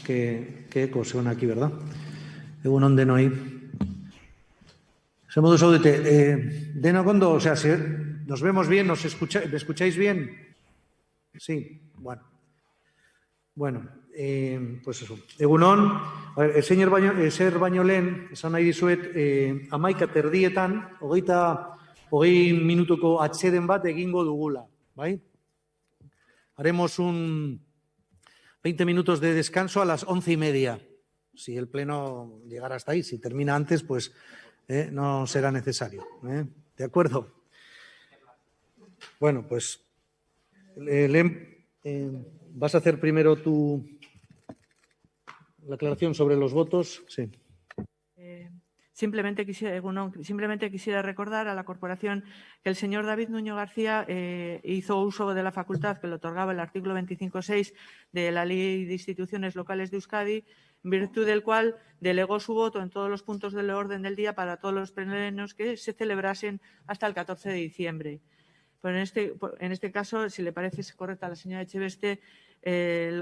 que eco suena aquí, ¿verdad? Egunon denoi. Se modu saudete. Dena ondo, o sea, nos vemos bien, ¿me escucháis bien? Sí, bueno. Bueno, pues eso. Egunon, a ver, eser baino lehen, esan nahi dizuet, 11:00 hogei minutuko atseden bat egingo dugula, bai? Haremos un 20 minutos de descanso a las 11:30. Si el pleno llegara hasta ahí, si termina antes, pues no será necesario. ¿De acuerdo? Bueno, pues vas a hacer primero la aclaración sobre los votos. Sí. Simplemente quisiera recordar a la corporación que el señor David Nuño García hizo uso de la facultad que le otorgaba el artículo 25.6 de la Ley de Instituciones Locales de Euskadi, en virtud del cual delegó su voto en todos los puntos del orden del día para todos los plenos que se celebrasen hasta el 14 de diciembre. Pero en este caso, si le parece correcta a la señora Echeveste,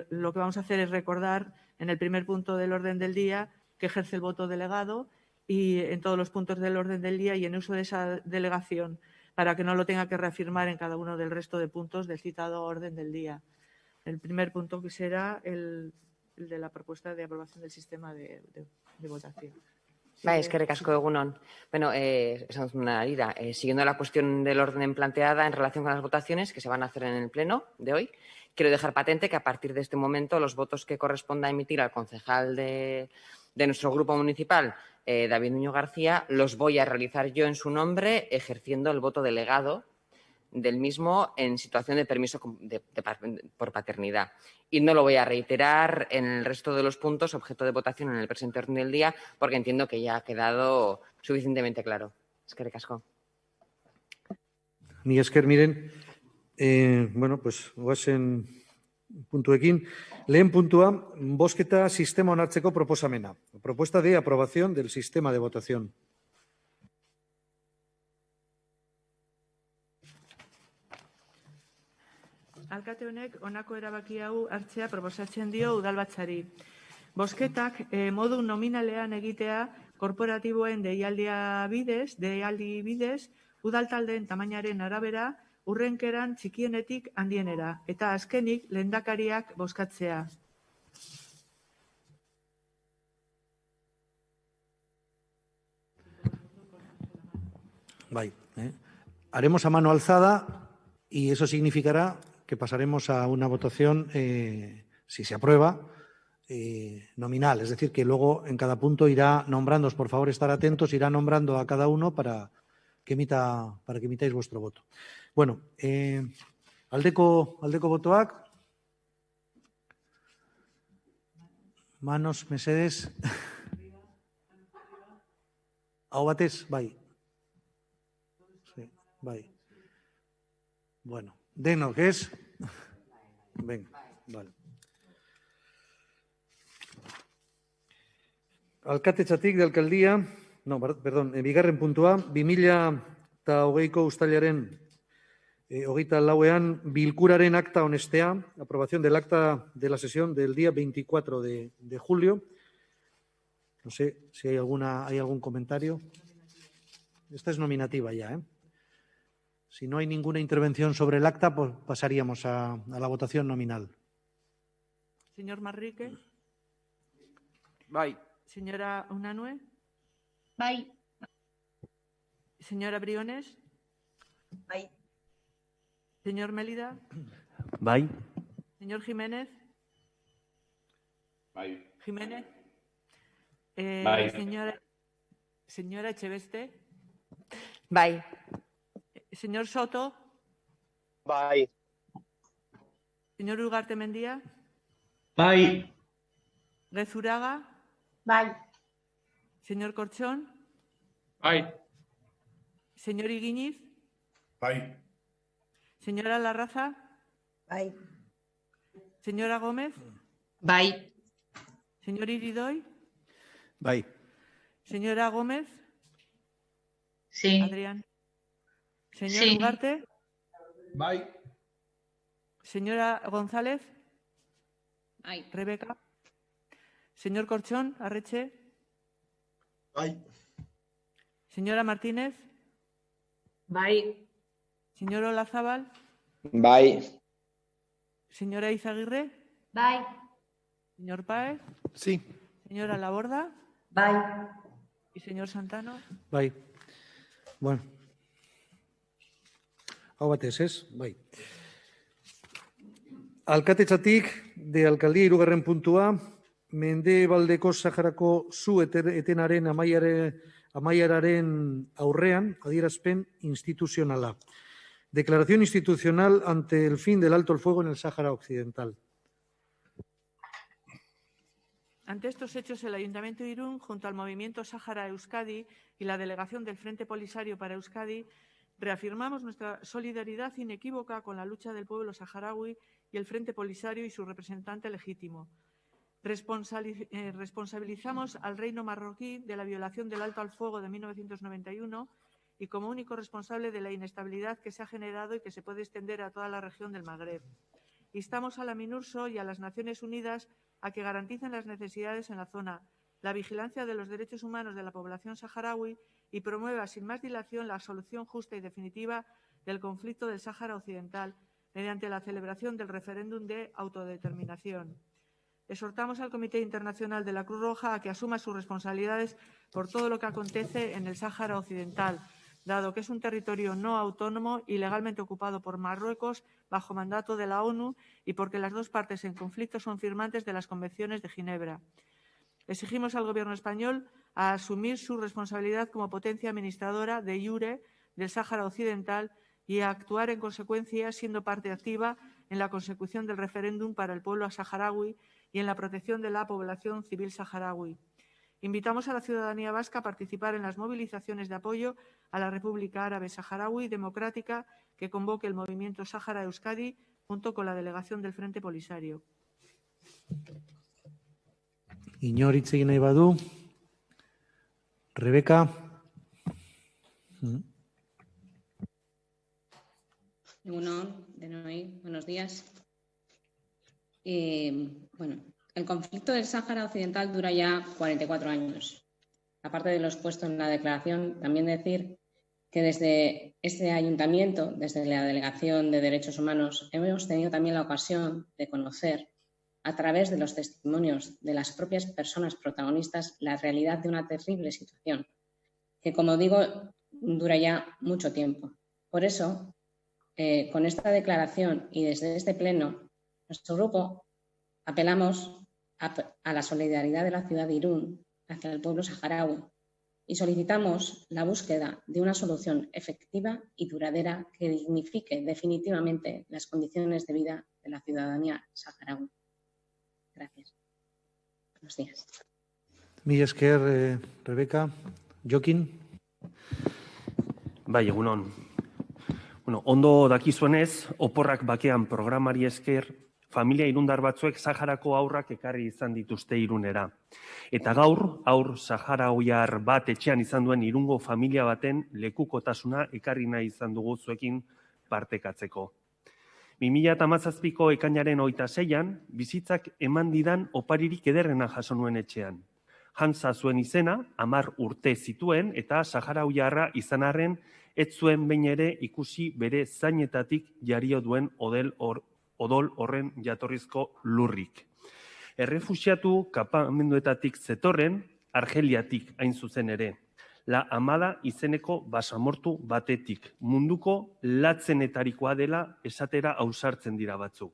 lo que vamos a hacer es recordar en el primer punto del orden del día que ejerce el voto delegado y en todos los puntos del orden del día y en uso de esa delegación para que no lo tenga que reafirmar en cada uno del resto de puntos del citado orden del día. El primer punto que será el de la propuesta de aprobación del sistema de votación. Bai, eskerrik asko, egunon. Bueno, esan una herida. Siguiendo la cuestión del orden planteada en relación con las votaciones que se van a hacer en el pleno de hoy, quiero dejar patente que a partir de este momento los votos que corresponda emitir al concejal de nuestro grupo municipal, David Nuño García, los voy a realizar yo en su nombre, ejerciendo el voto delegado del mismo en situación de permiso por paternidad. Y no lo voy a reiterar en el resto de los puntos objeto de votación en el presente orden del día, porque entiendo que ya ha quedado suficientemente claro. Eskerrik asko. Ni esker, miren, bueno, pues goazen puntuekin. Lehen puntua, bozketa sistema onartzeko proposamena. Propuesta de aprobación del sistema de votación. Alkate honek honako erabaki hau hartzea proposatzen dio udalbatzari. Bozketak modu nominalean egitea korporatiboen deialdi bidez, udaltaldeen tamainaren arabera, urrenkeran txikienetik handienera, eta azkenik lehendakariak bozkatzea. Bai, haremos a mano alzada y eso significará que pasaremos a una votación, si se aprueba, nominal. Es decir, que luego en cada punto irá nombrando, por favor estar atentos, irá nombrando a cada uno para que emitáis vuestro voto. Bueno, aldeko botoak. Manos, mesedes. Aho batez, bai. Sí, bai. Bueno. Denok, ¿es? Venga, vale. Alkatetzatik de alcaldía, no, perdón, bigarren puntua, 2020ko uztailaren 24ean bilkuraren acta onestea, aprobación del acta de la sesión del día 24 de julio. No sé si hay algún comentario. Esta es nominativa ya, ¿eh? Si no hay ninguna intervención sobre el acta, pues pasaríamos a la votación nominal. Señor Manrique. Bai. Señora Unanue. Bai. Señora Briones. Bai. Señor Mélida. Bai. Señor Jiménez. Bai. Jiménez. Bai. Señora Echeveste. Bai. Señor Soto. Bai. Señor Ugarte Mendía. Bai. Rezuraga. Bai. Señor Corchón. Bai. Señor Iguíñiz. Bai. Señora Larraza. Bai. Señora Gómez. Bai. Señor Iridoy. Bai. Señora Gómez. Sí. Adrián. Señor Sí. Ugarte. Bai. Señora González. Bai. Rebeca. Señor Corchón, Arretxe. Bai. Señora Martínez. Bai. Señor Olazábal. Bai. Señora Izaguirre. Bai. Señor Páez. Sí. Señora Laborda. Bai. Y señor Santano. Bai. Bueno. Hau batez, ez? Bai. Alkatetzatik, de alkaldia hirugarren puntua, Mendebaldeko Saharako zu etenaren amaieraren aurrean adierazpen instituzionala. Declaración institucional ante el fin del alto el fuego en el Sáhara Occidental. Ante estos hechos, el Ayuntamiento de Irún, junto al Movimiento Sáhara Euskadi y la delegación del Frente Polisario para Euskadi, reafirmamos nuestra solidaridad inequívoca con la lucha del pueblo saharaui y el Frente Polisario y su representante legítimo. Responsabilizamos al reino marroquí de la violación del alto al fuego de 1991 y como único responsable de la inestabilidad que se ha generado y que se puede extender a toda la región del Magreb. Instamos a la MINURSO y a las Naciones Unidas a que garanticen las necesidades en la zona, la vigilancia de los derechos humanos de la población saharaui y promueva sin más dilación la solución justa y definitiva del conflicto del Sáhara Occidental mediante la celebración del referéndum de autodeterminación. Exhortamos al Comité Internacional de la Cruz Roja a que asuma sus responsabilidades por todo lo que acontece en el Sáhara Occidental, dado que es un territorio no autónomo y legalmente ocupado por Marruecos bajo mandato de la ONU y porque las dos partes en conflicto son firmantes de las convenciones de Ginebra. Exigimos al Gobierno español a asumir su responsabilidad como potencia administradora de iure del Sáhara Occidental y a actuar en consecuencia siendo parte activa en la consecución del referéndum para el pueblo saharaui y en la protección de la población civil saharaui. Invitamos a la ciudadanía vasca a participar en las movilizaciones de apoyo a la República Árabe Saharaui Democrática que convoque el Movimiento Sáhara Euskadi junto con la delegación del Frente Polisario. Inor hitz egin nahi badu. Rebeka. Buenos días. Bueno, el conflicto del Sáhara Occidental dura ya 44 años. Aparte de lo expuesto en la declaración, también decir que desde este ayuntamiento, desde la Delegación de Derechos Humanos, hemos tenido también la ocasión de conocer, a través de los testimonios de las propias personas protagonistas, la realidad de una terrible situación, que, como digo, dura ya mucho tiempo. Por eso, con esta declaración y desde este pleno, nuestro grupo apelamos a la solidaridad de la ciudad de Irún hacia el pueblo saharaui y solicitamos la búsqueda de una solución efectiva y duradera que dignifique definitivamente las condiciones de vida de la ciudadanía saharaui. Gracias. Buenos días. Mila esker, Rebeka. Jokin. Bai, egunon. Bueno, ondo dakizuenez, oporrak bakean programari esker, familia irundar batzuek Saharako haurrak ekarri izan dituzte Irunera. Eta gaur, haur saharauiar bat etxean izan duen Irungo familia baten lekukotasuna ekarri nahi izan dugu zuekin partekatzeko. 2017ko ekainaren 26an, bizitzak eman didan oparirik ederrena jaso nuen etxean. Hansa zuen izena, 10 urte zituen eta saharauiarra izan arren, ez zuen behin ere ikusi bere zainetatik jario duen odol horren jatorrizko lurrik. Errefuxiatu kapamenduetatik zetorren, Argeliatik hain zuzen ere. La Amada izeneko basamortu batetik, munduko latzenetarikoa dela esatera ausartzen dira batzuk.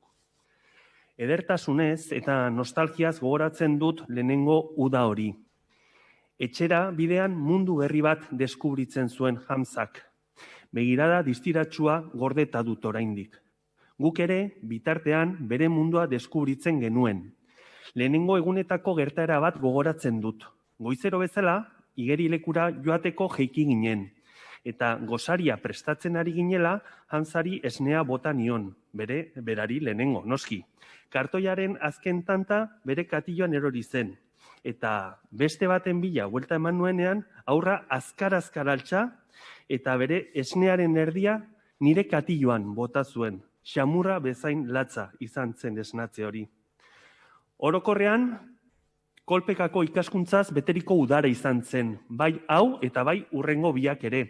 Edertasunez eta nostalgiaz gogoratzen dut lehenengo uda hori. Etxera bidean mundu berri bat deskubritzen zuen Hamzak. Begirada distiratsua gordeta dut oraindik. Guk ere, bitartean, bere mundua deskubritzen genuen. Lehenengo egunetako gertaera bat gogoratzen dut. Goizero bezala, igerilekura joateko jeiki ginen. Eta gosaria prestatzen ari ginela, Hanzari esnea bota nion, berari lehenengo, noski. Kartoiaren azken tanta bere katilloan erori zen. Eta beste baten bila buelta eman nuenean, aurra azkar-azkar altxa, eta bere esnearen erdia nire katilloan bota zuen. Xamurra bezain latza izan zen esnatze hori. Orokorrean, kolpekako ikaskuntzaz beteriko udara izan zen, bai hau eta bai urrengo biak ere.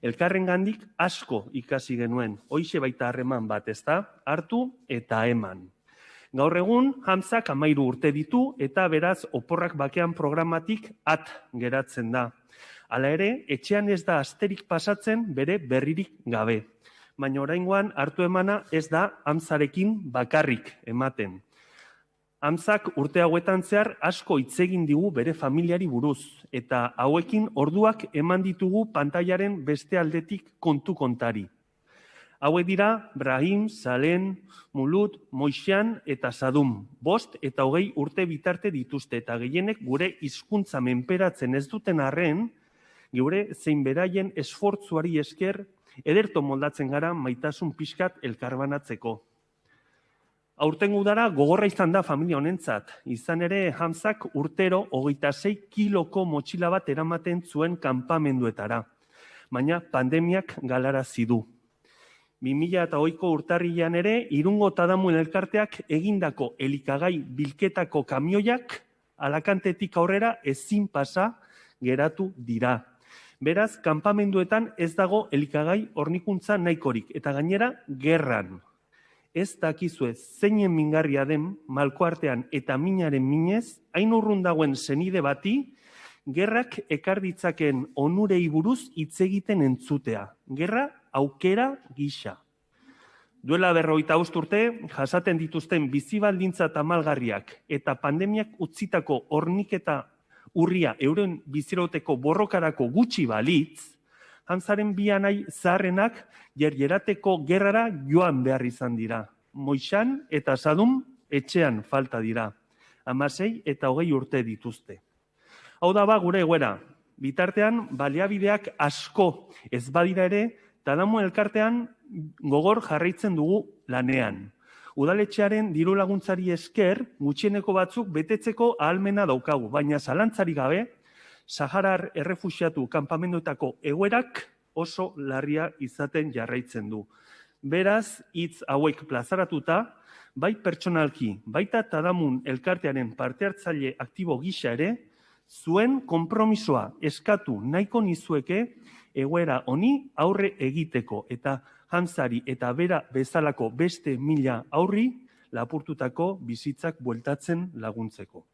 Elkarrengandik asko ikasi genuen, hoixe baita harreman bat, ezta? Hartu eta eman. Gaur egun, Hamzak 13 urte ditu eta beraz oporrak bakean programatik at geratzen da. Hala ere, etxean ez da asterik pasatzen bere berririk gabe. Baina oraingoan hartu emana ez da Hamzarekin bakarrik ematen. Hamzak urte hauetan zehar asko hitz egin digu bere familiari buruz, eta hauekin orduak eman ditugu pantailaren beste aldetik kontu kontari. Hauek dira Brahim, Salen, Mulut, Moixan eta Sadum. 5 eta 20 urte bitarte dituzte eta gehienek gure hizkuntza menperatzen ez duten arren, gure zein beraien esfortzuari esker ederto moldatzen gara maitasun pixkat elkarbanatzeko. Aurten udara gogorra izan da familia honentzat. Izan ere Hamzak urtero 26 kiloko motxila bat eramaten zuen kanpamenduetara. Baina pandemiak galarazi du. 2008ko urtarrilean ere Irungo Tadamun elkarteak egindako elikagai bilketako kamioiak Alakantetik aurrera ezin pasa geratu dira. Beraz, kanpamenduetan ez dago elikagai hornikuntza nahikorik eta gainera gerran. Ez dakizue zeinen mingarria den malko artean eta minaren minez, hain urrun dagoen senide bati, gerrak ekar ditzakeen onurei buruz hitz egiten entzutea. Gerra aukera gisa. Duela 45 urte, jasaten dituzten bizibaldintza tamalgarriak eta pandemiak utzitako horniketa urria euren bizirauteko borrokarako gutxi balitz, Hamzaren bi anai zaharrenak jerjerateko gerrara joan behar izan dira. Moixan eta Sadum etxean falta dira. 16 eta 20 urte dituzte. Hau da gure egoera. Bitartean, baliabideak asko ez badira ere, Tadamu elkartean gogor jarraitzen dugu lanean. Udaletxearen diru laguntzari esker, gutxieneko batzuk betetzeko ahalmena daukagu, baina zalantzari gabe, Saharar errefuxiatu kanpamenduetako egoerak oso larria izaten jarraitzen du. Beraz, hitz hauek plazaratuta, bai pertsonalki, baita Tadamun elkartearen parte hartzaile aktibo gisa ere, zuen konpromisoa eskatu nahiko nizueke egoera honi aurre egiteko eta Hamzari eta bera bezalako beste 1000 aurri lapurtutako bizitzak bueltatzen laguntzeko.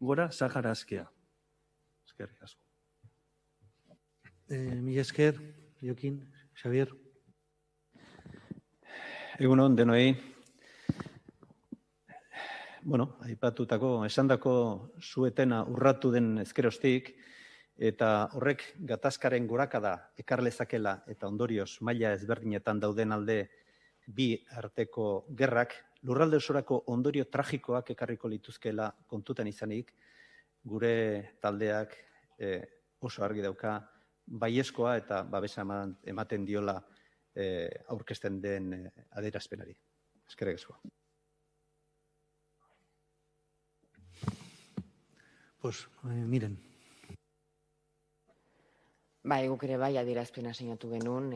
Gora Sahara askea. Eskerrik asko. Mila esker, Jokin, Xavier. Egunon, denoi. Aipatutako, esandako zuetena urratu den ezkerostik, eta horrek gatazkaren gorakada ekar lezakela eta ondorioz maila ezberdinetan dauden alde bi arteko gerrak, lurralde osorako ondorio tragikoak ekarriko lituzkela kontutan izanik, gure taldeak oso argi dauka baiezkoa eta babesa ematen diola aurkezten den adierazpenari. Eskerrik asko. Pues, miren. Bai, guk ere bai adierazpena sinatu genuen,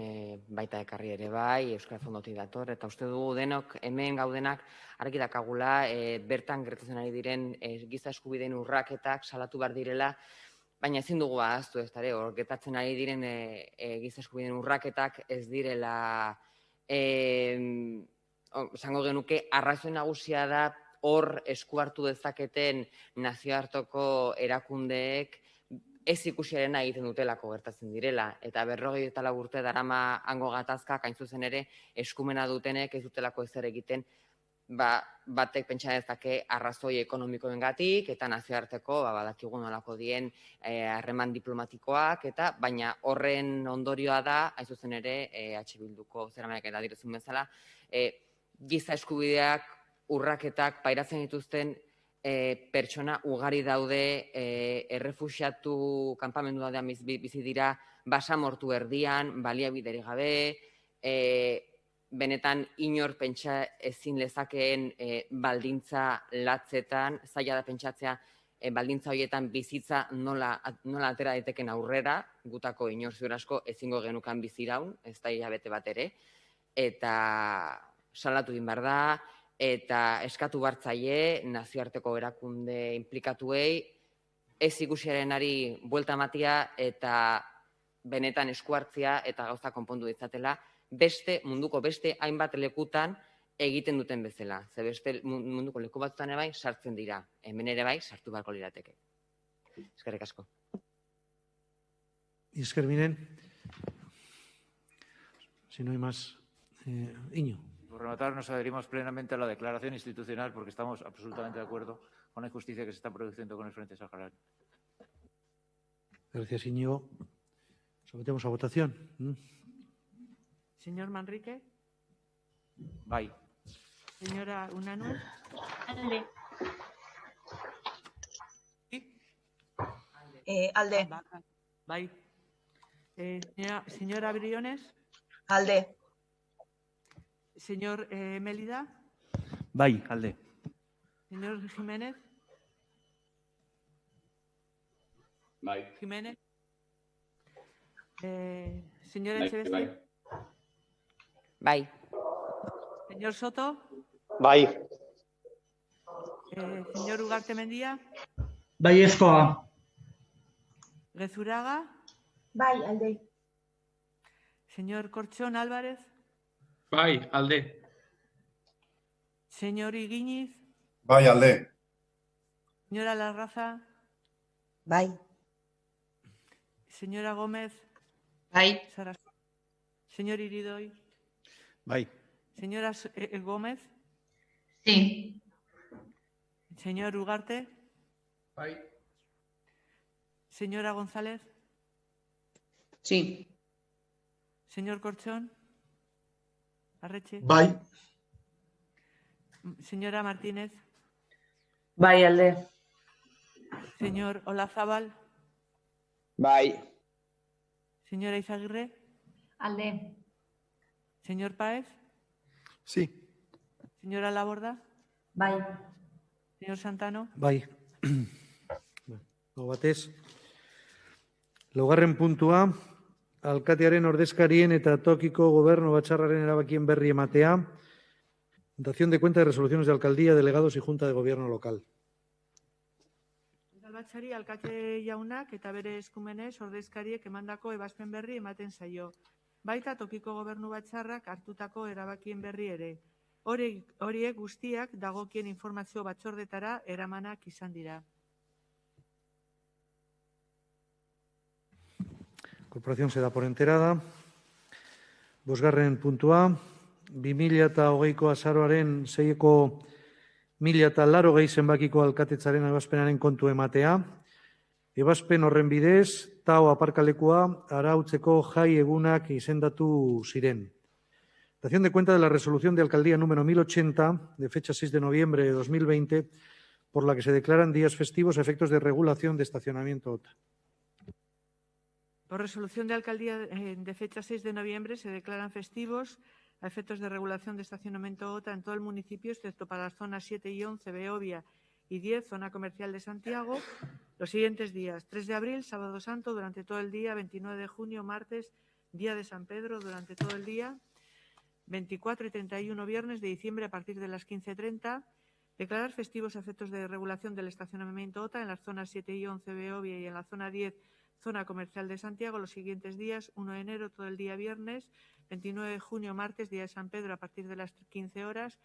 baita ekarri ere bai, Euskal Fondotik dator, eta uste dugu denok hemen gaudenak argi dakagula, bertan gertatzen ari diren giza eskubideen urraketak salatu behar direla, baina ezin dugu ahaztu ez dara, hor gertatzen ari diren giza eskubideen urraketak ez direla, esango genuke, arrazoi nagusia da hor esku hartu dezaketen nazioarteko erakundeek ez ikusiarena egiten dutelako gertatzen direla. Eta 54 urte darama hango gatazkak hain zuzen ere eskumena dutenek ez dutelako ezer egiten batek pentsa dezake arrazoi ekonomikoengatik eta nazioarteko badakigu nolako dien harreman diplomatikoak eta baina horren ondorioa da hain zuzen ere H Bilduko zeramaiak eta direzun bezala giza eskubideak urraketak pairatzen dituzten pertsona ugari daude errefuxiatu kanpamendu daudean bizi dira basamortu erdian, baliabiderik gabe, benetan inor pentsa ezin lezakeen baldintza latzetan, zaila da pentsatzea baldintza horietan bizitza nola atera daiteken aurrera, gutako inor ziur asko ezingo genukan biziraun, ez da hilabete bat ere, eta salatu din behar da, eta eskatu bartzaie nazioarteko erakunde inplikatuei ez ikusiarenari buelta ematia eta benetan esku hartzia eta gauza konpondu ditzatela munduko beste hainbat lekutan egiten duten bezala. Ze beste munduko leku batzutan ere bai sartzen dira. Hemen ere bai sartu beharko lirateke. Eskerrik asko. Esker Minen. Si no hay más. Iño. Por rematar, nos adherimos plenamente a la declaración institucional porque estamos absolutamente de acuerdo con la injusticia que se está produciendo con el Frente Saharaui. Gracias, Íñigo. Sometemos a votación. Señor Manrique. Bai. Señora Unanue. Alde. ¿Sí? Alde. Bai. Señora Briones. Alde. Señor Mélida. Bai, alde. Señor Jiménez. Bai. Jiménez. Señor Echeverría. Bai. Señor Soto. Bai. Señor Ugarte Mendía. Baiezkoa. Gezuraga. Bai, alde. Señor Corchón Álvarez. Bai, alde. Señor Iguiñiz. Bai, alde. Señora Larraza. Bai. Señora Gómez. Bai. Señor Iridoy. Bai. Señora Gómez. Sí. Señor Ugarte. Bai. Señora González. Sí. Señor Corchón. Arreche. Bai. Señora Martínez. Bai, alde. Señor Olazábal. Bai. Señora Izaguirre. Alde. Señor Páez. Sí. Señora Laborda. Bai. Señor Santano. Bai. Batez. Laugarren puntua, alkatearen ordezkarien eta tokiko gobernu batzarraren erabakien berri ematea, dación de cuenta de resoluciones de alcaldía, delegados y junta de gobierno local. Udalbatzari alkate jaunak eta bere eskumenez ordezkariek emandako ebazpen berri ematen zaio. Baita tokiko gobernu batzarrak hartutako erabakien berri ere. Horiek guztiak dagokien informazio batzordetara eramanak izan dira. Corporación se da por enterada. Bosgarren puntua, 2020ko azaroaren 6ko 1080 zenbakiko alkatetzaren ebazpenaren kontu ematea. Ebazpen horren bidez, tao aparkalekua arautzeko jai egunak izendatu ziren. Dación de cuenta de la resolución de alcaldía número 1080, de fecha 6 de noviembre de 2020, por la que se declaran días festivos a efectos de regulación de estacionamiento OTA. Por resolución de alcaldía de fecha 6 de noviembre se declaran festivos a efectos de regulación de estacionamiento OTA en todo el municipio, excepto para las zonas 7 y 11, Beovia, y 10, zona comercial de Santiago, los siguientes días: 3 de abril, sábado santo, durante todo el día; 29 de junio, martes, día de San Pedro, durante todo el día; 24 y 31, viernes de diciembre, a partir de las 15:30. Declarar festivos a efectos de regulación del estacionamiento OTA en las zonas 7 y 11, Beovia, y en la zona 10, zona comercial de Santiago, los siguientes días: 1 de enero, todo el día viernes; 29 de junio, martes, día de San Pedro, a partir de las 15 horas;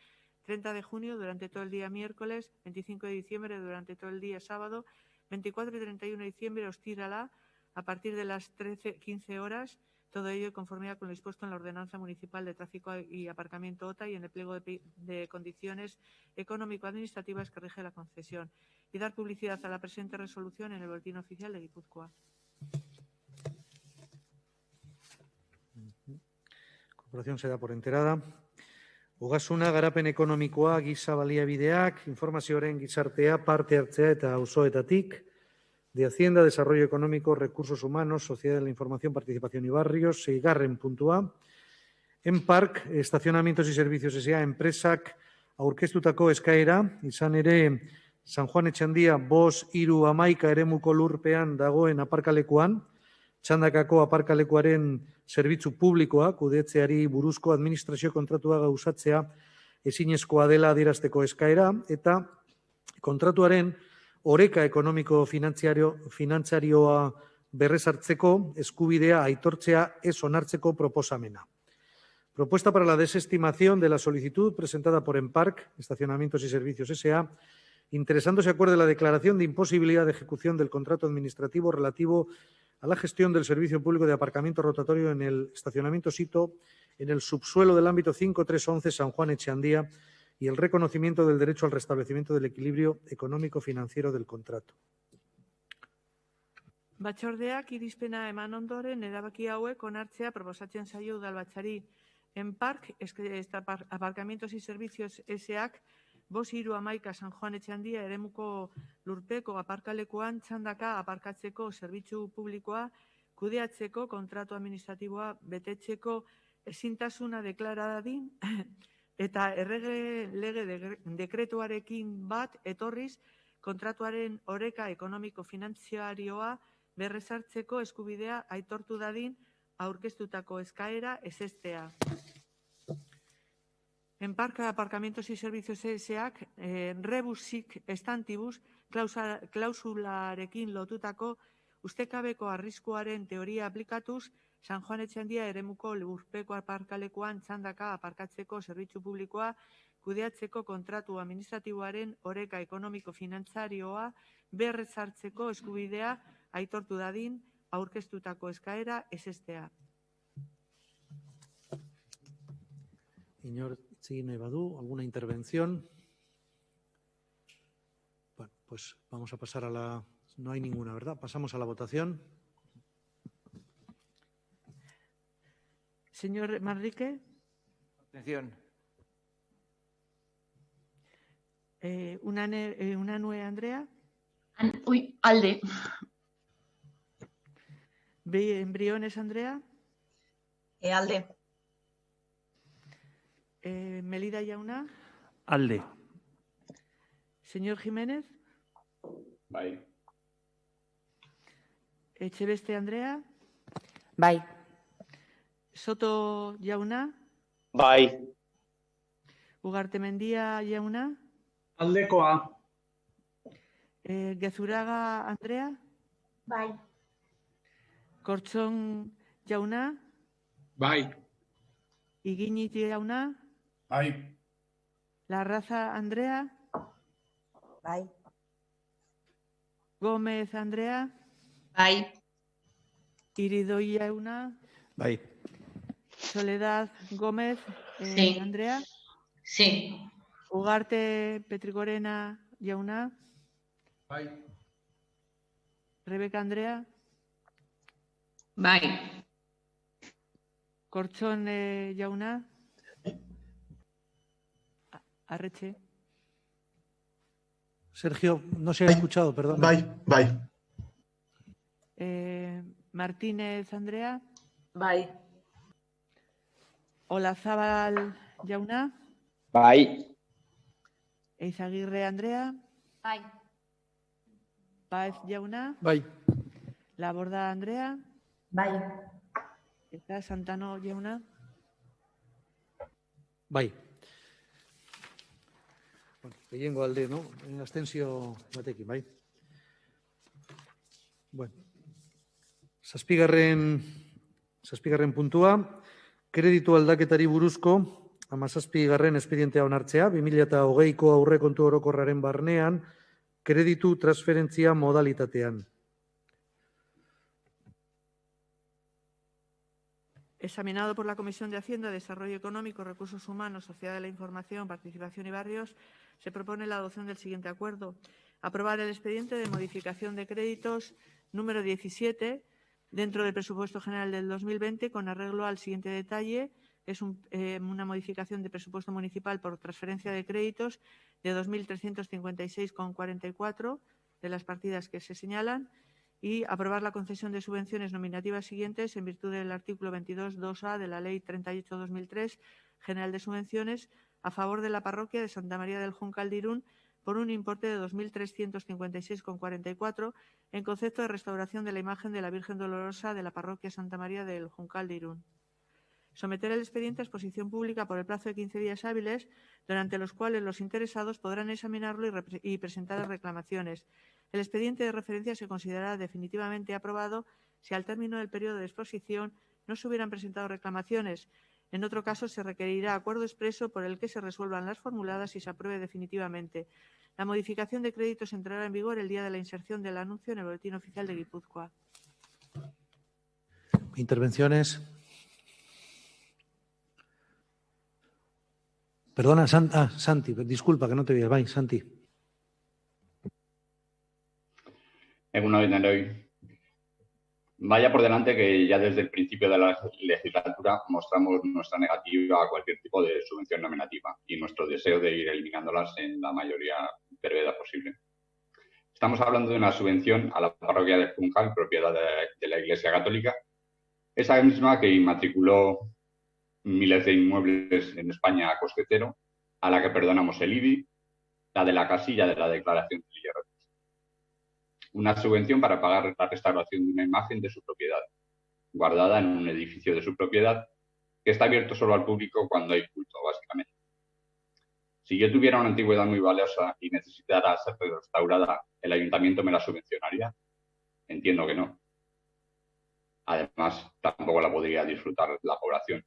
30 de junio, durante todo el día miércoles; 25 de diciembre, durante todo el día sábado; 24 y 31 de diciembre, Ostírala, a partir de las 15 horas. Todo ello de conformidad con lo dispuesto en la Ordenanza Municipal de Tráfico y Aparcamiento OTA y en el pliego de condiciones económico-administrativas que rige la concesión. Y dar publicidad a la presente resolución en el Boletín Oficial de Guipúzcoa. Corporación se da por enterada. Ogasuna, garapen ekonomikoa, giza baliabideak, informazioaren gizartea, parte hartzea eta auzoetatik, de Hacienda, Desarrollo Económico, Recursos Humanos, Sociedad de la Información, Participación y Barrios, seigarren puntua. Enpark, Estacionamientos y Servicios S.A. enpresak aurkeztutako eskaera, izan ere San Juan Etxandia 5, 3, 11 eremuko lurpean dagoen aparkalekuan, Txandakako aparkalekuaren zerbitzu publikoa kudeatzeari buruzko administrazio kontratua gauzatzea ezinezkoa dela adierazteko eskaera eta kontratuaren oreka ekonomiko finantzarioa berrezartzeko eskubidea aitortzea ez onartzeko proposamena. Propuesta para la desestimación de la solicitud presentada por Empark, Estacionamientos y Servicios S.A., interesándose acuerde la declaración de imposibilidad de ejecución del contrato administrativo relativo a la gestión del servicio público de aparcamiento rotatorio en el estacionamiento Sito en el subsuelo del ámbito 5311 San Juan Echeandía y el reconocimiento del derecho al restablecimiento del equilibrio económico-financiero del contrato. Batzordeak irizpena eman ondoren erabaki hauek onartzea proposatzen zaio udalbatzari. Empark, Aparcamientos y Servicios S.A.k, 5-11 San Juan Etxeandia eremuko lurpeko aparkalekuan txandaka aparkatzeko zerbitzu publikoa kudeatzeko kontratu administratiboa betetzeko ezintasuna deklara dadin eta errege lege dekretuarekin bat etorriz kontratuaren oreka ekonomiko-finanziarioa berrezartzeko eskubidea aitortu dadin aurkeztutako eskaera ezeztea. Empark, Aparcamientos y Servicios S.A.k, rebusik estantibus klausularekin lotutako ustekabeko arriskuaren teoria aplikatuz San Juan Etxeandia eremuko lurpeko aparkalekuan txandaka aparkatzeko zerbitzu publikoa kudeatzeko kontratu administratiboaren oreka ekonomiko-finantzarioa berrezartzeko eskubidea aitortu dadin aurkeztutako eskaera ezeztea. Señor Chine Badú, ¿alguna intervención? Bueno, pues vamos a pasar a la... No hay ninguna, ¿verdad? Pasamos a la votación. Señor Manrique. Abstención. Unanue Andrea. Alde. Briones Andrea. Alde. Melida Jauna. Alde. Señor Jiménez. Bai. Echeveste Andrea. Bai. Soto Jauna. Bai. Ugarte Mendia Jauna. Aldekoa. Gezuraga Andrea. Bai. Kortzon Jauna. Bai. Iginit Jauna. Bai. Larraza Andrea. Bai. Gómez Andrea. Bai. Iridoi Jauna. Bai. Soledad Gómez Sí. Andrea. Sí. Ugarte Petrigorena Jauna. Bai. Rebeka Andrea. Bai. Kortzon Jauna. Arretxe. Sergio, no se ha escuchado, perdón. Bai. Martínez Andrea. Bai. Olazábal Jauna. Bai. Eizagirre Andrea. Bai. Páez Jauna. Bai. Laborda Andrea. Bai. Eta Santano Jauna. Bai. Bueno, gehiengo alde, ¿no? Abstentzio batekin, bai. Bueno. Zazpigarren puntua, kreditu aldaketari buruzko 17. espedientea onartzea, 2020ko aurrekontu orokorraren barnean, kreditu transferentzia modalitatean. Examinado por la Comisión de Hacienda, Desarrollo Económico, Recursos Humanos, Sociedad de la Información, Participación y Barrios, se propone la adopción del siguiente acuerdo. Aprobar el expediente de modificación de créditos número 17 dentro del presupuesto general del 2020 con arreglo al siguiente detalle. Es una modificación de presupuesto municipal por transferencia de créditos de 2.356,44 de las partidas que se señalan y aprobar la concesión de subvenciones nominativas siguientes en virtud del artículo 22.2a de la Ley 38/2003 General de Subvenciones a favor de la parroquia de Santa María del Juncal de Irún por un importe de 2.356,44 en concepto de restauración de la imagen de la Virgen Dolorosa de la parroquia Santa María del Juncal de Irún. Someter el expediente a exposición pública por el plazo de 15 días hábiles, durante los cuales los interesados podrán examinarlo y presentar reclamaciones. El expediente de referencia se considerará definitivamente aprobado si al término del periodo de exposición no se hubieran presentado reclamaciones. En otro caso, se requerirá acuerdo expreso por el que se resuelvan las formuladas y se apruebe definitivamente. La modificación de créditos entrará en vigor el día de la inserción del anuncio en el Boletín Oficial de Guipúzcoa. Intervenciones. Perdona, Santi, disculpa que no te veía. Vai, Santi. Egunon. Vaya por delante que ya desde el principio de la legislatura mostramos nuestra negativa a cualquier tipo de subvención nominativa y nuestro deseo de ir eliminándolas en la mayoría brevedad posible. Estamos hablando de una subvención a la parroquia de Juncal, propiedad de la Iglesia Católica, esa misma que inmatriculó miles de inmuebles en España a coste cero, a la que perdonamos el IBI, la de la casilla de la declaración del IRPF. Una subvención para pagar la restauración de una imagen de su propiedad, guardada en un edificio de su propiedad, que está abierto solo al público cuando hay culto, básicamente. Si yo tuviera una antigüedad muy valiosa y necesitara ser restaurada, ¿el ayuntamiento me la subvencionaría? Entiendo que no. Además, tampoco la podría disfrutar la población.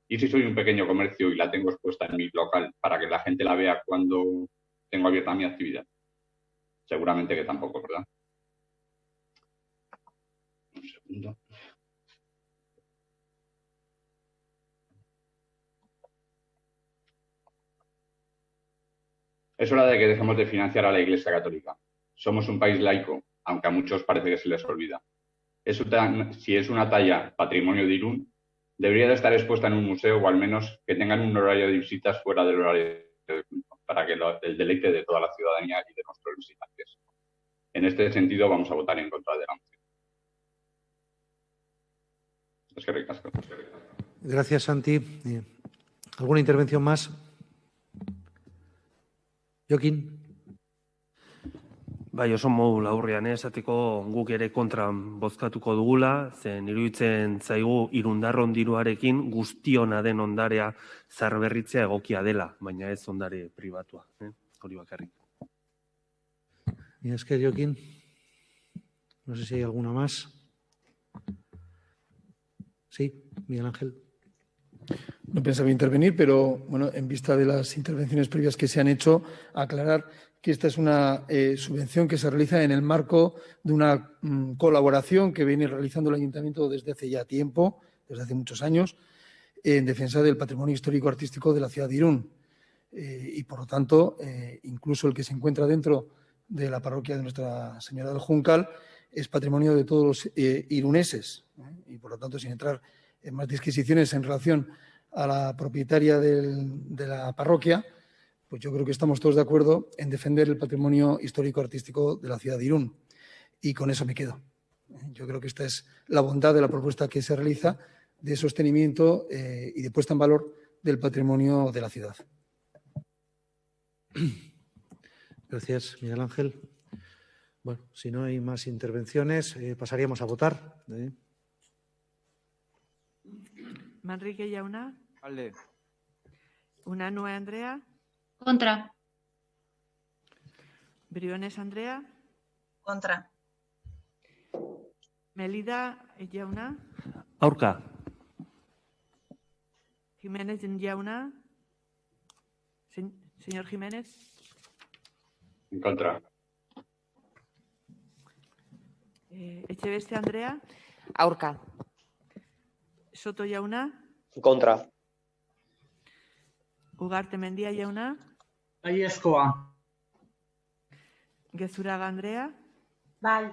¿Y si soy un pequeño comercio y la tengo expuesta en mi local para que la gente la vea cuando tengo abierta mi actividad? Seguramente que tampoco, ¿verdad? Un segundo. Es hora de que dejemos de financiar a la Iglesia Católica. Somos un país laico, aunque a muchos parece que se les olvida. Si es una talla patrimonio de Irún, debería de estar expuesta en un museo o al menos que tengan un horario de visitas fuera del horario de culto, para que el deleite de toda la ciudadanía y de nuestros visitantes. En este sentido, vamos a votar en contra de la moción. Es que ricasco. Gracias, Santi. ¿Alguna intervención más? Jokin. Bai, oso modu laburrean, esateko guk ere kontra bozkatuko dugula, zen iruditzen zaigu Irundarron diruarekin guztiona den ondarea zaharberritzea egokia dela, baina ez ondare pribatua. Hori bakarrik. Es que Jokin, no sé si hay alguna más. Sí, Miguel Ángel. No pensaba intervenir, pero bueno, en vista de las intervenciones previas que se han hecho, aclarar que esta es una subvención que se realiza en el marco de una colaboración que viene realizando el Ayuntamiento desde hace ya tiempo, desde hace muchos años, en defensa del patrimonio histórico-artístico de la ciudad de Irún. Y, por lo tanto, incluso el que se encuentra dentro de la parroquia de Nuestra Señora del Juncal es patrimonio de todos los iruneses. Y, por lo tanto, sin entrar en más disquisiciones en relación a la propietaria de la parroquia, pues yo creo que estamos todos de acuerdo en defender el patrimonio histórico-artístico de la ciudad de Irún. Y con eso me quedo. Yo creo que esta es la bondad de la propuesta que se realiza de sostenimiento y de puesta en valor del patrimonio de la ciudad. Gracias, Miguel Ángel. Bueno, si no hay más intervenciones, pasaríamos a votar. Manrique Jauna. Alde. Unanue Andrea. Contra. Briones Andrea. Contra. Melida Jauna. Aurka. Jiménez Jauna. Señor Jiménez. En contra. Echeveste Andrea. Aurka. Soto Jauna. Contra. Ugarte Mendia Jauna. Baiezkoa. Gezuraga Andrea. Bai.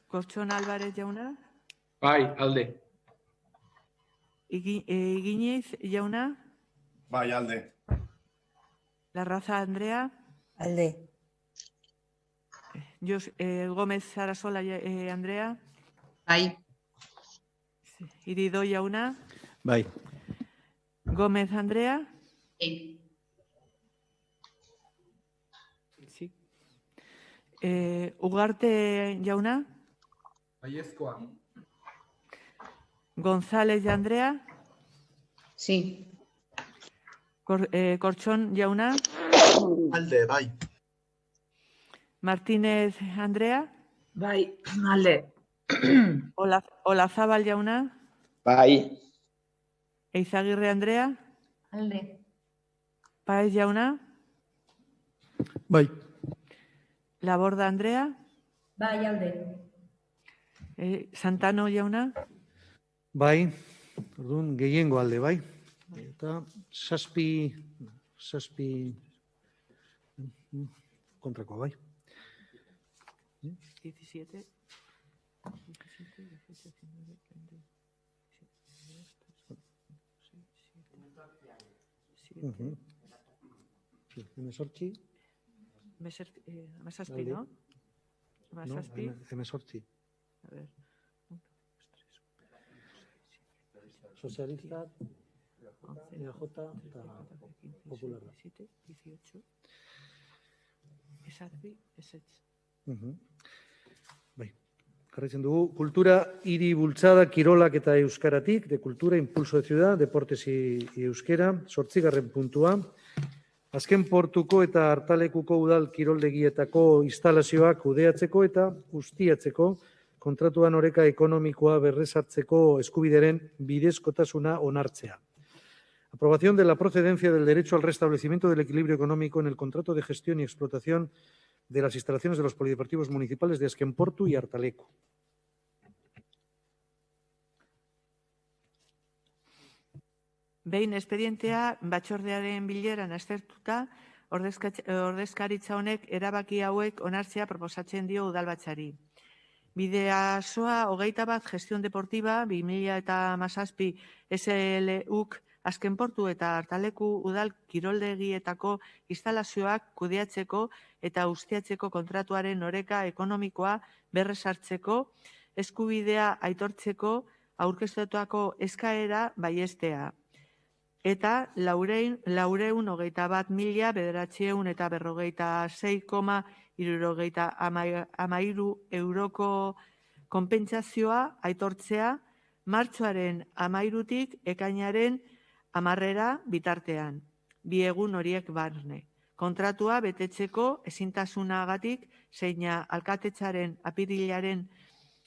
Corchón Álvarez Jauna. Bai, alde. Iguiñez Jauna. Bai, alde. La Raza Andrea. Alde. Gómez Sarasola Andrea. Bai. Irido Jauna. Bai. Gómez Andrea. Sí. Sí. Ugarte Jauna. Baiezkoa. González Andrea. Sí. Corchón jauna. Alde, bai. Martínez Andrea. Bai, alde. Olazábal jauna. Bai. Eizaguirre Andrea. Alde. Paez jauna. Bai. Laborda Andrea. Bai, alde. Santano jauna. Bai, orduan, gehiengo alde, bai. Eta zazpi kontrakoa, bai. 17. Hemezortzi. Hamazazpi, no? Hamazazpi. Hemezortzi. A ver. Sozialistak, EAJ eta Popularra. 17, 18. Ezazpi, ezetz. Bai. Jarraitzen dugu, kultura hiri bultzada, kirolak eta euskaratik, de kultura, impulso de ciudad, deportes y euskera, 8. puntua. Azken portuko eta hartalekuko udal kiroldegietako instalazioak kudeatzeko eta ustiatzeko, kontratuan oreka ekonomikoa berrezartzeko eskubideren bidezkotasuna onartzea. Aprobación de la procedencia del derecho al restablecimiento del equilibrio económico en el contrato de gestión y explotación de las instalaciones de los polideportivos municipales de Azkenportu y Hartaleku. Behin espedientea batzordearen bileran aztertuta, ordezkaritza honek erabaki hauek onartzea proposatzen dio udalbatzari. Bideasoa 21 gestión deportiva 2017 SLUk Azkenportu eta Hartaleku udal kiroldegietako instalazioak kudeatzeko eta ustiatzeko kontratuaren oreka ekonomikoa berrezartzeko eskubidea aitortzeko aurkeztutako eskaera baiestea. Eta 441.946,73 euroko konpentsazioa aitortzea martxoaren 13tik ekainaren 10 bitartean, bi egun horiek barne. Kontratua betetzeko ezintasunagatik zeina alkatetzaren apirilaren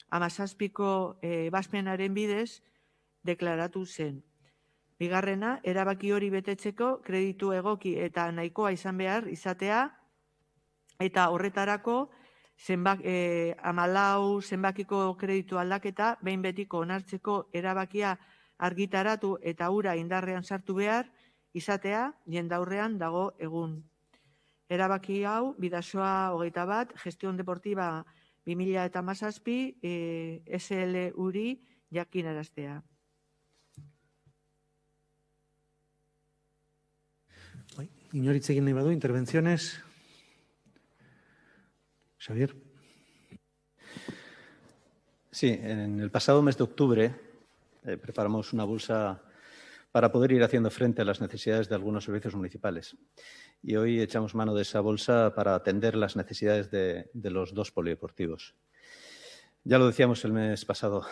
17ko ebazpenaren bidez deklaratu zen. Bigarrena, erabaki hori betetzeko kreditu egoki eta nahikoa izan behar izatea eta horretarako 14 zenbakiko kreditu aldaketa behin betiko onartzeko erabakia argitaratu eta hura indarrean sartu behar izatea jendaurrean dago egun. Erabaki hau, Bidasoa 21, Gestión Deportiva 2017, SLUri jakinaraztea. Inoritz egin nahi badu, intervenciones. Xavier. Sí, en el pasado mes de octubre preparamos una bolsa para poder ir haciendo frente a las necesidades de algunos servicios municipales. Y hoy echamos mano de esa bolsa para atender las necesidades de los 2 polideportivos. Ya lo decíamos el mes pasado,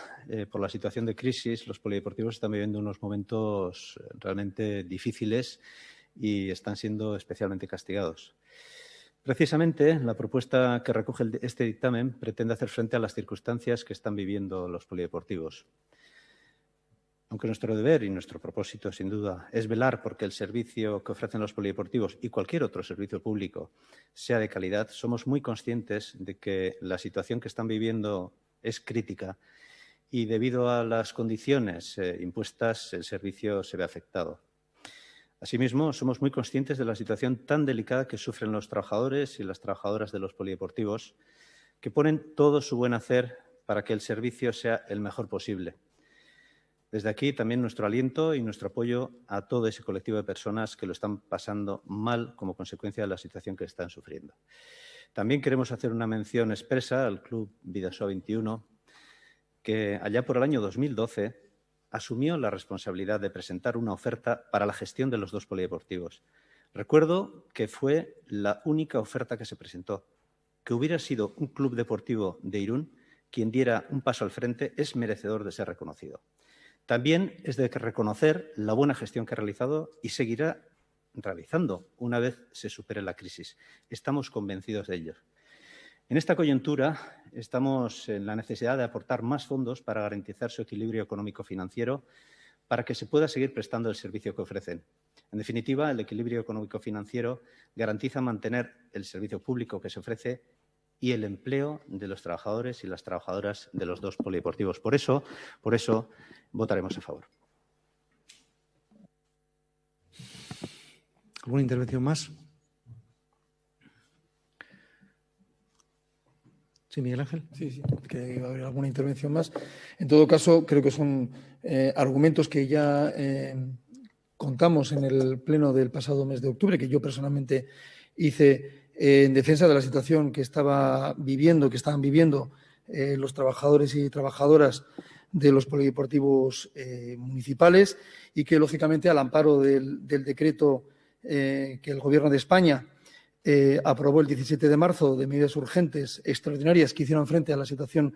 por la situación de crisis, los polideportivos están viviendo unos momentos realmente difíciles y están siendo especialmente castigados. Precisamente, la propuesta que recoge este dictamen pretende hacer frente a las circunstancias que están viviendo los polideportivos. Aunque nuestro deber y nuestro propósito, sin duda, es velar porque el servicio que ofrecen los polideportivos y cualquier otro servicio público sea de calidad, somos muy conscientes de que la situación que están viviendo es crítica y, debido a las condiciones impuestas, el servicio se ve afectado. Asimismo, somos muy conscientes de la situación tan delicada que sufren los trabajadores y las trabajadoras de los polideportivos, que ponen todo su buen hacer para que el servicio sea el mejor posible. Desde aquí también nuestro aliento y nuestro apoyo a todo ese colectivo de personas que lo están pasando mal como consecuencia de la situación que están sufriendo. También queremos hacer una mención expresa al Club Bidasoa 21, que allá por el año 2012 asumió la responsabilidad de presentar una oferta para la gestión de los 2 polideportivos. Recuerdo que fue la única oferta que se presentó. Que hubiera sido un club deportivo de Irún quien diera un paso al frente es merecedor de ser reconocido. También es de reconocer la buena gestión que ha realizado y seguirá realizando una vez se supere la crisis. Estamos convencidos de ello. En esta coyuntura estamos en la necesidad de aportar más fondos para garantizar su equilibrio económico-financiero para que se pueda seguir prestando el servicio que ofrecen. En definitiva, el equilibrio económico-financiero garantiza mantener el servicio público que se ofrece y el empleo de los trabajadores y las trabajadoras de los dos polideportivos. Por eso votaremos a favor. ¿Alguna intervención más? Sí, Miguel Ángel. Sí, que va a haber alguna intervención más. En todo caso, creo que son argumentos que ya contamos en el pleno del pasado mes de octubre, que yo personalmente hice en defensa de la situación que estaban viviendo los trabajadores y trabajadoras de los polideportivos municipales y que, lógicamente, al amparo del decreto que el Gobierno de España aprobó el 17 de marzo de medidas urgentes extraordinarias que hicieron frente a la situación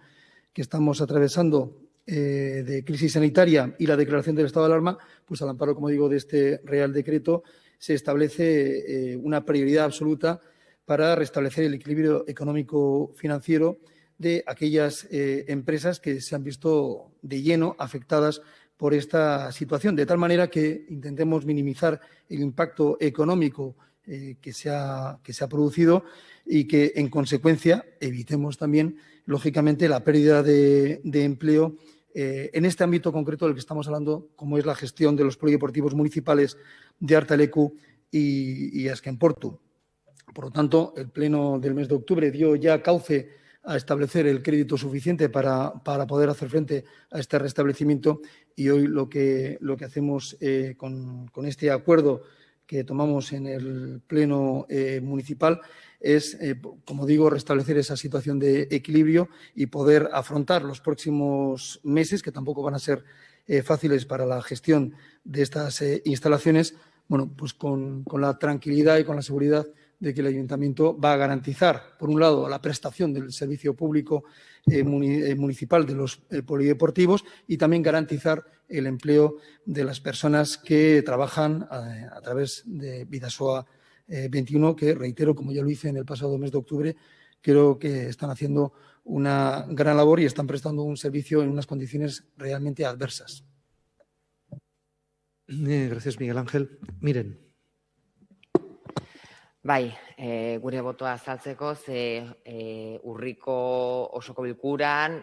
que estamos atravesando de crisis sanitaria y la declaración del estado de alarma, pues al amparo, como digo, de este Real Decreto se establece una prioridad absoluta para restablecer el equilibrio económico-financiero de aquellas empresas que se han visto de lleno afectadas por esta situación, de tal manera que intentemos minimizar el impacto económico que se ha producido y que, en consecuencia, evitemos también, lógicamente, la pérdida de empleo en este ámbito concreto del que estamos hablando, como es la gestión de los polideportivos municipales de Artalecu y Azken Portu. Por lo tanto, el Pleno del mes de octubre dio ya cauce a establecer el crédito suficiente para poder hacer frente a este restablecimiento y hoy lo que hacemos con este acuerdo que tomamos en el Pleno municipal es, como digo, restablecer esa situación de equilibrio y poder afrontar los próximos meses, que tampoco van a ser fáciles para la gestión de estas instalaciones, bueno, pues con la tranquilidad y con la seguridad de que el Ayuntamiento va a garantizar, por un lado, la prestación del servicio público municipal de los polideportivos y también garantizar el empleo de las personas que trabajan a través de Bidasoa 21, que, reitero, como ya lo hice en el pasado mes de octubre, creo que están haciendo una gran labor y están prestando un servicio en unas condiciones realmente adversas. Gracias, Miguel Ángel. Miren. Bai, gure botoa azaltzeko, urriko osoko bilkuran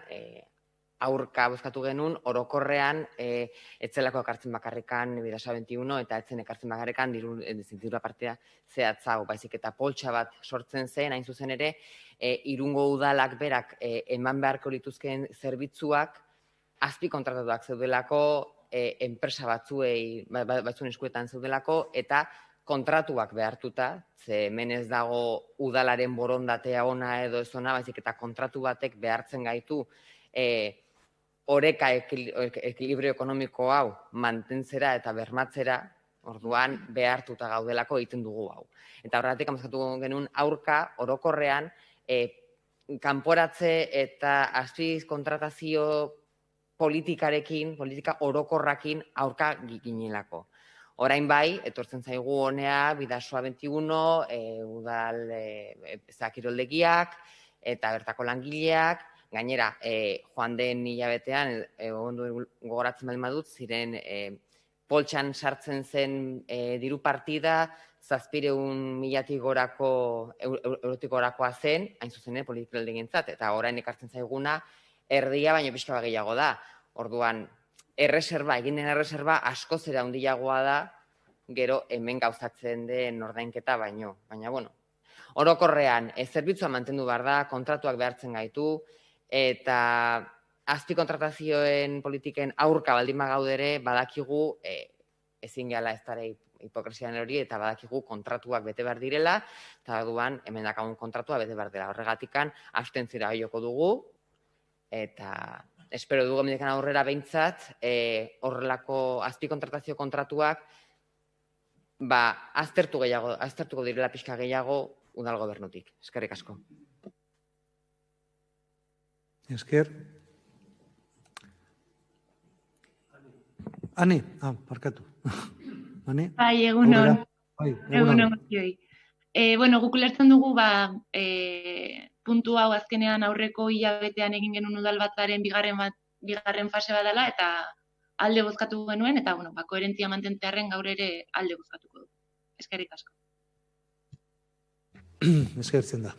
aurka bozkatu genuen, orokorrean etzelako ekartzen bakarrikan Bidasoa 21 eta etzen ekartzen bakarrikan diru partida zehatzago, baizik eta poltsa bat sortzen zen, hain zuzen ere, Irungo udalak berak eman beharko lituzkeen zerbitzuak azpikontratatuak zeudelako, enpresa batzuen eskuetan zeudelako, eta kontratuak behartuta, ze hemen ez dago udalaren borondatea ona edo ez ona, baizik eta kontratu batek behartzen gaitu oreka ekilibrio ekonomiko hau mantentzera eta bermatzera, orduan behartuta gaudelako egiten dugu hau. Eta horregatik amazkatu genuen aurka orokorrean kanporatze eta azpiz kontratazio politika orokorrakin aurka ginelako. Orain bai, etortzen zaigu honea Bidasoa 21, udal zakiroldegiak eta bertako langileak, gainera, joan den hilabetean, gogoratzen baldin badut, ziren poltsan sartzen zen diru partida, 700.000 eurotik gorakoa zen, hain zuzen politikaldeentzat, eta orain ekartzen zaiguna erdia baino pixka bat gehiago da. Orduan, egin den erreserba asko zera handiagoa da, gero hemen gauzatzen den ordainketa baino. Baina, bueno, orokorrean, zerbitzua mantendu behar da, kontratuak behartzen gaitu, eta azpikontratazioen politiken aurka baldin bagaudere, badakigu ezin gehala ez dara hipokresian hori, eta badakigu kontratuak bete behar direla, eta duan, hemen dakagun kontratua bete behar dela. Horregatikan, abstentzira joko dugu, eta espero dugu emendikan aurrera behintzat, horrelako azpikontratazio kontratuak aztertuko direla pixka gehiago udal gobernutik. Eskerrik asko. Esker. Ane, barkatu. Ane? Bai, egunon. Egunon. Guztioi. Bueno, guk ulertzen dugu, puntu hau azkenean aurreko hilabetean egin genuen udalbatzaren bigarren fase bat dela, eta alde bozkatu genuen, eta, bueno, koherentzia mantentzearren gaur ere alde bozkatuko du. Eskerrik asko. Eskertzen da.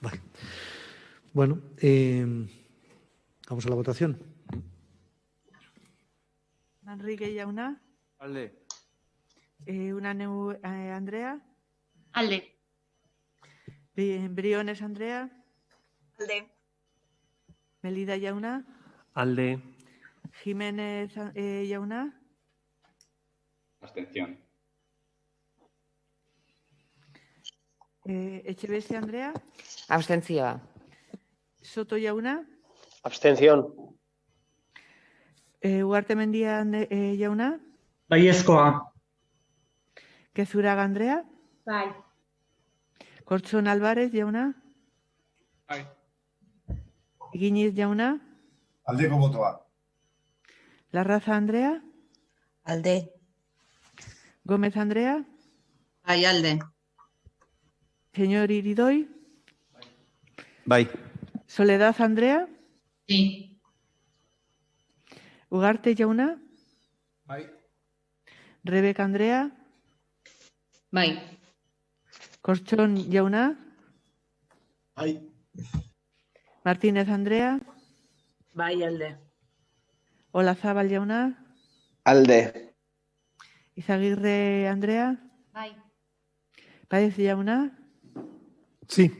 Bai. Bueno, vamos a la votación. Manrique jauna. Alde. Unaneu Andrea. Alde. Briones Andrea. Alde. Melida jauna. Alde. Jiménez jauna. Abstención. Etxebeste Andrea. Abstentzioa. Soto jauna. Abstención. Ugarte Mendia jauna. Baiezkoa. Kezuraga Andrea. Bai. Kortxon Álvarez jauna. Bai. Guiñiz jauna. Aldeko botoa. Larraza Andrea. Alde. Gómez Andrea. Bai, alde. Señor Iridoy. Bai. Soledad Andrea. Sí. Ugarte jauna. Bai. Rebeka Andrea. Bai. Kortxon jauna. Bai. Martínez Andrea. Bai, alde. Olazábal jauna. Alde. Izagirre Andrea. Bai. Páez jauna. Sí.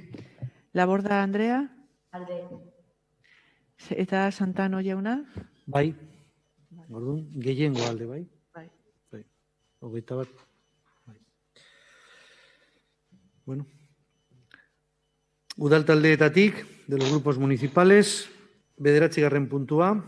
Laborda Andrea. Alde. Eta Santano jauna. Bai. Orduan, gehiengo alde, bai? Bai. Bai. 21. Bai. Bueno. Udal taldeetatik, de los grupos municipales, 9. puntua.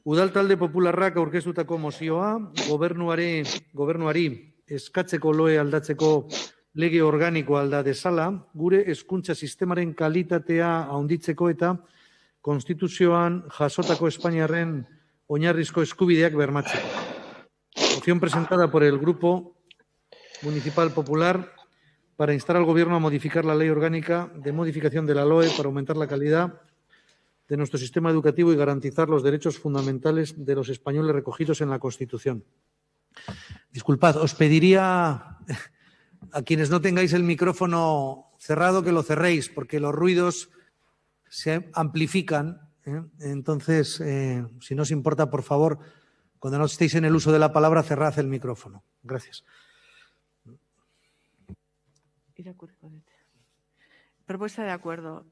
Udal talde popularrak aurkeztutako mozioa, gobernuari eskatzeko loe aldatzeko lege organikoa alda dezala, gure hezkuntza sistemaren kalitatea handitzeko eta konstituzioan jasotako Espainiarren oinarrizko eskubideak bermatzeko. Moción presentada por el Grupo Municipal Popular para instar al Gobierno a modificar la ley orgánica de modificación de la LOE para aumentar la calidad de nuestro sistema educativo y garantizar los derechos fundamentales de los españoles recogidos en la Constitución. Disculpad, os pediría a quienes no tengáis el micrófono cerrado que lo cerréis, porque los ruidos se amplifican. Entonces, si no os importa, por favor, cuando no estéis en el uso de la palabra, cerrad el micrófono. Gracias. Propuesta de acuerdo.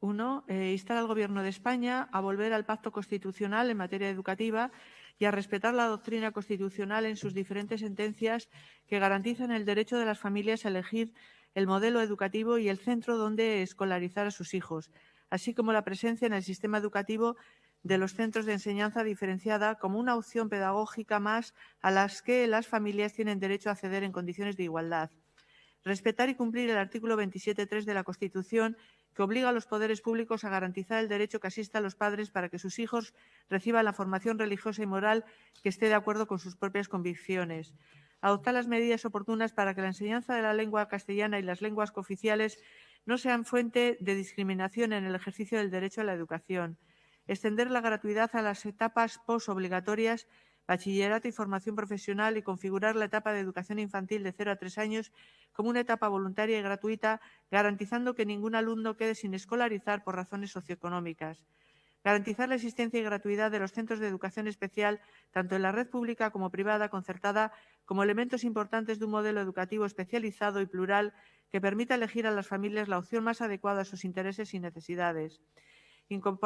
1. Instar al Gobierno de España a volver al pacto constitucional en materia educativa y a respetar la doctrina constitucional en sus diferentes sentencias que garantizan el derecho de las familias a elegir el modelo educativo y el centro donde escolarizar a sus hijos, así como la presencia en el sistema educativo de los centros de enseñanza diferenciada como una opción pedagógica más a las que las familias tienen derecho a acceder en condiciones de igualdad. Respetar y cumplir el artículo 27.3 de la Constitución, que obliga a los poderes públicos a garantizar el derecho que asista a los padres para que sus hijos reciban la formación religiosa y moral que esté de acuerdo con sus propias convicciones. Adoptar las medidas oportunas para que la enseñanza de la lengua castellana y las lenguas cooficiales no sean fuente de discriminación en el ejercicio del derecho a la educación. Extender la gratuidad a las etapas postobligatorias, bachillerato y formación profesional y configurar la etapa de educación infantil de 0 a 3 años como una etapa voluntaria y gratuita, garantizando que ningún alumno quede sin escolarizar por razones socioeconómicas. Garantizar la existencia y gratuidad de los centros de educación especial, tanto en la red pública como privada concertada, como elementos importantes de un modelo educativo especializado y plural que permita elegir a las familias la opción más adecuada a sus intereses y necesidades.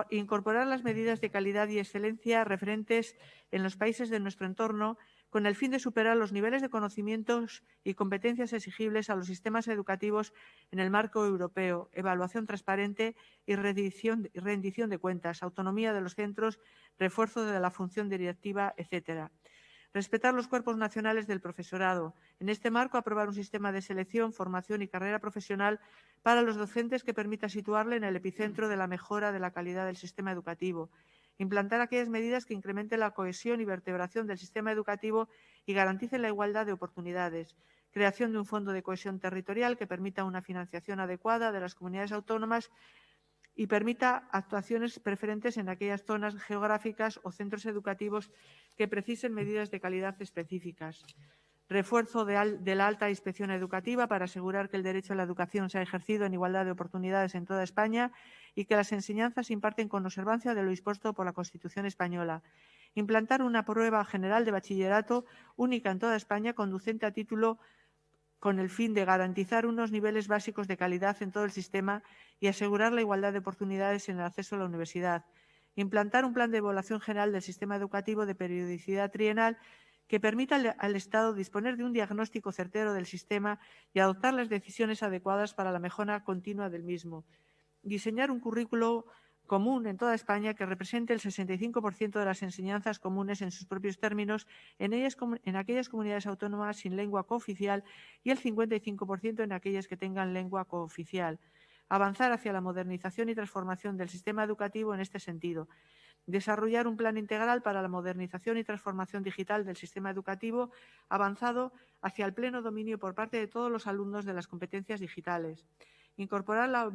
Incorporar las medidas de calidad y excelencia referentes en los países de nuestro entorno con el fin de superar los niveles de conocimientos y competencias exigibles a los sistemas educativos en el marco europeo, evaluación transparente y rendición de cuentas, autonomía de los centros, refuerzo de la función directiva, etc. Respetar los cuerpos nacionales del profesorado. En este marco, aprobar un sistema de selección, formación y carrera profesional para los docentes que permita situarle en el epicentro de la mejora de la calidad del sistema educativo. Implantar aquellas medidas que incrementen la cohesión y vertebración del sistema educativo y garanticen la igualdad de oportunidades. Creación de un fondo de cohesión territorial que permita una financiación adecuada de las comunidades autónomas y permita actuaciones preferentes en aquellas zonas geográficas o centros educativos que precisen medidas de calidad específicas. Refuerzo de la alta inspección educativa para asegurar que el derecho a la educación sea ejercido en igualdad de oportunidades en toda España y que las enseñanzas se imparten con observancia de lo dispuesto por la Constitución española. Implantar una prueba general de bachillerato única en toda España conducente a título con el fin de garantizar unos niveles básicos de calidad en todo el sistema y asegurar la igualdad de oportunidades en el acceso a la universidad. Implantar un plan de evaluación general del sistema educativo de periodicidad trienal que permita al Estado disponer de un diagnóstico certero del sistema y adoptar las decisiones adecuadas para la mejora continua del mismo. Diseñar un currículo común en toda España que represente el 65% de las enseñanzas comunes en sus propios términos en aquellas comunidades autónomas sin lengua cooficial y el 55% en aquellas que tengan lengua cooficial. Avanzar hacia la modernización y transformación del sistema educativo en este sentido. Desarrollar un plan integral para la modernización y transformación digital del sistema educativo avanzado hacia el pleno dominio por parte de todos los alumnos de las competencias digitales. Incorporar la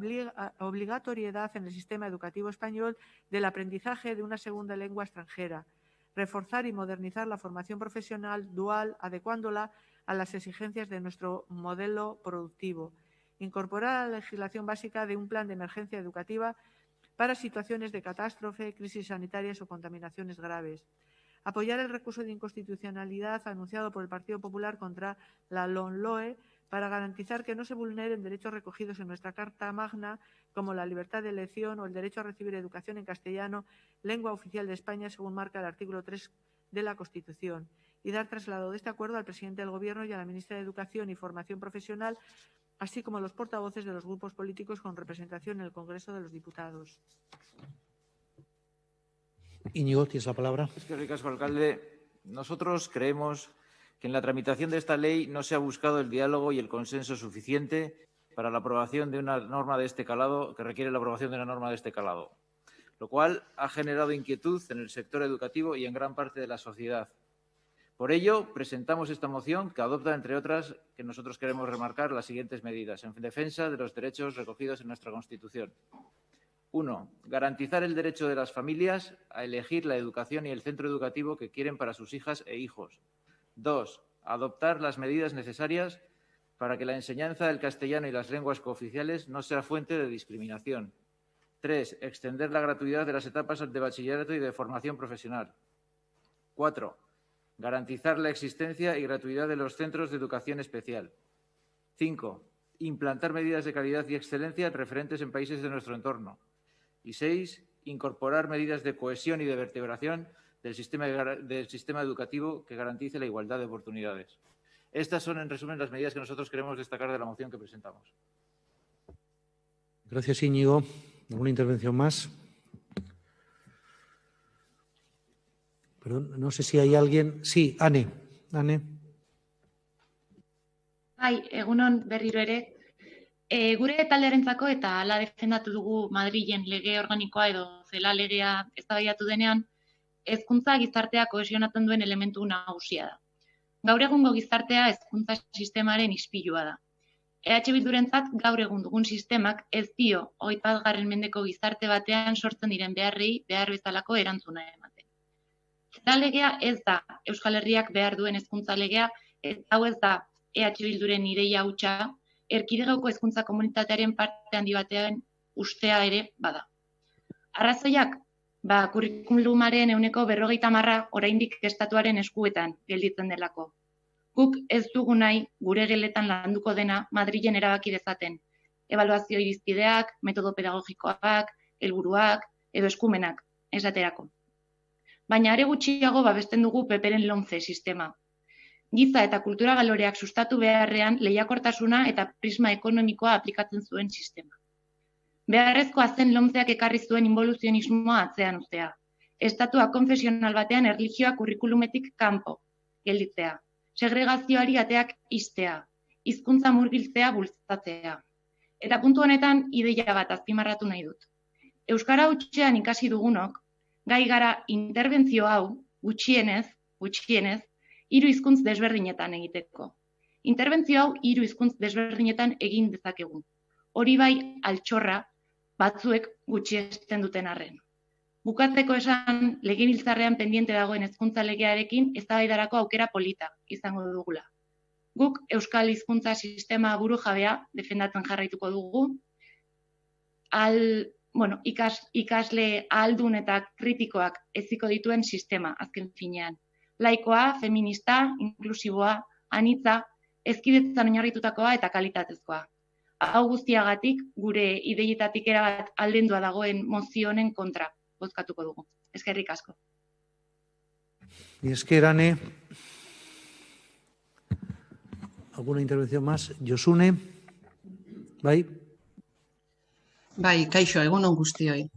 obligatoriedad en el sistema educativo español del aprendizaje de una segunda lengua extranjera. Reforzar y modernizar la formación profesional dual, adecuándola a las exigencias de nuestro modelo productivo. Incorporar a la legislación básica de un plan de emergencia educativa para situaciones de catástrofe, crisis sanitarias o contaminaciones graves. Apoyar el recurso de inconstitucionalidad anunciado por el Partido Popular contra la LOMLOE para garantizar que no se vulneren derechos recogidos en nuestra Carta Magna, como la libertad de elección o el derecho a recibir educación en castellano, lengua oficial de España, según marca el artículo 3 de la Constitución, y dar traslado de este acuerdo al presidente del Gobierno y a la ministra de Educación y Formación Profesional, así como a los portavoces de los grupos políticos con representación en el Congreso de los Diputados. Íñigo, tienes la palabra. Es que, ricasco, alcalde, nosotros creemos que en la tramitación de esta ley no se ha buscado el diálogo y el consenso suficiente para la aprobación de una norma de este calado, que requiere la aprobación de una norma de este calado, lo cual ha generado inquietud en el sector educativo y en gran parte de la sociedad. Por ello, presentamos esta moción que adopta, entre otras, que nosotros queremos remarcar las siguientes medidas en defensa de los derechos recogidos en nuestra Constitución. 1. Garantizar el derecho de las familias a elegir la educación y el centro educativo que quieren para sus hijas e hijos. 2. Adoptar las medidas necesarias para que la enseñanza del castellano y las lenguas cooficiales no sea fuente de discriminación. 3. Extender la gratuidad de las etapas de bachillerato y de formación profesional. 4. Garantizar la existencia y gratuidad de los centros de educación especial. 5. Implantar medidas de calidad y excelencia referentes en países de nuestro entorno. Y 6. Incorporar medidas de cohesión y de vertebración del sistema educativo que garantice la igualdad de oportunidades. Estas son, en resumen, las medidas que nosotros queremos destacar de la moción que presentamos. Gracias, Íñigo. ¿Alguna intervención más? Perdón, no sé si hay alguien. Sí, Ane. Egunon berriro ere. Gure taldearentzako eta hala defendatu dugu Madrilen lege organikoa edo zela legea eztabaidatu denean, hezkuntza gizartea kohesionatzen duen elementu nagusia da. Gaur egungo gizartea hezkuntza sistemaren ispilua da. EH Bildurentzat gaur egun dugun sistemak ez dio 21. mendeko gizarte batean sortzen diren beharrei behar bezalako erantzuna ematen. Zela legea ez da Euskal Herriak behar duen hezkuntza legea, hau ez da EH Bilduren ideia hutsa, erkidegoko hezkuntza komunitatearen parte handi batean ustea ere bada. Arrazoiak, kurrikulumaren 40% oraindik estatuaren eskuetan gelditzen delako. Guk ez dugu nahi gure geletan landuko dena Madrilen erabaki dezaten. Ebaluazio irizpideak, metodo pedagogikoak, helburuak edo eskumenak, esaterako. Baina are gutxiago babesten dugu PPren LOMCE sistema. Giza eta kultura baloreak sustatu beharrean lehiakortasuna eta prisma ekonomikoa aplikatzen zuen sistema. Beharrezkoa zen LOMCEak ekarri zuen involuzionismoa atzean uztea. Estatua konfesional batean erlijioa kurrikulumetik kanpo gelditzea. Segregazioari ateak ixtea. Hizkuntza murgiltzea bultzatzea. Eta puntu honetan ideia bat azpimarratu nahi dut. Euskara hutsean ikasi dugunok, gai gara interbentzio hau gutxienez, 3 hizkuntz desberdinetan egiteko. Interbentzio hau 3 hizkuntz desberdinetan egin dezakegu. Hori bai altxorra batzuek gutxiesten duten arren. Bukatzeko esan, legebiltzarrean pendiente dagoen hezkuntza legearekin eztabaidarako aukera polita izango dugula. Guk euskal hizkuntza sistema burujabea defendatzen jarraituko dugu. Ikasle ahaldun eta kritikoak heziko dituen sistema azken finean. Laikoa, feminista, inklusiboa, anitza, hezkidetzan oinarritutakoa eta kalitatezkoa. Hau guztiagatik gure ideietatik erabat aldendua dagoen mozio honen kontra bozkatuko dugu. Eskerrik asko. Y esker, Ane. ¿Alguna intervención más? Josune. Bai. Bai, kaixo, egunon guztioi.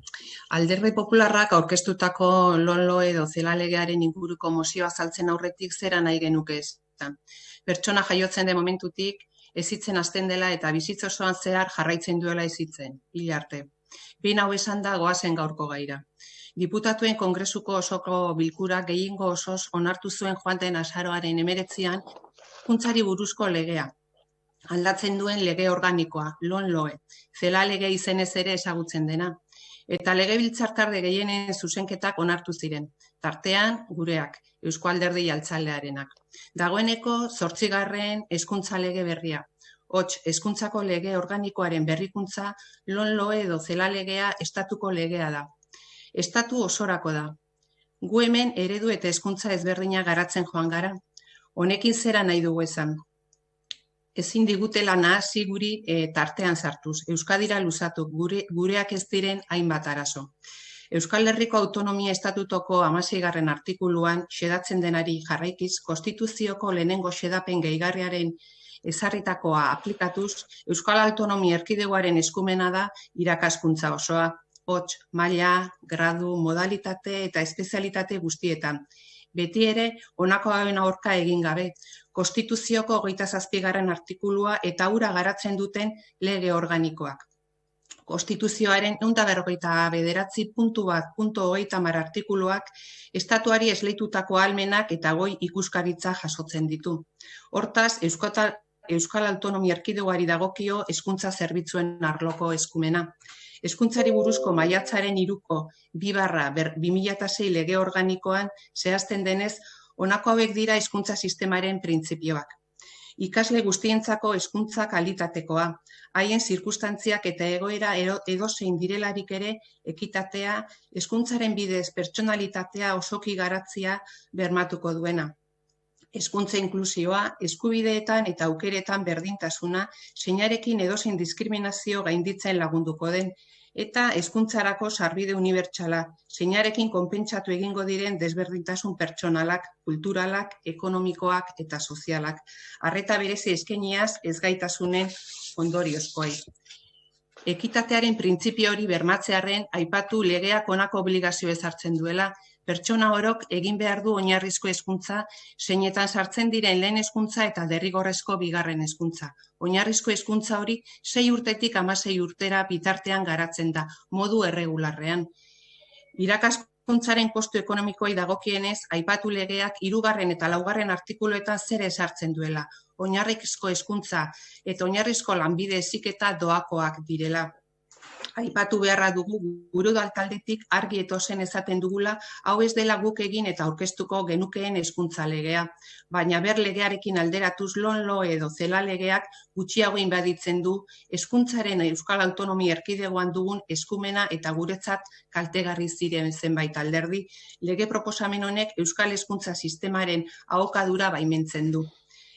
Alderdi Popularrak aurkeztutako lonlo edo zela legearen inguruko mozioa azaltzen aurretik zera nahi genuke esan. Pertsona jaiotzen de momentutik ezitzen hasten dela eta bizitza osoan zehar jarraitzen duela ezitzen, hil arte. Behin hau esan da goazen gaurko gaira. Diputatuen Kongresuko osoko bilkura gehiengo osoz onartu zuen joan den azaroaren 19an hezkuntzari buruzko legea. Aldatzen duen lege organikoa, LONLOE, zela lege izenez ere ezagutzen dena. Eta legebiltzartalde gehienen zuzenketak onartu ziren, tartean gureak, Eusko Alderdi Jeltzalearenak. Dagoeneko 8. hezkuntza lege berria. Hots, hezkuntzako lege organikoaren berrikuntza, LONLOE edo zela legea estatuko legea da. Estatu osorako da. Gu hemen eredu eta hezkuntza ezberdina garatzen joan gara. Honekin zera nahi dugu esan. Ezin digutela nahasi guri tartean sartuz. Euskadira luzatu, gureak ez diren hainbat arazo. Euskal Herriko Autonomia Estatutoko 16. artikuluan xedatzen denari jarraikiz, Konstituzioko lehenengo xedapen gehigarriaren ezarritakoa aplikatuz, Euskal Autonomia Erkidegoaren eskumena da irakaskuntza osoa, hots, maila, gradu, modalitate eta espezialitate guztietan. Beti ere, honako hauen aurka egin gabe, Konstituzioko 27. artikulua eta hura garatzen duten lege organikoak. Konstituzioaren 149.1.30 artikuluak estatuari esleitutako ahalmenak eta goi ikuskaritza jasotzen ditu. Hortaz, Euskal Autonomia Erkidegoari dagokio hezkuntza zerbitzuen arloko eskumena. Hezkuntzari buruzko maiatzaren 3ko 2/2006 lege organikoan zehazten denez, honako hauek dira hezkuntza sistemaren printzipioak. Ikasle guztientzako hezkuntza kalitatekoa, haien zirkunstantziak eta egoera edozein direlarik ere ekitatea, hezkuntzaren bidez pertsonalitatea osoki garatzea bermatuko duena. Hezkuntza inklusioa, eskubideetan eta aukeretan berdintasuna, zeinarekin edozein diskriminazio gainditzen lagunduko den, eta hezkuntzarako sarbide unibertsala, zeinarekin konpentsatu egingo diren desberdintasun pertsonalak, kulturalak, ekonomikoak eta sozialak. Arreta berezi eskainiaz ezgaitasunen ondoriozkoei. Ekitatearen printzipio hori bermatzearren aipatu legeak honako obligazio ezartzen duela, pertsona orok egin behar du oinarrizko hezkuntza, zeinetan sartzen diren lehen hezkuntza eta derrigorrezko bigarren hezkuntza. Oinarrizko hezkuntza hori 6 urtetik 16 urtera bitartean garatzen da, modu erregularrean. Irakaskuntzaren kostu ekonomikoei dagokienez, aipatu legeak 3. eta 4. artikuluetan zer ezartzen duela. Oinarrizko hezkuntza eta oinarrizko lanbide heziketa doakoak direla. Aipatu beharra dugu gure udaltaldetik argi etozen esaten dugula, hau ez dela guk egin eta aurkeztuko genukeen hezkuntza legea. Baina ber legearekin alderatuz LONLOE edo zela legeak gutxiago inbaditzen du hezkuntzaren Euskal Autonomia Erkidegoan dugun eskumena eta guretzat kaltegarri ziren zenbait alderdi, lege proposamen honek Euskal hezkuntza sistemaren ahokadura baimentzen du.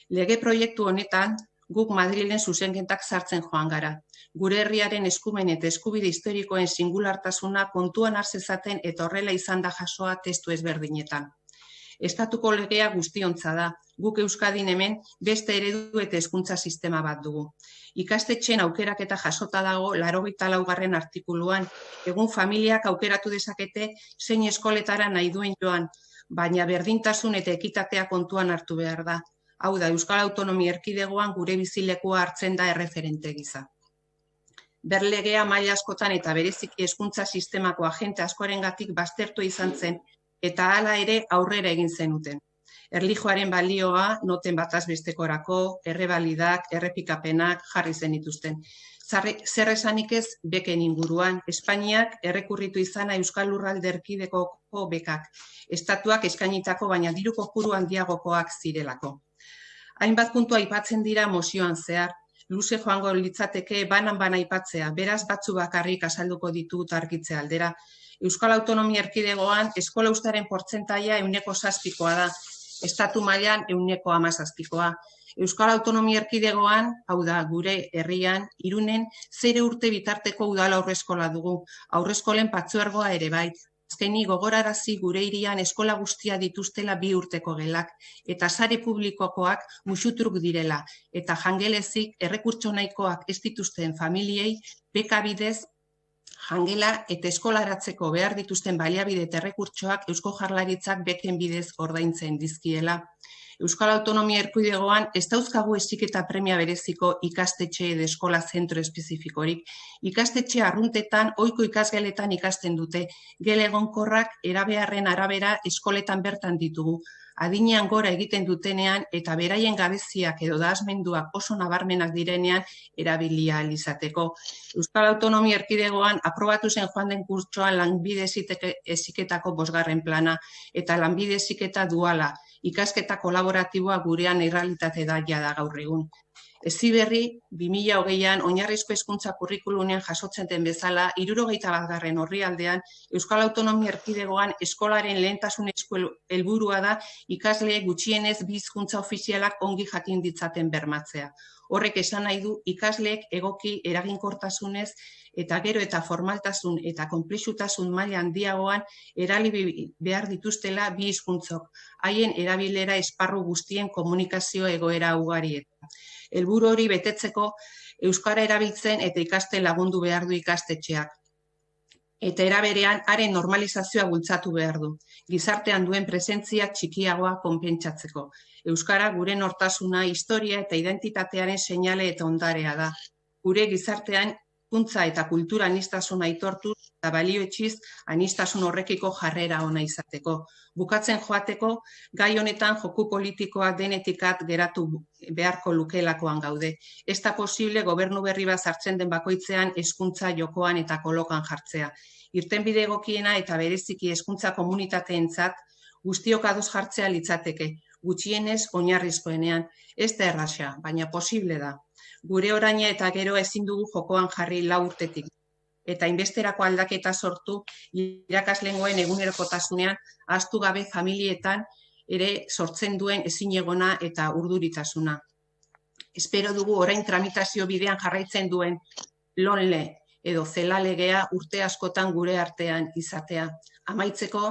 Lege proiektu honetan, guk Madrilen zuzenketak sartzen joan gara. Gure herriaren eskumen eta eskubide historikoen singulartasuna kontuan hartzezaten eta horrela izan da jasoa testu ezberdinetan. Estatuko legea guztiontza da, guk Euskadin hemen beste eredu eta hezkuntza sistema bat dugu. Ikastetxeen aukeraketa jasota dago 84. artikuluan, egun familiak aukeratu dezakete zein eskoletara nahi duen joan, baina berdintasun eta ekitatea kontuan hartu behar da. Hau da, Euskal Autonomia Erkidegoan gure bizilekua hartzen da erreferente gisa. Berlegea maila askotan eta bereziki hezkuntza sistemako agente askorengatik baztertu izan zen eta hala ere aurrera egin zenuten. Erlijioaren balioa noten bataz bestekorako, errebalidak, errepikapenak jarri zenituzten. Zer esanik ez beken inguruan, Espainiak errekurritu izana Euskal Lurralde Erkidegoko bekak, estatuak eskainitako baina diru kopuru handiagokoak zirelako. Hainbat puntu aipatzen dira mozioan zehar, luze joango litzateke banan-bana aipatzea, beraz batzu bakarrik azalduko ditut argitze aldera. Euskal Autonomia Erkidegoan eskola uztaren portzentaia 7%koa da, estatu mailan 17%koa. Euskal Autonomia Erkidegoan, hau da gure herrian, Irunen 0 urte bitarteko udala aurreskola dugu, aurreskolen patzuergoa ere bai. Azkeni gogorarazi gure hirian eskola guztia dituztela 2 urteko gelak, eta sare publikokoak musutruk direla, eta jangelezik errekurtso nahikoak ez dituzten familiei beka bidez jangela eta eskolaratzeko behar dituzten baliabide eta errekurtsoak Eusko Jaurlaritzak beken bidez ordaintzen dizkiela. Euskal Autonomia Erkidegoan ez dauzkagu heziketa premia bereziko ikastetxe edo eskola zentro espezifikorik. Ikastetxe arruntetan, ohiko ikasgeletan ikasten dute, gele egonkorrak erabeharren arabera eskoletan bertan ditugu. Adinean gora egiten dutenean eta beraien gabeziak edo dahasmenduak oso nabarmenak direnean erabilia izateko. Euskal Autonomia Erkidegoan aprobatu zen joan den kurtsoan lanbide heziketako 5. plana eta lanbide heziketa duala, ikasketa kolaboratiboa gurean errealitate da jada gaur egun. Heziberri 2020an oinarrizko hezkuntza kurrikulunean jasotzen den bezala, 71. orrialdean Euskal Autonomia Erkidegoan eskolaren lehentasunezko helburua da ikasleek gutxienez 2 hizkuntza ofizialak ongi jakin ditzaten bermatzea. Horrek esan nahi du ikasleek egoki eraginkortasunez eta gero eta formaltasun eta konplexutasun maila handiagoan erabili behar dituztela 2 hizkuntzok, haien erabilera esparru guztien komunikazio egoera ugarietan. Helburu hori betetzeko euskara erabiltzen eta ikasten lagundu behar du ikastetxeak. Eta era berean haren normalizazioa bultzatu behar du, gizartean duen presentzia txikiagoa konpentsatzeko. Euskara gure nortasuna, historia eta identitatearen seinale eta ondarea da. Gure gizartean hizkuntza eta kultura aniztasuna aitortuz eta balioetsiz aniztasun horrekiko jarrera ona izateko. Bukatzen joateko, gai honetan joku politikoa denetikat geratu beharko lukelakoan gaude. Ez da posible gobernu berri bat sartzen den bakoitzean hezkuntza jokoan eta kolokan jartzea. Irtenbide egokiena eta bereziki hezkuntza komunitateentzat guztiok ados jartzea litzateke, gutxienez oinarrizkoenean. Ez da erraza, baina posible da. Gure oraina eta gero ezin dugu jokoan jarri 4 urtetik. Eta inbesterako aldaketa sortu irakaslengoen egunerokotasunean ahaztu gabe familietan ere sortzen duen ezinegona eta urduritasuna. Espero dugu orain tramitazio bidean jarraitzen duen LONLE edo CELA legea urte askotan gure artean izatea. Amaitzeko,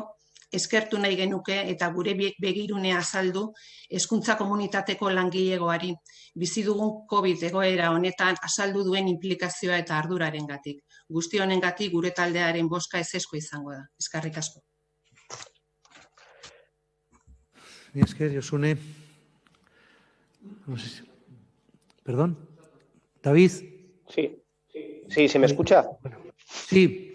eskertu nahi genuke eta gure begirunea azaldu hezkuntza komunitateko langilegoari. Bizi dugun COVID egoera honetan azaldu duen implikazioa eta ardurarengatik. Guzti honengatik gure taldearen bozka ezezkoa izango da. Eskerrik asko. Esker, Josune. No sé si... ¿Perdón? ¿David? Sí, ¿se me escucha? Sí.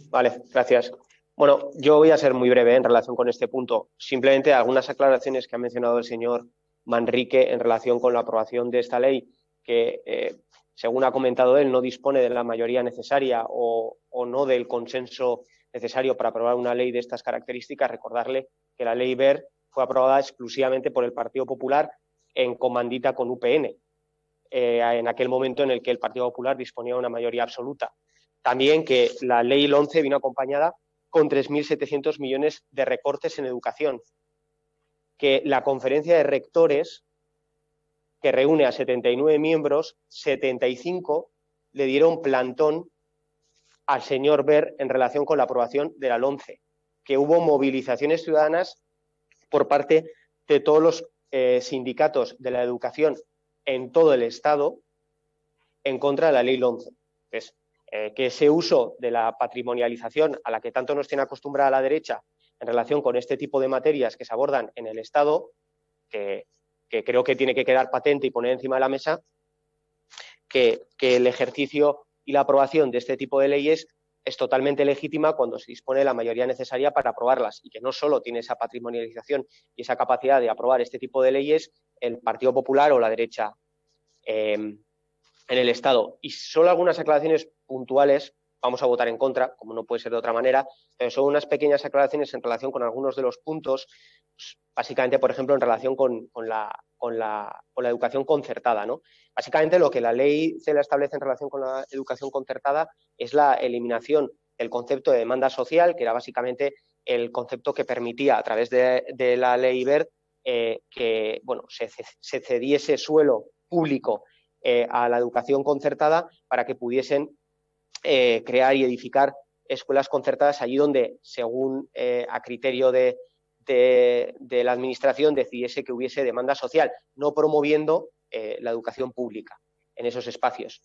Vale, gracias. Bueno, yo voy a ser muy breve en relación con este punto. Simplemente algunas aclaraciones que ha mencionado el señor Manrique en relación con la aprobación de esta ley, que según ha comentado él, no dispone de la mayoría necesaria o no del consenso necesario para aprobar una ley de estas características. Recordarle que la ley Wert fue aprobada exclusivamente por el Partido Popular en comandita con UPN, en aquel momento en el que el Partido Popular disponía de una mayoría absoluta. También que la ley 11 vino acompañada con 3.700 millones de recortes en educación, que la conferencia de rectores, que reúne a 79 miembros, 75 le dieron plantón al señor Wert en relación con la aprobación de la 11, que hubo movilizaciones ciudadanas por parte de todos los sindicatos de la educación en todo el Estado en contra de la ley 11. Entonces, que ese uso de la patrimonialización a la que tanto nos tiene acostumbrada la derecha en relación con este tipo de materias que se abordan en el Estado, que creo que tiene que quedar patente y poner encima de la mesa, que el ejercicio y la aprobación de este tipo de leyes es totalmente legítima cuando se dispone de la mayoría necesaria para aprobarlas y que no solo tiene esa patrimonialización y esa capacidad de aprobar este tipo de leyes el Partido Popular o la derecha en el Estado. Y solo algunas aclaraciones puntuales. Vamos a votar en contra, como no puede ser de otra manera, pero son unas pequeñas aclaraciones en relación con algunos de los puntos, pues, básicamente, por ejemplo, en relación con la educación concertada, ¿no? Básicamente, lo que la ley CELA establece en relación con la educación concertada es la eliminación del concepto de demanda social, que era básicamente el concepto que permitía, a través de la ley Wert, que bueno, se cediese suelo público a la educación concertada para que pudiesen crear y edificar escuelas concertadas allí donde, según a criterio de la Administración, decidiese que hubiese demanda social, no promoviendo la educación pública en esos espacios.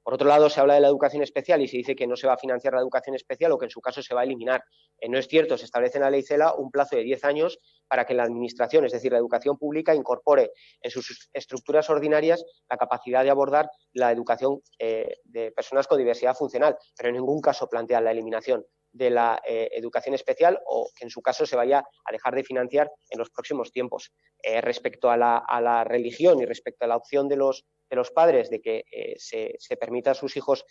Por otro lado, se habla de la educación especial y se dice que no se va a financiar la educación especial o que en su caso se va a eliminar. No es cierto, se establece en la ley CELA un plazo de 10 años para que la Administración, es decir, la educación pública, incorpore en sus estructuras ordinarias la capacidad de abordar la educación de personas con diversidad funcional, pero en ningún caso plantea la eliminación de la educación especial o que en su caso se vaya a dejar de financiar en los próximos tiempos. Respecto a la religión y respecto a la opción de los padres de que se permita a sus hijos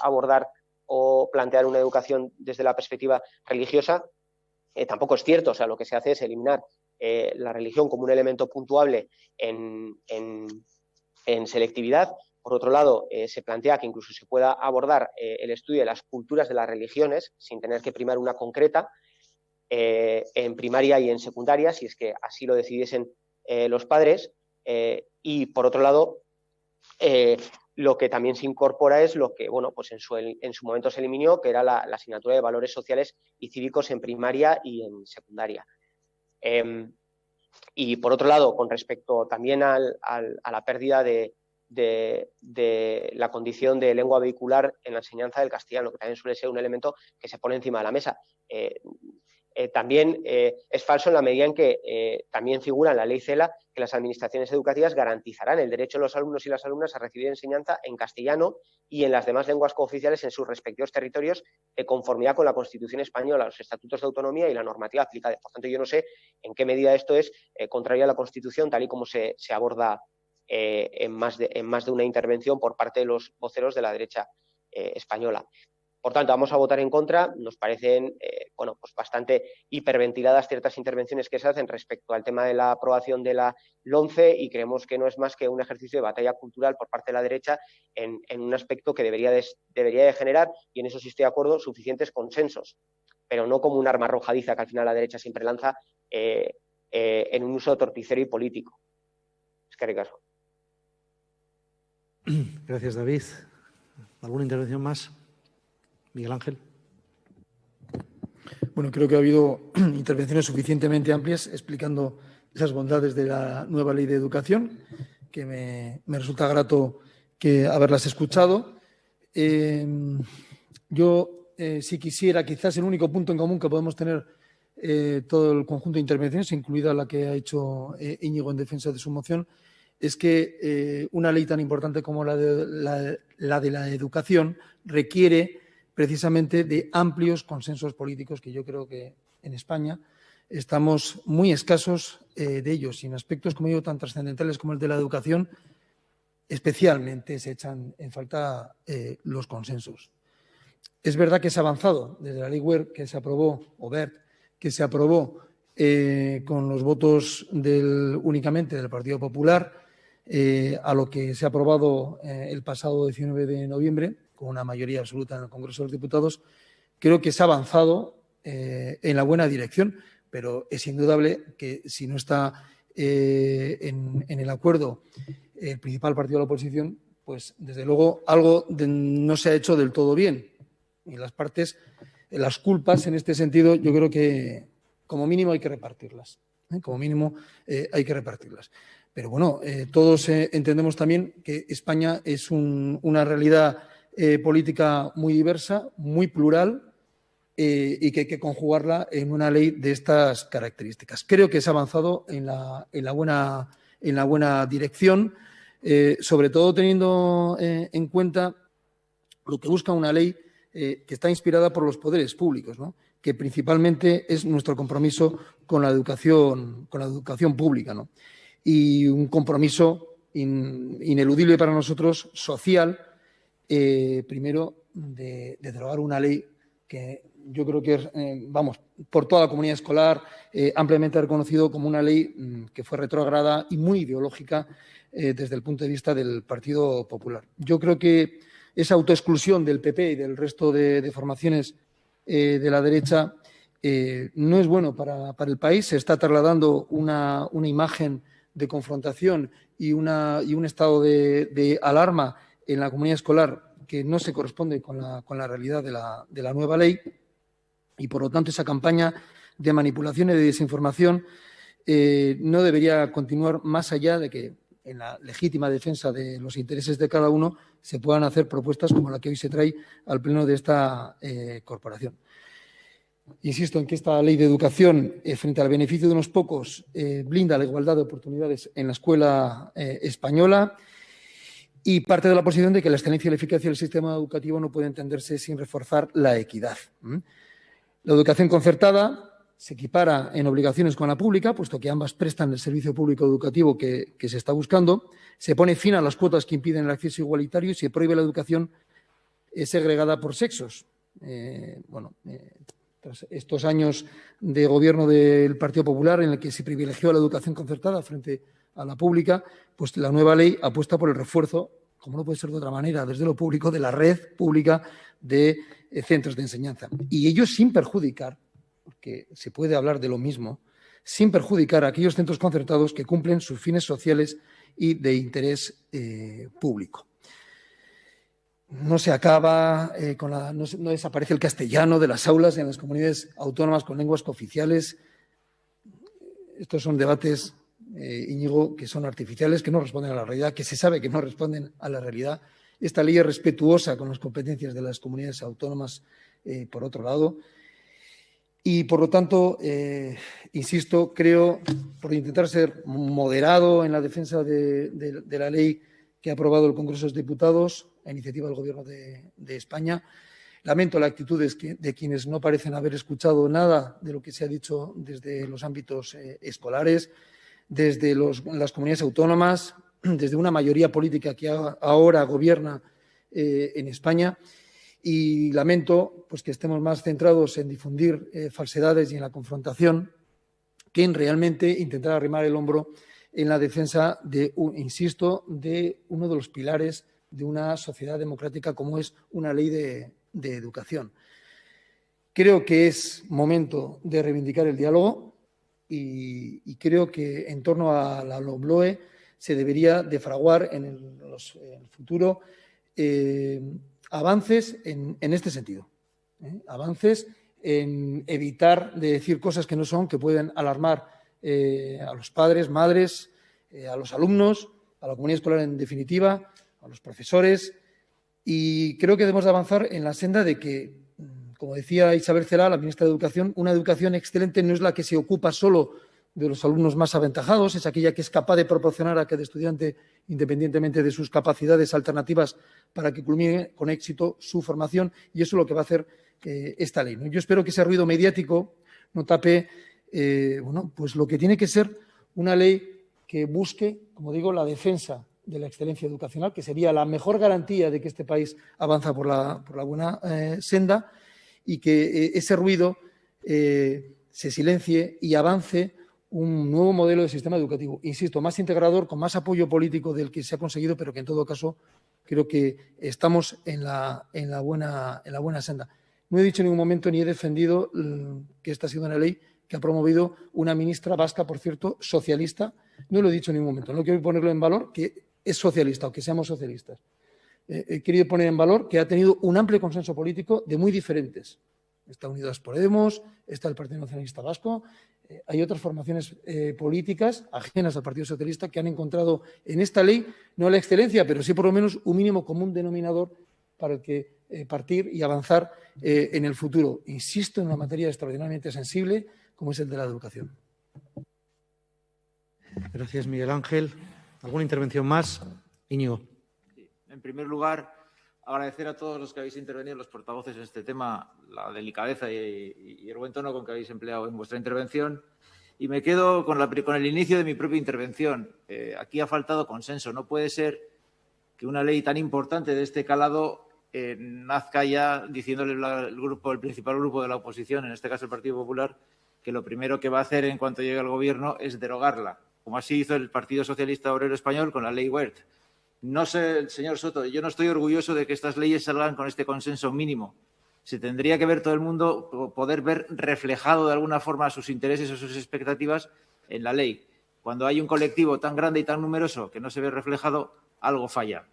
abordar o plantear una educación desde la perspectiva religiosa, tampoco es cierto. O sea, lo que se hace es eliminar la religión como un elemento puntuable en selectividad. Por otro lado, se plantea que incluso se pueda abordar el estudio de las culturas de las religiones sin tener que primar una concreta en primaria y en secundaria, si es que así lo decidiesen los padres. Y por otro lado, lo que también se incorpora es lo que, bueno, pues en su momento se eliminó, que era la asignatura de valores sociales y cívicos en primaria y en secundaria. Y por otro lado, con respecto también a la pérdida de la condición de lengua vehicular en la enseñanza del castellano, que también suele ser un elemento que se pone encima de la mesa. También es falso en la medida en que también figura en la ley CELA que las administraciones educativas garantizarán el derecho de los alumnos y las alumnas a recibir enseñanza en castellano y en las demás lenguas cooficiales en sus respectivos territorios de conformidad con la Constitución española, los estatutos de autonomía y la normativa aplicada. Por tanto, yo no sé en qué medida esto es contrario a la Constitución, tal y como se aborda en más de una intervención por parte de los voceros de la derecha española. Por tanto, vamos a votar en contra. Nos parecen bueno, pues bastante hiperventiladas ciertas intervenciones que se hacen respecto al tema de la aprobación de la LOMCE y creemos que no es más que un ejercicio de batalla cultural por parte de la derecha en un aspecto que debería de generar, y en eso sí estoy de acuerdo, suficientes consensos, pero no como un arma arrojadiza que al final la derecha siempre lanza en un uso torticero y político. Es que caso. Gracias, David. ¿Alguna intervención más? Miguel Ángel. Bueno, creo que ha habido intervenciones suficientemente amplias explicando esas bondades de la nueva ley de educación, que me resulta grato haberlas escuchado. Yo, si quisiera, quizás el único punto en común que podemos tener todo el conjunto de intervenciones, incluida la que ha hecho Íñigo en defensa de su moción, es que una ley tan importante como la de la educación requiere precisamente de amplios consensos políticos, que yo creo que en España estamos muy escasos de ellos, y en aspectos, como digo, tan trascendentales como el de la educación, especialmente se echan en falta los consensos. Es verdad que se ha avanzado desde la ley Wert, que se aprobó, o Wert, que se aprobó con los votos únicamente del Partido Popular, a lo que se ha aprobado el pasado 19 de noviembre, con una mayoría absoluta en el Congreso de los Diputados. Creo que se ha avanzado en la buena dirección, pero es indudable que si no está en el acuerdo el principal partido de la oposición, pues desde luego algo no se ha hecho del todo bien. Y las culpas en este sentido, yo creo que como mínimo hay que repartirlas. Como mínimo hay que repartirlas. Pero bueno, todos entendemos también que España es una realidad política muy diversa, muy plural, y que hay que conjugarla en una ley de estas características. Creo que se ha avanzado en la buena dirección, sobre todo teniendo en cuenta lo que busca una ley que está inspirada por los poderes públicos, ¿no? Que principalmente es nuestro compromiso con la educación pública, ¿no? Y un compromiso ineludible para nosotros, social, primero, de derogar una ley que yo creo que es, por toda la comunidad escolar, ampliamente reconocido como una ley que fue retrógrada y muy ideológica desde el punto de vista del Partido Popular. Yo creo que esa autoexclusión del PP y del resto de formaciones de la derecha no es bueno para el país. Se está trasladando una imagen de confrontación y un estado de alarma en la comunidad escolar que no se corresponde con la realidad de la nueva ley, y por lo tanto esa campaña de manipulación y de desinformación no debería continuar más allá de que en la legítima defensa de los intereses de cada uno se puedan hacer propuestas como la que hoy se trae al pleno de esta corporación. Insisto en que esta ley de educación, frente al beneficio de unos pocos, blinda la igualdad de oportunidades en la escuela española y parte de la posición de que la excelencia y la eficacia del sistema educativo no puede entenderse sin reforzar la equidad. La educación concertada se equipara en obligaciones con la pública, puesto que ambas prestan el servicio público educativo que se está buscando. Se pone fin a las cuotas que impiden el acceso igualitario y se prohíbe la educación segregada por sexos. Tras estos años de gobierno del Partido Popular, en el que se privilegió la educación concertada frente a la pública, pues la nueva ley apuesta por el refuerzo, como no puede ser de otra manera, desde lo público, de la red pública de centros de enseñanza. Y ello sin perjudicar, porque se puede hablar de lo mismo, sin perjudicar a aquellos centros concertados que cumplen sus fines sociales y de interés público. No se acaba no desaparece el castellano de las aulas en las comunidades autónomas con lenguas cooficiales. Estos son debates, Íñigo, que son artificiales, que no responden a la realidad, que se sabe que no responden a la realidad. Esta ley es respetuosa con las competencias de las comunidades autónomas, por otro lado. Y, por lo tanto, insisto, creo, por intentar ser moderado en la defensa de la ley que ha aprobado el Congreso de los Diputados, a iniciativa del Gobierno de España, lamento las actitudes de quienes no parecen haber escuchado nada de lo que se ha dicho desde los ámbitos escolares, desde las comunidades autónomas, desde una mayoría política que ahora gobierna en España. Y lamento pues, que estemos más centrados en difundir falsedades y en la confrontación que en realmente intentar arrimar el hombro en la defensa insisto, de uno de los pilares de una sociedad democrática como es una ley de educación. Creo que es momento de reivindicar el diálogo y creo que en torno a la LOMLOE se debería de fraguar en el futuro avances en este sentido. Avances en evitar de decir cosas que no son, que pueden alarmar a los padres, madres, a los alumnos, a la comunidad escolar en definitiva, a los profesores. Y creo que debemos de avanzar en la senda de que, como decía Isabel Celaá, la ministra de Educación, una educación excelente no es la que se ocupa solo de los alumnos más aventajados, es aquella que es capaz de proporcionar a cada estudiante, independientemente de sus capacidades, alternativas para que culmine con éxito su formación, y eso es lo que va a hacer esta ley, ¿no? Yo espero que ese ruido mediático no tape pues lo que tiene que ser una ley que busque, como digo, la defensa de la excelencia educacional, que sería la mejor garantía de que este país avanza por la buena senda, y que ese ruido se silencie y avance un nuevo modelo de sistema educativo, insisto, más integrador, con más apoyo político del que se ha conseguido, pero que en todo caso creo que estamos en la buena senda. No he dicho en ningún momento ni he defendido que esta ha sido una ley que ha promovido una ministra vasca, por cierto, socialista. No lo he dicho en ningún momento. No quiero ponerlo en valor que es socialista o que seamos socialistas. He querido poner en valor que ha tenido un amplio consenso político de muy diferentes. Está Unidas Podemos, está el Partido Nacionalista Vasco, hay otras formaciones políticas ajenas al Partido Socialista que han encontrado en esta ley no la excelencia, pero sí por lo menos un mínimo común denominador para el que partir y avanzar en el futuro. Insisto, en una materia extraordinariamente sensible como es el de la educación. Gracias, Miguel Ángel. ¿Alguna intervención más? Íñigo. En primer lugar, agradecer a todos los que habéis intervenido, los portavoces en este tema, la delicadeza y el buen tono con que habéis empleado en vuestra intervención. Y me quedo con el inicio de mi propia intervención. Aquí ha faltado consenso. No puede ser que una ley tan importante de este calado nazca ya diciéndole el principal grupo de la oposición, en este caso el Partido Popular, que lo primero que va a hacer en cuanto llegue al Gobierno es derogarla, como así hizo el Partido Socialista Obrero Español con la Ley Wert. No sé, señor Soto, yo no estoy orgulloso de que estas leyes salgan con este consenso mínimo. Se tendría que ver todo el mundo, poder ver reflejado de alguna forma sus intereses o sus expectativas en la ley. Cuando hay un colectivo tan grande y tan numeroso que no se ve reflejado, algo falla.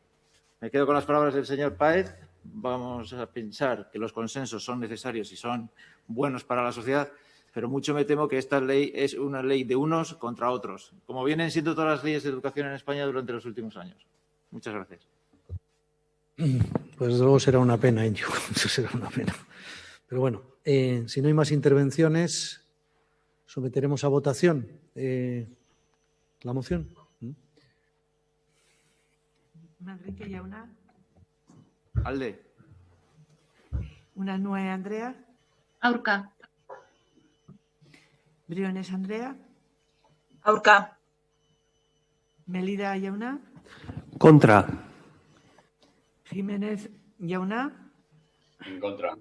Me quedo con las palabras del señor Páez. Vamos a pensar que los consensos son necesarios y son buenos para la sociedad, pero mucho me temo que esta ley es una ley de unos contra otros, como vienen siendo todas las leyes de educación en España durante los últimos años. Muchas gracias. Pues desde luego será una pena, Íñigo. Eso será una pena. Pero bueno, si no hay más intervenciones, someteremos a votación la moción. Manrique Jauna. Alde. Una nueve Andrea. Aurka. Briones Andrea. Aurka. Melida Jauna. Contra. Jiménez Jauna. En contra.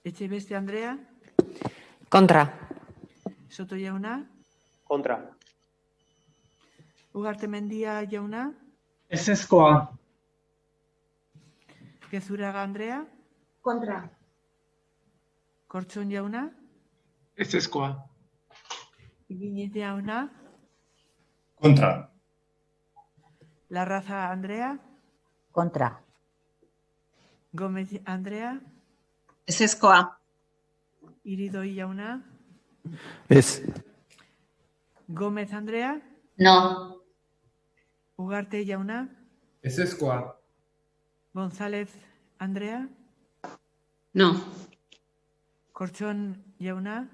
Echeveste Andrea. Contra. Soto Jauna. Contra. Ugarte Mendia Jauna. Ezezkoa. Gezuraga Andrea. Kontra. Kortxon Jauna. Ezezkoa. Iñiz Jauna. Contra. Larraza Andrea. Kontra. Gómez Andrea. Ezezkoa. Iridoi Jauna. Ez. Gómez Andrea. No. Ugarte Jauna. Ezezkoa. González Andrea. No. Kortxon Jauna.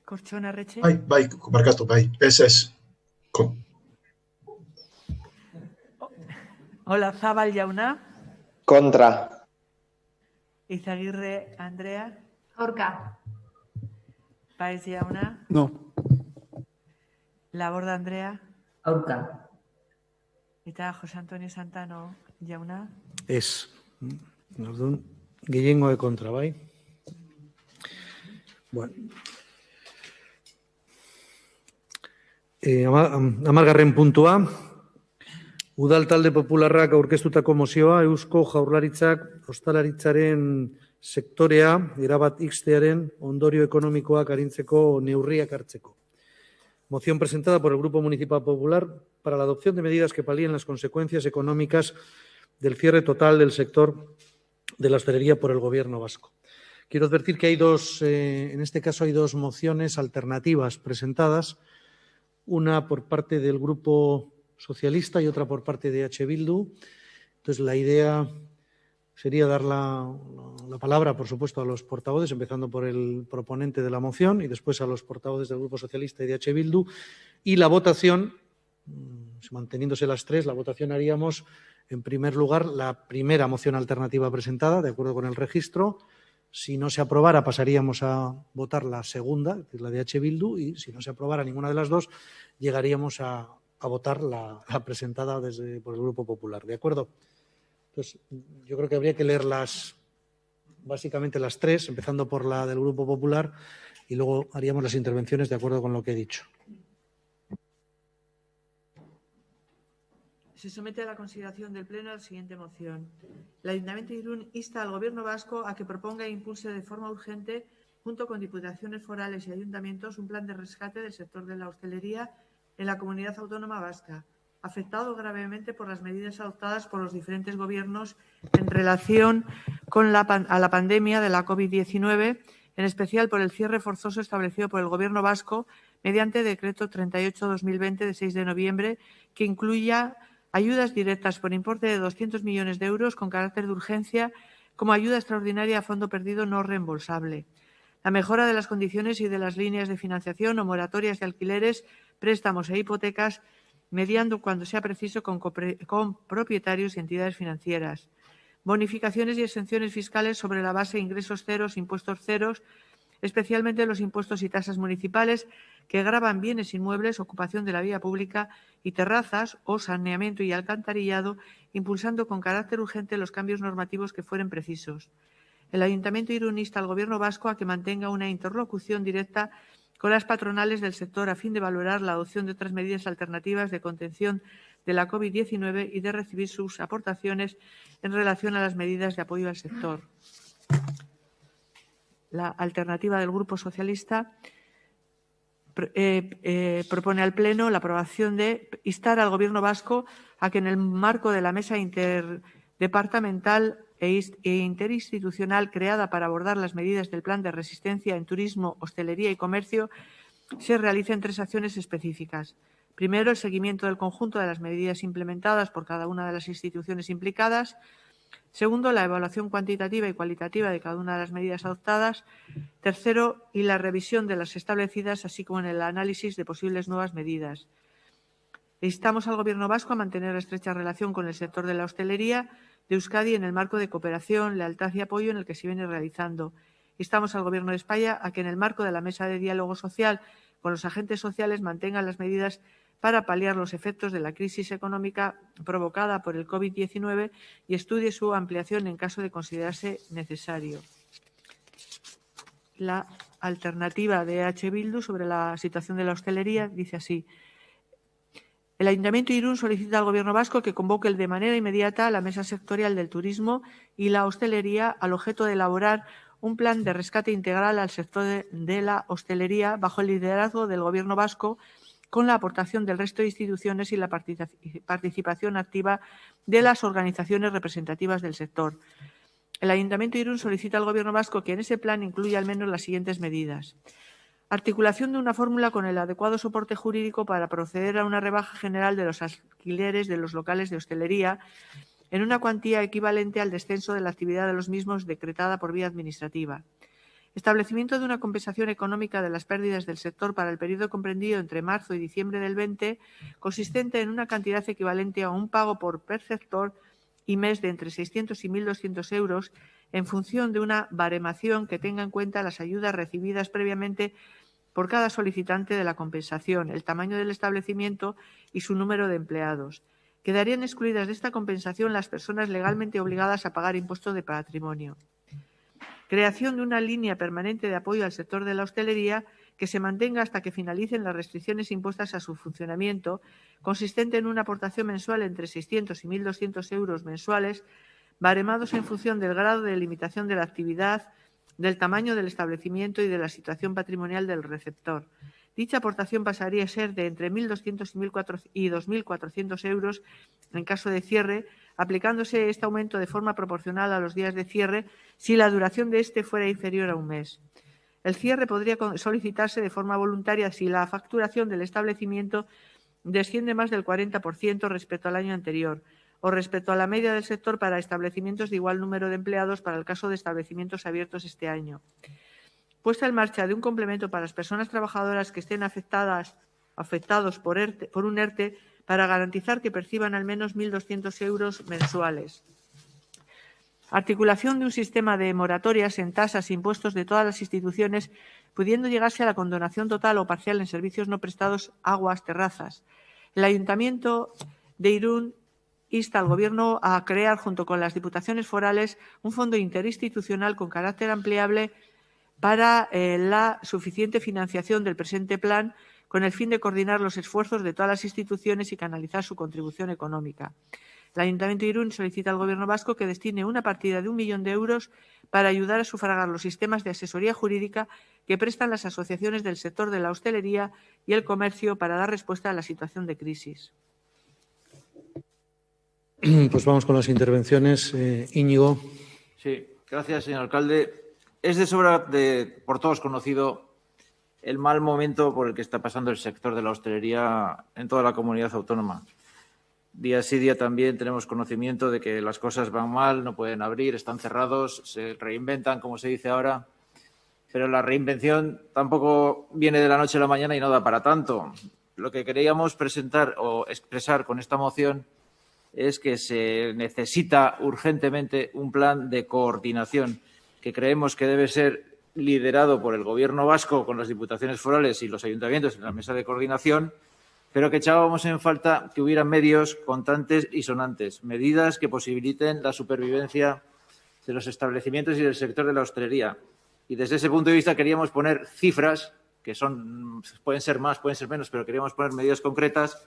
Kortxon Arretxe. Bai, barkatu, bai, ez. Olazabal Jauna. Contra. Izagirre Andrea. Aurka. Paez Jauna. No. Laborda Andrea. Aurka. Eta José Antonio Santano Jauna. Ez. Orduan, gehiengo de kontra, bai? Bueno. Hamargarren puntua. Udal talde popularrak aurkeztutako mozioa Eusko Jaurlaritzak ostalaritzaren sektorea erabat ixtearen ondorio ekonomikoak arintzeko neurriak hartzeko. Moción presentada por el Grupo Municipal Popular para la adopción de medidas que palíen las consecuencias económicas del cierre total del sector de la hostelería por el Gobierno vasco. Quiero advertir que en este caso hay dos mociones alternativas presentadas, una por parte del Grupo Socialista y otra por parte de H. Bildu. Entonces, la idea sería dar la palabra, por supuesto, a los portavoces, empezando por el proponente de la moción y después a los portavoces del Grupo Socialista y de H. Bildu. Y la votación, manteniéndose las tres, la votación haríamos, en primer lugar, la primera moción alternativa presentada, de acuerdo con el registro. Si no se aprobara, pasaríamos a votar la segunda, que es la de H. Bildu, y si no se aprobara ninguna de las dos, llegaríamos a votar la presentada por el Grupo Popular. ¿De acuerdo? Entonces, yo creo que habría que leer básicamente las tres, empezando por la del Grupo Popular, y luego haríamos las intervenciones de acuerdo con lo que he dicho. Se somete a la consideración del Pleno la siguiente moción. El Ayuntamiento de Irún insta al Gobierno vasco a que proponga e impulse de forma urgente, junto con diputaciones forales y ayuntamientos, un plan de rescate del sector de la hostelería en la Comunidad Autónoma Vasca, afectado gravemente por las medidas adoptadas por los diferentes gobiernos en relación con a la pandemia de la COVID-19, en especial por el cierre forzoso establecido por el Gobierno vasco mediante Decreto 38/2020 de 6 de noviembre, que incluya ayudas directas por importe de 200 millones de euros con carácter de urgencia como ayuda extraordinaria a fondo perdido no reembolsable. La mejora de las condiciones y de las líneas de financiación o moratorias de alquileres, préstamos e hipotecas mediando cuando sea preciso con propietarios y entidades financieras. Bonificaciones y exenciones fiscales sobre la base de ingresos ceros, impuestos ceros, especialmente los impuestos y tasas municipales que gravan bienes inmuebles, ocupación de la vía pública y terrazas o saneamiento y alcantarillado, impulsando con carácter urgente los cambios normativos que fueren precisos. El Ayuntamiento de Irún insta al Gobierno vasco a que mantenga una interlocución directa con las patronales del sector a fin de valorar la adopción de otras medidas alternativas de contención de la COVID-19 y de recibir sus aportaciones en relación a las medidas de apoyo al sector. La alternativa del Grupo Socialista propone al Pleno la aprobación de instar al Gobierno vasco a que en el marco de la mesa interdepartamental e interinstitucional creada para abordar las medidas del Plan de Resistencia en Turismo, Hostelería y Comercio se realicen 3 acciones específicas. Primero, el seguimiento del conjunto de las medidas implementadas por cada una de las instituciones implicadas. Segundo, la evaluación cuantitativa y cualitativa de cada una de las medidas adoptadas. Tercero, y la revisión de las establecidas, así como en el análisis de posibles nuevas medidas. Instamos al Gobierno vasco a mantener estrecha relación con el sector de la hostelería de Euskadi en el marco de cooperación, lealtad y apoyo en el que se viene realizando. Instamos al Gobierno de España a que en el marco de la mesa de diálogo social con los agentes sociales mantenga las medidas para paliar los efectos de la crisis económica provocada por el COVID-19 y estudie su ampliación en caso de considerarse necesario. La alternativa de EH Bildu sobre la situación de la hostelería dice así: el Ayuntamiento de Irún solicita al Gobierno vasco que convoque de manera inmediata a la Mesa Sectorial del Turismo y la Hostelería al objeto de elaborar un plan de rescate integral al sector de la hostelería bajo el liderazgo del Gobierno vasco, con la aportación del resto de instituciones y la participación activa de las organizaciones representativas del sector. El Ayuntamiento de Irún solicita al Gobierno vasco que en ese plan incluya al menos las siguientes medidas: articulación de una fórmula con el adecuado soporte jurídico para proceder a una rebaja general de los alquileres de los locales de hostelería en una cuantía equivalente al descenso de la actividad de los mismos decretada por vía administrativa. Establecimiento de una compensación económica de las pérdidas del sector para el periodo comprendido entre marzo y diciembre del 20, consistente en una cantidad equivalente a un pago por perceptor y mes de entre 600 y 1.200 euros, en función de una baremación que tenga en cuenta las ayudas recibidas previamente por cada solicitante de la compensación, el tamaño del establecimiento y su número de empleados. Quedarían excluidas de esta compensación las personas legalmente obligadas a pagar impuestos de patrimonio. Creación de una línea permanente de apoyo al sector de la hostelería que se mantenga hasta que finalicen las restricciones impuestas a su funcionamiento, consistente en una aportación mensual entre 600 y 1.200 euros mensuales, baremados en función del grado de limitación de la actividad, del tamaño del establecimiento y de la situación patrimonial del receptor. Dicha aportación pasaría a ser de entre 1.200 y 2.400 euros en caso de cierre, aplicándose este aumento de forma proporcional a los días de cierre si la duración de este fuera inferior a un mes. El cierre podría solicitarse de forma voluntaria si la facturación del establecimiento desciende más del 40% respecto al año anterior o respecto a la media del sector para establecimientos de igual número de empleados para el caso de establecimientos abiertos este año. Puesta en marcha de un complemento para las personas trabajadoras que estén afectados por un ERTE para garantizar que perciban al menos 1.200 euros mensuales. Articulación de un sistema de moratorias en tasas e impuestos de todas las instituciones, pudiendo llegarse a la condonación total o parcial en servicios no prestados, aguas, terrazas. El Ayuntamiento de Irún insta al Gobierno a crear, junto con las diputaciones forales, un fondo interinstitucional con carácter ampliable para la suficiente financiación del presente plan, con el fin de coordinar los esfuerzos de todas las instituciones y canalizar su contribución económica. El Ayuntamiento de Irún solicita al Gobierno vasco que destine una partida de 1 millón de euros para ayudar a sufragar los sistemas de asesoría jurídica que prestan las asociaciones del sector de la hostelería y el comercio para dar respuesta a la situación de crisis. Pues vamos con las intervenciones. Íñigo. Sí, gracias, señor alcalde. Es de sobra por todos conocido el mal momento por el que está pasando el sector de la hostelería en toda la comunidad autónoma. Día sí, día también tenemos conocimiento de que las cosas van mal, no pueden abrir, están cerrados, se reinventan, como se dice ahora, pero la reinvención tampoco viene de la noche a la mañana y no da para tanto. lo que queríamos presentar o expresar con esta moción es que se necesita urgentemente un plan de coordinación que creemos que debe ser liderado por el Gobierno vasco con las diputaciones forales y los ayuntamientos en la mesa de coordinación, pero que echábamos en falta que hubiera medios contantes y sonantes, medidas que posibiliten la supervivencia de los establecimientos y del sector de la hostelería. Y desde ese punto de vista queríamos poner cifras, que pueden ser más, pueden ser menos, pero queríamos poner medidas concretas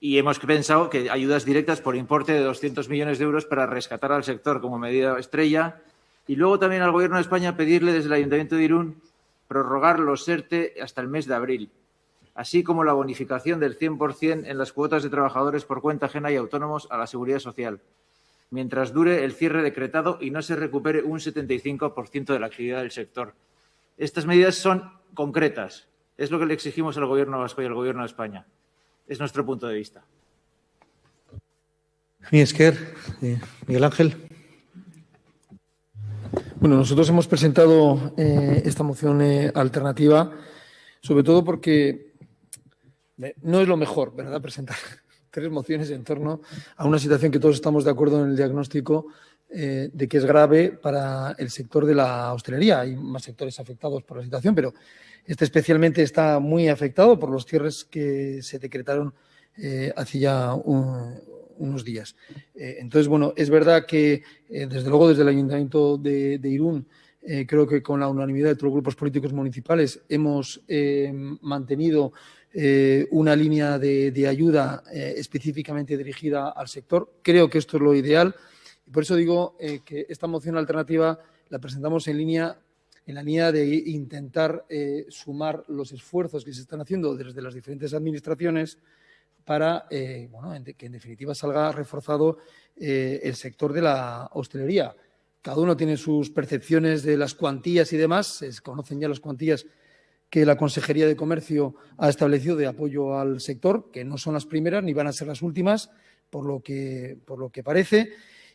y hemos pensado que ayudas directas por importe de 200 millones de euros para rescatar al sector como medida estrella y luego también al Gobierno de España pedirle desde el Ayuntamiento de Irún prorrogar los ERTE hasta el mes de abril, así como la bonificación del 100% en las cuotas de trabajadores por cuenta ajena y autónomos a la Seguridad Social, mientras dure el cierre decretado y no se recupere un 75% de la actividad del sector. Estas medidas son concretas. Es lo que le exigimos al Gobierno vasco y al Gobierno de España. Es nuestro punto de vista. Mi esker, Miguel Ángel. Bueno, nosotros hemos presentado esta moción alternativa, sobre todo porque no es lo mejor, ¿verdad?, presentar 3 mociones en torno a una situación que todos estamos de acuerdo en el diagnóstico de que es grave para el sector de la hostelería. Hay más sectores afectados por la situación, pero este especialmente está muy afectado por los cierres que se decretaron hace ya unos días. Entonces, bueno, es verdad que desde luego desde el Ayuntamiento de Irún creo que con la unanimidad de todos los grupos políticos municipales hemos mantenido una línea de ayuda específicamente dirigida al sector. Creo que esto es lo ideal y por eso digo que esta moción alternativa la presentamos en la línea de intentar sumar los esfuerzos que se están haciendo desde las diferentes administraciones para que en definitiva salga reforzado el sector de la hostelería. Cada uno tiene sus percepciones de las cuantías y demás. Se conocen ya las cuantías que la Consejería de Comercio ha establecido de apoyo al sector, que no son las primeras ni van a ser las últimas, por lo que parece,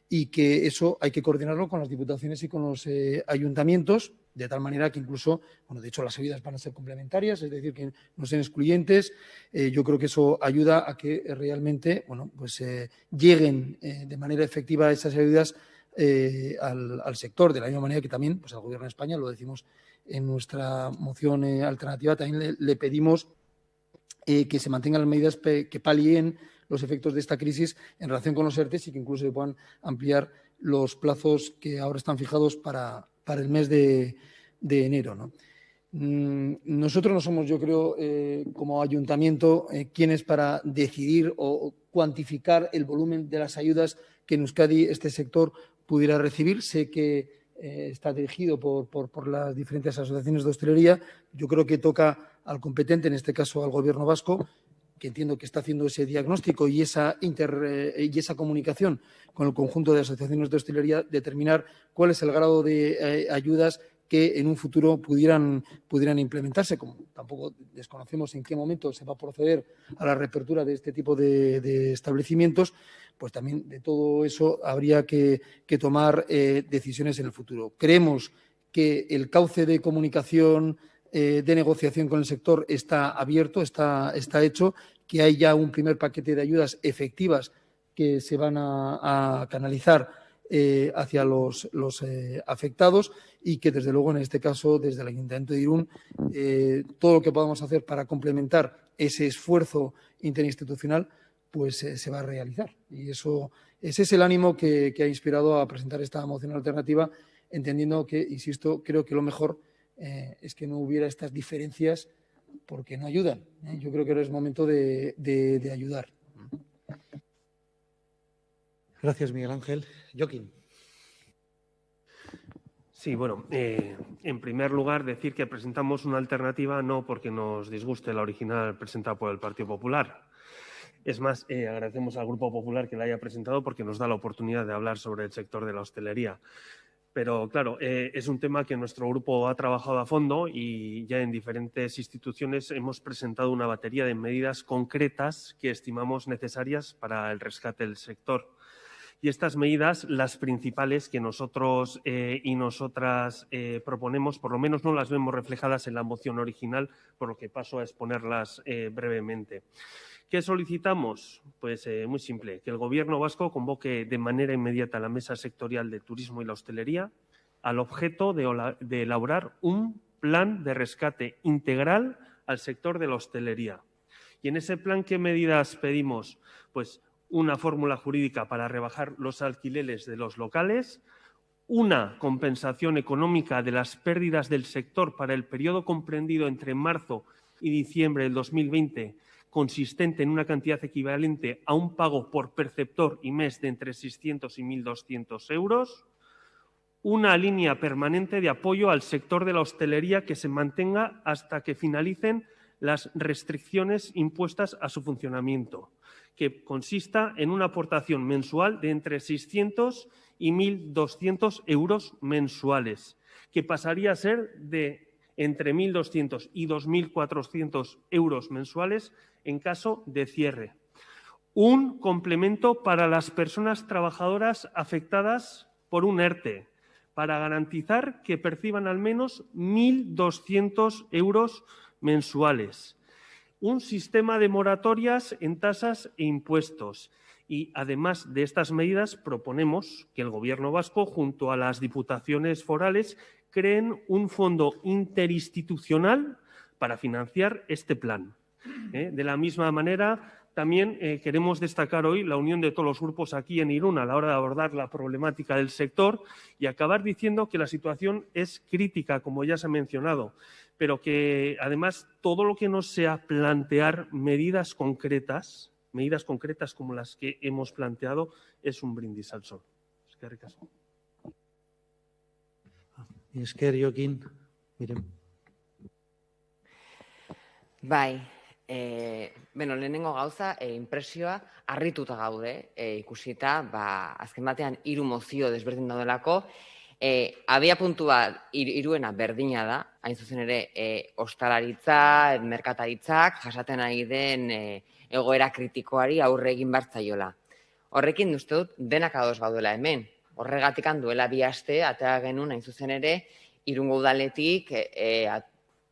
y que eso hay que coordinarlo con las diputaciones y con los ayuntamientos, de tal manera que incluso, de hecho las ayudas van a ser complementarias, es decir, que no sean excluyentes. Yo creo que eso ayuda a que realmente lleguen de manera efectiva esas ayudas al sector, de la misma manera que también al Gobierno de España, lo decimos en nuestra moción alternativa, también le pedimos que se mantengan las medidas que palien los efectos de esta crisis en relación con los ERTE y que incluso se puedan ampliar los plazos que ahora están fijados para el mes de enero, ¿no? Nosotros no somos, yo creo, como ayuntamiento, quienes para decidir o cuantificar el volumen de las ayudas que en Euskadi este sector pudiera recibir. Sé que está dirigido por las diferentes asociaciones de hostelería. Yo creo que toca al competente, en este caso al Gobierno vasco, que entiendo que está haciendo ese diagnóstico y esa comunicación con el conjunto de asociaciones de hostelería, determinar cuál es el grado de ayudas que en un futuro pudieran implementarse. Como tampoco desconocemos en qué momento se va a proceder a la reapertura de este tipo de establecimientos, pues también de todo eso habría que tomar decisiones en el futuro. Creemos que el cauce de comunicación, de negociación con el sector está abierto, está hecho, que hay ya un primer paquete de ayudas efectivas que se van a canalizar hacia los afectados y que, desde luego, en este caso, desde el Ayuntamiento de Irún, todo lo que podamos hacer para complementar ese esfuerzo interinstitucional, pues se va a realizar. Y ese es el ánimo que ha inspirado a presentar esta moción alternativa, entendiendo que, insisto, creo que lo mejor es que no hubiera estas diferencias porque no ayudan. Yo creo que ahora es momento de ayudar. Gracias, Miguel Ángel. Joaquín. Sí, bueno, en primer lugar decir que presentamos una alternativa no porque nos disguste la original presentada por el Partido Popular. Es más, agradecemos al Grupo Popular que la haya presentado porque nos da la oportunidad de hablar sobre el sector de la hostelería. Pero, claro, es un tema que nuestro grupo ha trabajado a fondo y ya en diferentes instituciones hemos presentado una batería de medidas concretas que estimamos necesarias para el rescate del sector. Y estas medidas, las principales que nosotros y nosotras proponemos, por lo menos no las vemos reflejadas en la moción original, por lo que paso a exponerlas brevemente. ¿Qué solicitamos? Pues muy simple, que el Gobierno vasco convoque de manera inmediata la Mesa Sectorial de Turismo y la Hostelería al objeto de elaborar un plan de rescate integral al sector de la hostelería. Y en ese plan, ¿qué medidas pedimos? Pues una fórmula jurídica para rebajar los alquileres de los locales, una compensación económica de las pérdidas del sector para el periodo comprendido entre marzo y diciembre del 2020, consistente en una cantidad equivalente a un pago por perceptor y mes de entre 600 y 1.200 euros, una línea permanente de apoyo al sector de la hostelería que se mantenga hasta que finalicen las restricciones impuestas a su funcionamiento, que consista en una aportación mensual de entre 600 y 1.200 euros mensuales, que pasaría a ser de entre 1.200 y 2.400 euros mensuales en caso de cierre. Un complemento para las personas trabajadoras afectadas por un ERTE, para garantizar que perciban al menos 1.200 euros mensuales. Un sistema de moratorias en tasas e impuestos. Y, además de estas medidas, proponemos que el Gobierno vasco, junto a las diputaciones forales, creen un fondo interinstitucional para financiar este plan. De la misma manera, también queremos destacar hoy la unión de todos los grupos aquí en Irún a la hora de abordar la problemática del sector y acabar diciendo que la situación es crítica, como ya se ha mencionado, pero que, además, todo lo que no sea plantear medidas concretas como las que hemos planteado, es un brindis al sol. Eskerrik asko. Esker, Jokin. Miren. Bai, lehenengo gauza, impresioa, harrituta gaude, ikusita, azken batean 3 mozio desberdin daudelako, abia puntua Iruena berdina da, hain zuzen ere, ostalaritza, merkataritzak, jasaten ari den egoera kritikoari aurre egin bartzaiola. Horrekin uste dut denak ados gaudela hemen. Horregatik duela 2 aste, atera genuen hain zuzen ere, Irungo udaletik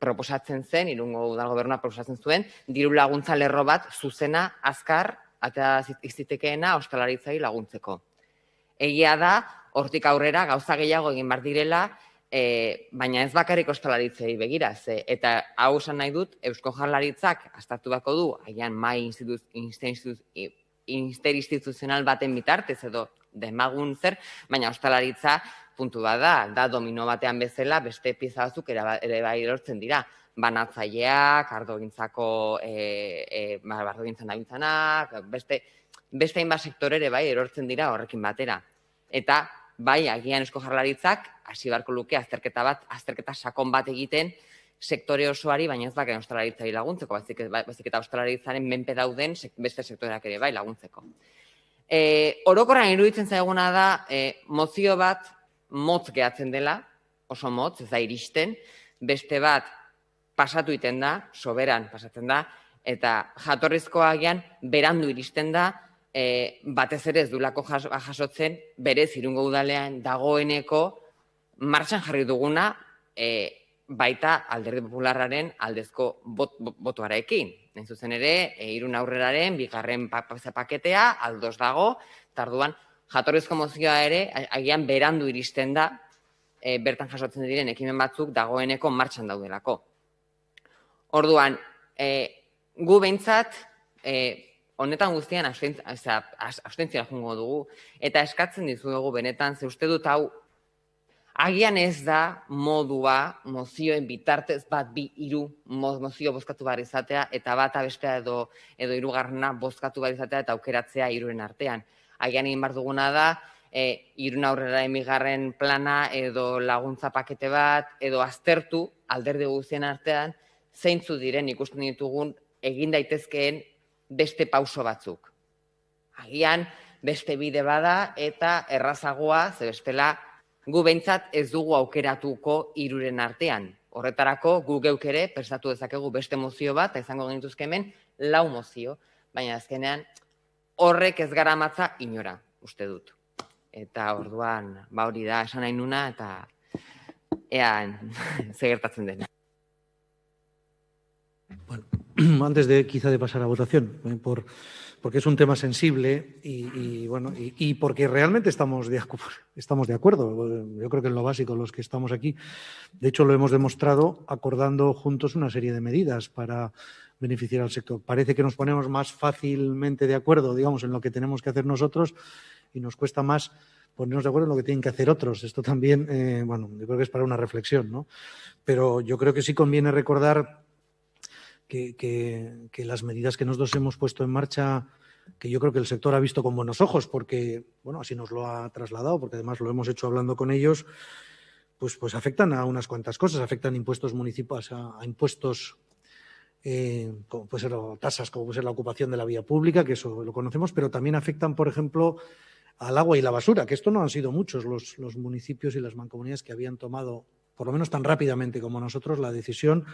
proposatzen zen, Irungo udal gobernua proposatzen zuen, diru laguntza lerro bat zuzena, azkar, atera izitekeena ostalaritzai laguntzeko. Egia da, hortik aurrera gauza gehiago egin bar direla, baina ez bakarrik ostalaritzei begira, eta hau esan nahi dut, Eusko Jaurlaritzak aztertu bako du, agian mai interinstituzional baten bitartez edo demagun zer, baina ostalaritza puntu bat da domino batean bezala, beste pieza batzuk ere bai erortzen dira. Banatzaileak, ardogintzako, ardogintzan dabiltzanak, beste hainbat sektore ere bai erortzen dira horrekin batera. Eta bai, agian Eusko Jaurlaritzak hasi beharko luke azterketa sakon bat egiten sektore osoari, baina ez bakarrik ostalaritzari laguntzeko, baizik eta ostalaritzaren menpe dauden beste sektoreak ere bai laguntzeko. Orokorrean iruditzen zaiguna da mozio bat motz gehatzen dela, oso motz, ez da iristen, beste bat pasatu iten da, soberan pasatzen da, eta jatorrizkoa agian berandu iristen da, batez ere ez dulako jasotzen berez Irungo udalean dagoeneko martxan jarri duguna baita Alderdi Popularraren aldezko botuarekin. Hain zuzen ere, Irun Aurreraren bigarren paketea aldoz dago, tarduan jatorrizko mozioa ere agian berandu iristen da, bertan jasotzen diren ekimen batzuk dagoeneko martxan daudelako. Orduan, gu behintzat, honetan guztian abstentzioa jungo dugu, eta eskatzen dizuegu benetan, ze uste dut hau, agian ez da modua mozioen bitartez bat 2-3 mozio bozkatu behar izatea, eta bata bestea edo hirugarrena bozkatu behar izatea eta aukeratzea hiruren artean. Agian egin behar duguna da, Irun Aurreraren bigarren plana edo laguntza pakete bat, edo aztertu alderdi guztien artean, zeintzu diren ikusten ditugun egin daitezkeen beste pauso batzuk. Agian beste bide bada eta errazagoa, ze bestela gu behintzat ez dugu aukeratuko hiruren artean. Horretarako gu geuk ere prestatu dezakegu beste mozio bat, eta izango genituzke hemen 4 mozio, baina azkenean horrek ez garamatza inora, uste dut. Eta orduan, hori da esan nahi nuna, eta ea ze gertatzen dena. Bueno, antes de quizá de pasar a votación, porque es un tema sensible y porque realmente estamos de acuerdo. Yo creo que en lo básico los que estamos aquí, de hecho lo hemos demostrado acordando juntos una serie de medidas para beneficiar al sector. Parece que nos ponemos más fácilmente de acuerdo, digamos, en lo que tenemos que hacer nosotros y nos cuesta más ponernos de acuerdo en lo que tienen que hacer otros. Esto también, yo creo que es para una reflexión, ¿no? Pero yo creo que sí conviene recordar que las medidas que nosotros hemos puesto en marcha, que yo creo que el sector ha visto con buenos ojos, porque, así nos lo ha trasladado, porque además lo hemos hecho hablando con ellos, pues afectan a unas cuantas cosas, afectan impuestos municipales, a impuestos, como puede ser tasas, como puede ser la ocupación de la vía pública, que eso lo conocemos, pero también afectan, por ejemplo, al agua y la basura, que esto no han sido muchos los municipios y las mancomunidades que habían tomado, por lo menos tan rápidamente como nosotros, la decisión.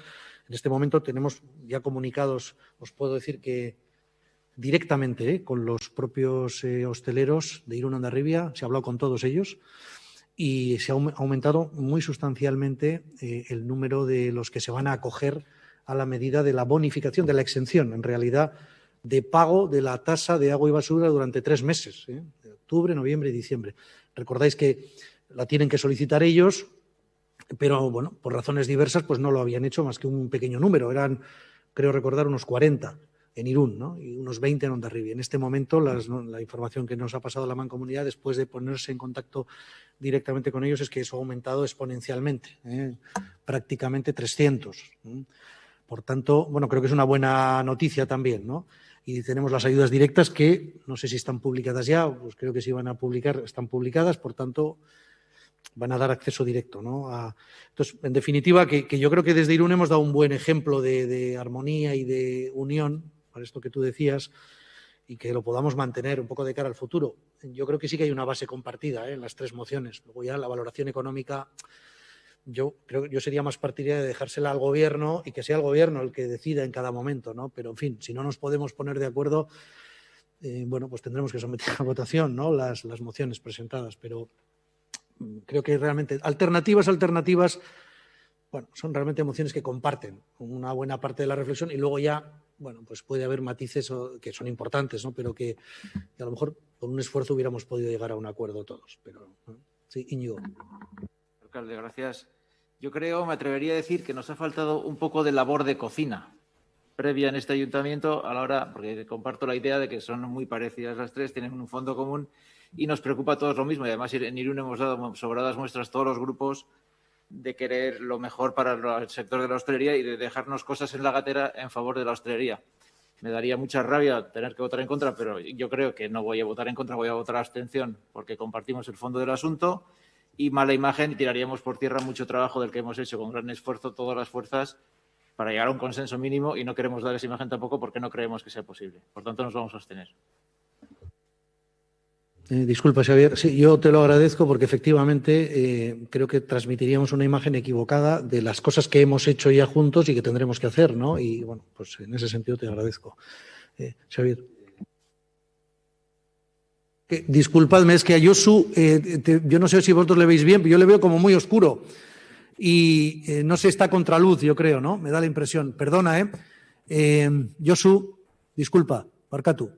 En este momento tenemos ya comunicados, os puedo decir que directamente con los propios hosteleros de Irún Hondarribia, se ha hablado con todos ellos y se ha aumentado muy sustancialmente el número de los que se van a acoger a la medida de la bonificación, de la exención, en realidad, de pago de la tasa de agua y basura durante 3 meses, de octubre, noviembre y diciembre. Recordáis que la tienen que solicitar ellos, pero, por razones diversas, pues no lo habían hecho más que un pequeño número. Eran, creo recordar, unos 40 en Irún, ¿no? Y unos 20 en Hondarribia. En este momento, la información que nos ha pasado la Mancomunidad, después de ponerse en contacto directamente con ellos, es que eso ha aumentado exponencialmente, prácticamente 300. Por tanto, creo que es una buena noticia también, ¿no? Y tenemos las ayudas directas que, no sé si están publicadas ya, pues creo que sí van a publicar, están publicadas, por tanto, van a dar acceso directo, ¿no? Entonces, en definitiva, que yo creo que desde Irún hemos dado un buen ejemplo de armonía y de unión, para esto que tú decías, y que lo podamos mantener un poco de cara al futuro. Yo creo que sí que hay una base compartida en las 3 mociones. Luego ya la valoración económica, yo sería más partidaria de dejársela al Gobierno y que sea el Gobierno el que decida en cada momento, ¿no? Pero, en fin, si no nos podemos poner de acuerdo, pues tendremos que someter a votación, ¿no? Las mociones presentadas, pero creo que realmente alternativas, son realmente mociones que comparten una buena parte de la reflexión y luego ya, pues puede haber matices que son importantes, ¿no? Pero que a lo mejor con un esfuerzo hubiéramos podido llegar a un acuerdo todos. Pero, sí, Íñigo. Alcalde, gracias. Yo me atrevería a decir que nos ha faltado un poco de labor de cocina previa en este ayuntamiento a la hora, porque comparto la idea de que son muy parecidas las 3, tienen un fondo común y nos preocupa a todos lo mismo. Y además en Irún hemos dado sobradas muestras todos los grupos de querer lo mejor para el sector de la hostelería y de dejarnos cosas en la gatera en favor de la hostelería. Me daría mucha rabia tener que votar en contra, pero yo creo que no voy a votar en contra, voy a votar a abstención porque compartimos el fondo del asunto y mala imagen y tiraríamos por tierra mucho trabajo del que hemos hecho con gran esfuerzo todas las fuerzas para llegar a un consenso mínimo y no queremos dar esa imagen tampoco porque no creemos que sea posible. Por tanto, nos vamos a abstener. Disculpa, Xavier. Sí, yo te lo agradezco porque efectivamente creo que transmitiríamos una imagen equivocada de las cosas que hemos hecho ya juntos y que tendremos que hacer, ¿no? Y, pues en ese sentido te agradezco. Xavier. Disculpadme, es que a Josu, yo no sé si vosotros le veis bien, pero yo le veo como muy oscuro. Y no sé, está contraluz, yo creo, ¿no? Me da la impresión. Perdona, Josu, disculpa, barkatu.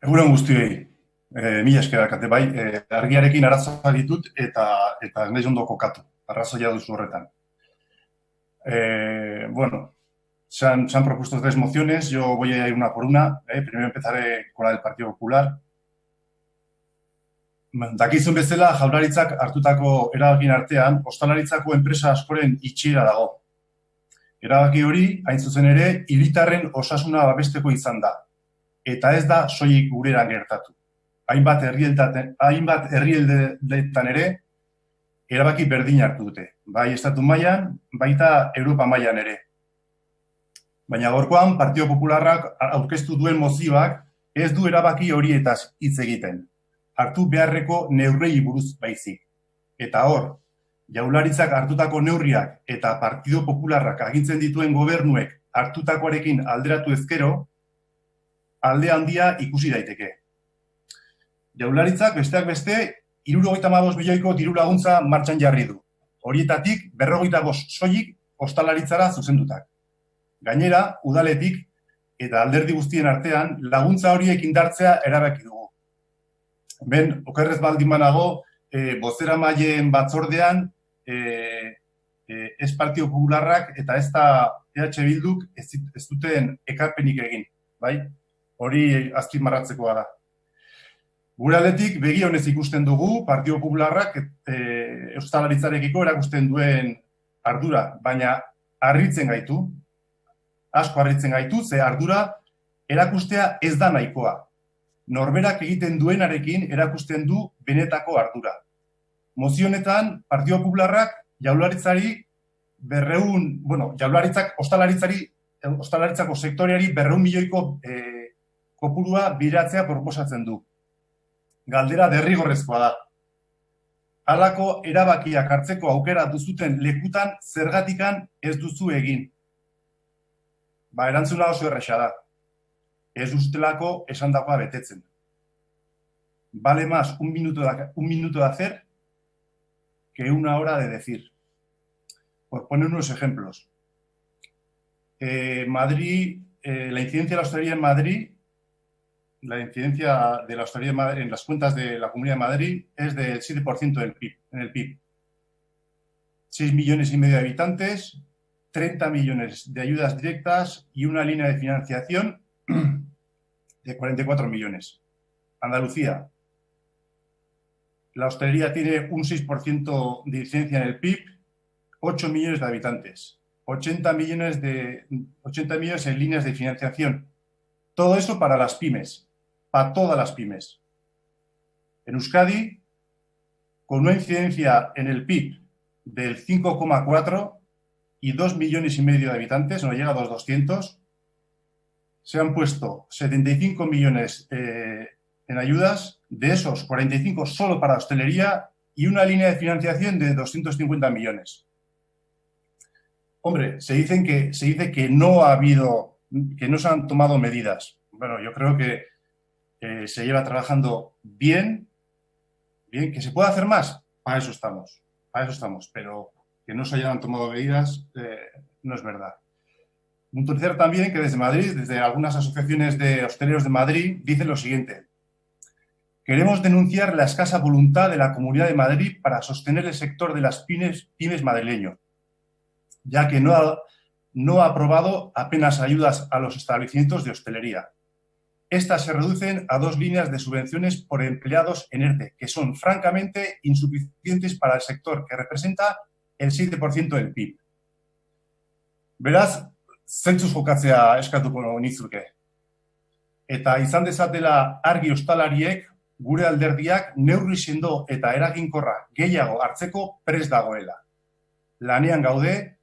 Egunon guztiei, mila esker alkate, bai, argiarekin arazoak ditut eta ez naiz ondo kokatu, arrazoia duzu horretan. Se han propuesto 3 mociones, yo voy a ir una por una. Primero empezaré con la del Partido Popular. Dakizun bezala, Jaurlaritzak hartutako erabakien artean, ostalaritzako enpresa askoren itxiera dago. Erabaki hori, hain zuzen ere, hiritarren osasuna babesteko izan da. Eta ez da soilik gureran gertatu. Hainbat herrialdeetan ere, erabaki berdin hartu dute. Bai estatu mailan, baita Europa mailan ere. Baina gaurkoan, Partido Popularrak aurkeztu duen mozioak ez du erabaki horietaz hitz egiten. Hartu beharreko neurriei buruz baizik. Eta hor, Jaurlaritzak hartutako neurriak eta Partido Popularrak agintzen dituen gobernuek hartutakoarekin alderatu ezkero, alde handia ikusi daiteke. Jaurlaritzak besteak beste 75 milioiko diru laguntza martxan jarri du. Horietatik 45 soilik ostalaritzara zuzendutak. Gainera, udaletik eta alderdi guztien artean laguntza horiek indartzea erabaki dugu. Ben, okerrez baldin banago, bozeramaileen batzordean ez Partido Popularrak eta ez da EH Bilduk ez duten ekarpenik egin, bai? Hori azpimarratzekoa da. Gure aldetik begi honez ikusten dugu Partido Popularrak ostalaritzarekiko erakusten duen ardura, baina harritzen gaitu, asko harritzen gaitu, ze ardura erakustea ez da nahikoa. Norberak egiten duenarekin erakusten du benetako ardura. Mozio honetan, Partido Popularrak jaurlaritzari jaurlaritzak ostalaritzako sektoreari 200 milioiko kopurua biratzea proposatzen du. Galdera derrigorrezkoa da. Halako erabakiak hartzeko aukera duzuten lekutan zergatikan ez duzu egin. Erantzuna oso erresa da. Ez duztelako esandakoa betetzen. Vale más un minuto de hacer que 1 hora de decir. Por poner unos ejemplos. Madrid, la incidencia de la hostelería en Madrid, la incidencia de la hostelería en las cuentas de la Comunidad de Madrid es del 7% del PIB, en el PIB. 6,5 millones de habitantes, 30 millones de ayudas directas y una línea de financiación de 44 millones. Andalucía. La hostelería tiene un 6% de incidencia en el PIB, 8 millones de habitantes, 80 millones en líneas de financiación. Todo eso para las pymes, para todas las pymes. En Euskadi, con una incidencia en el PIB del 5,4 y 2,5 millones de habitantes, no llega a los 200, se han puesto 75 millones en ayudas, de esos 45 solo para hostelería y una línea de financiación de 250 millones. Hombre, se dice que no ha habido, que no se han tomado medidas. Bueno, yo creo que se lleva trabajando bien, que se puede hacer más, para eso estamos, pero que no se hayan tomado medidas no es verdad. Puntualizar también que desde Madrid, desde algunas asociaciones de hosteleros de Madrid, dicen lo siguiente. Queremos denunciar la escasa voluntad de la Comunidad de Madrid para sostener el sector de las pymes madrileño, ya que no ha aprobado apenas ayudas a los establecimientos de hostelería. Estas se reducen a 2 líneas de subvenciones por empleados en ERTE, que son francamente insuficientes para el sector, que representa el 7% del PIB. Beraz, zentzuz jokatzea eskatuko nizuke. Eta izan dezatela argi ostalariek, gure alderdiak neurri sendo eta eraginkorra gehiago hartzeko prest dagoela. Lanean gaude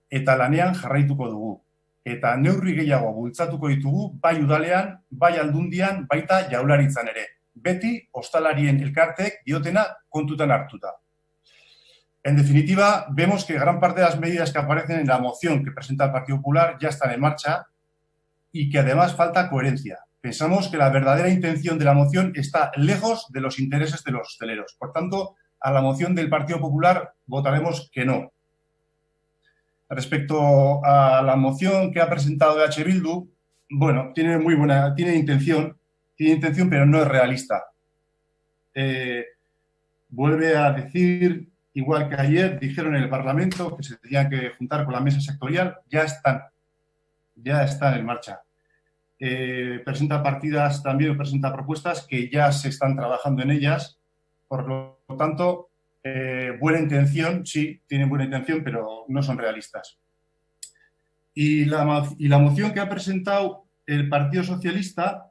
eta lanean jarraituko dugu. Eta neurri gehiago bultzatuko ditugu bai udalean, bai aldundian, baita jaurlaritzan ere. Beti ostalarien elkarteek diotena kontutan hartuta. En definitiva, vemos que gran parte de las medidas que aparecen en la moción que presenta el Partido Popular ya están en marcha y que además falta coherencia. Pensamos que la verdadera intención de la moción está lejos de los intereses de los hosteleros. Por tanto, a la moción del Partido Popular votaremos que no. Respecto a la moción que ha presentado EH Bildu, bueno, tiene intención, pero no es realista. Vuelve a decir, igual que ayer, dijeron en el Parlamento que se tenían que juntar con la mesa sectorial, ya están en marcha. Presenta partidas también, presenta propuestas que ya se están trabajando en ellas. Por lo tanto, buena intención, sí, tienen buena intención, pero no son realistas. Y la moción que ha presentado el Partido Socialista,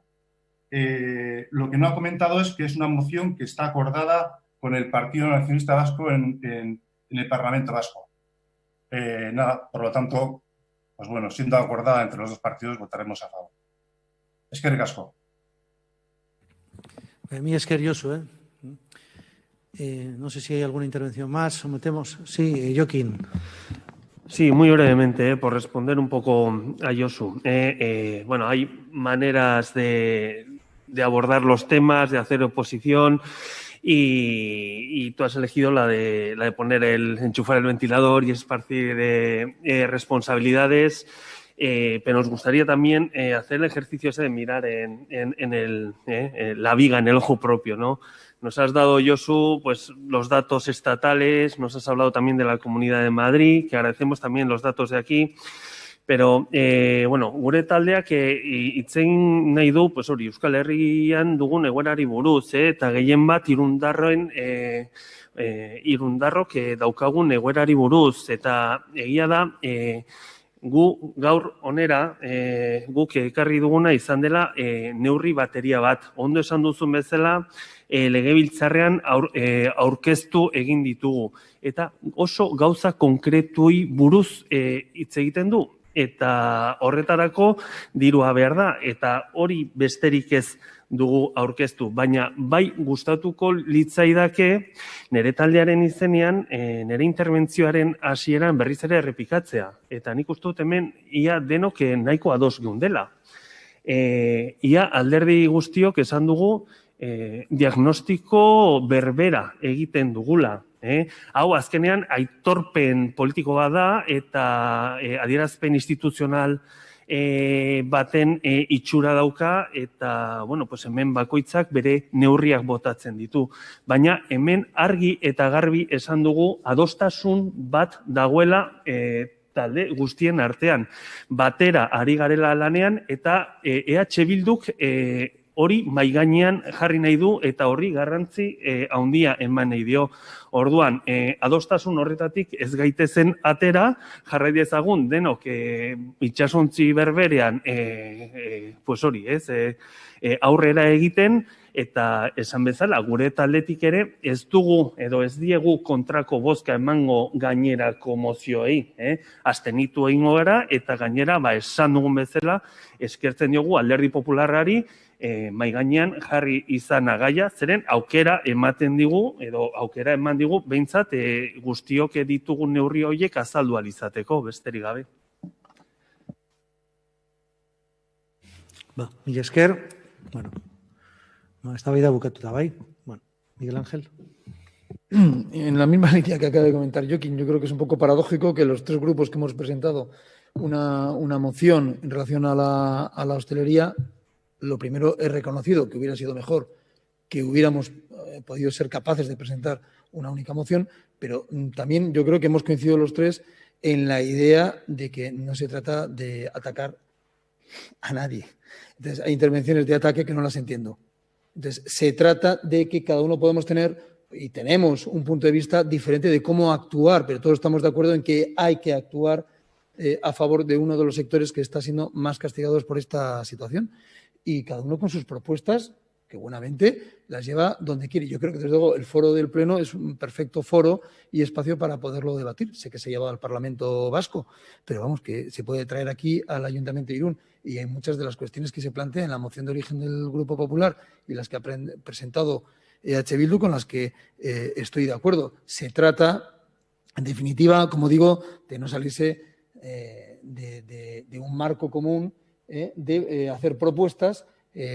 lo que no ha comentado es que es una moción que está acordada con el Partido Nacionalista Vasco en el Parlamento Vasco. Por lo tanto, pues bueno, siendo acordada entre los dos partidos, votaremos a favor. Eskerrik asko. Mi esker Josu, no sé si hay alguna intervención más. Sometemos. Sí, Joaquín. Sí, muy brevemente, por responder un poco a Josu. Bueno, hay maneras de abordar los temas, de hacer oposición y tú has elegido la de enchufar el ventilador y esparcir responsabilidades. Pero nos gustaría también hacer el ejercicio ese de mirar en la viga, en el ojo propio, ¿no? Nos has dado, Josu, pues los datos estatales, nos has hablado también de la Comunidad de Madrid, que agradecemos también los datos de aquí, pero, bueno, gure taldeak itzein nahi du, pues hori, Euskal Herrian dugun egoerari buruz, eta gehien bat irundarrok daukagun egoerari buruz, eta egia da, gu gaur onera, guk ekarri duguna izan dela neurri bateria bat. Ondo esan duzun bezala, legebiltzarrean aurkeztu egin ditugu. Eta oso gauza konkretui buruz hitz egiten du. Eta horretarako dirua behar da. Eta hori besterik ez dugu aurkeztu. Baina bai gustatuko litzaidake nire taldearen izenean, nire interbentzioaren hasieran berriz ere errepikatzea. Eta nik uste dut hemen ia denok nahiko ados geundela. Ia alderdi guztiok esan dugu diagnostiko berbera egiten dugula. Hau azkenean aitorpen politiko bat da eta adierazpen instituzional baten itxura dauka eta, bueno, pues hemen bakoitzak bere neurriak botatzen ditu. Baina hemen argi eta garbi esan dugu adostasun bat dagoela talde guztien artean. Batera ari garela lanean eta EH Bilduk hori maigainean jarri nahi du eta horri garrantzi handia eman nahi dio. Orduan, adostasun horretatik ez gaitezen atera, jarrai dezagun denok itsasontzi berberean, pues hori, ez, aurrera egiten, eta esan bezala, gure taldetik ere ez dugu edo ez diegu kontrako bozka emango gainerako mozioei. Abstenitu egingo gara eta gainera, esan dugun bezala, eskertzen diogu Alderdi Popularrari mai gainean jarri izana gaia, zeren aukera ematen digu, edo aukera eman digu, behintzat guztiok ditugun neurri horiek azaldu ahal izateko, besterik gabe. Mila esker, bueno, eztabaida bukatuta, bai? Bueno, Miguel Ángel. En la misma línea que acaba de comentar Joaquín, yo creo que es un poco paradójico que los tres grupos que hemos presentado una moción en relación a la hostelería, lo primero he reconocido que hubiera sido mejor que hubiéramos podido ser capaces de presentar una única moción, pero también yo creo que hemos coincidido los tres en la idea de que no se trata de atacar a nadie. Entonces, hay intervenciones de ataque que no las entiendo. Entonces, se trata de que cada uno podemos tener y tenemos un punto de vista diferente de cómo actuar, pero todos estamos de acuerdo en que hay que actuar a favor de uno de los sectores que está siendo más castigados por esta situación. Y cada uno con sus propuestas, que buenamente las lleva donde quiere. Yo creo que, desde luego, el foro del Pleno es un perfecto foro y espacio para poderlo debatir. Sé que se lleva al Parlamento Vasco, pero vamos, que se puede traer aquí al Ayuntamiento de Irún. Y hay muchas de las cuestiones que se plantean en la moción de origen del Grupo Popular y las que ha presentado EH Bildu, con las que estoy de acuerdo. Se trata, en definitiva, como digo, de no salirse de un marco común, de hacer propuestas,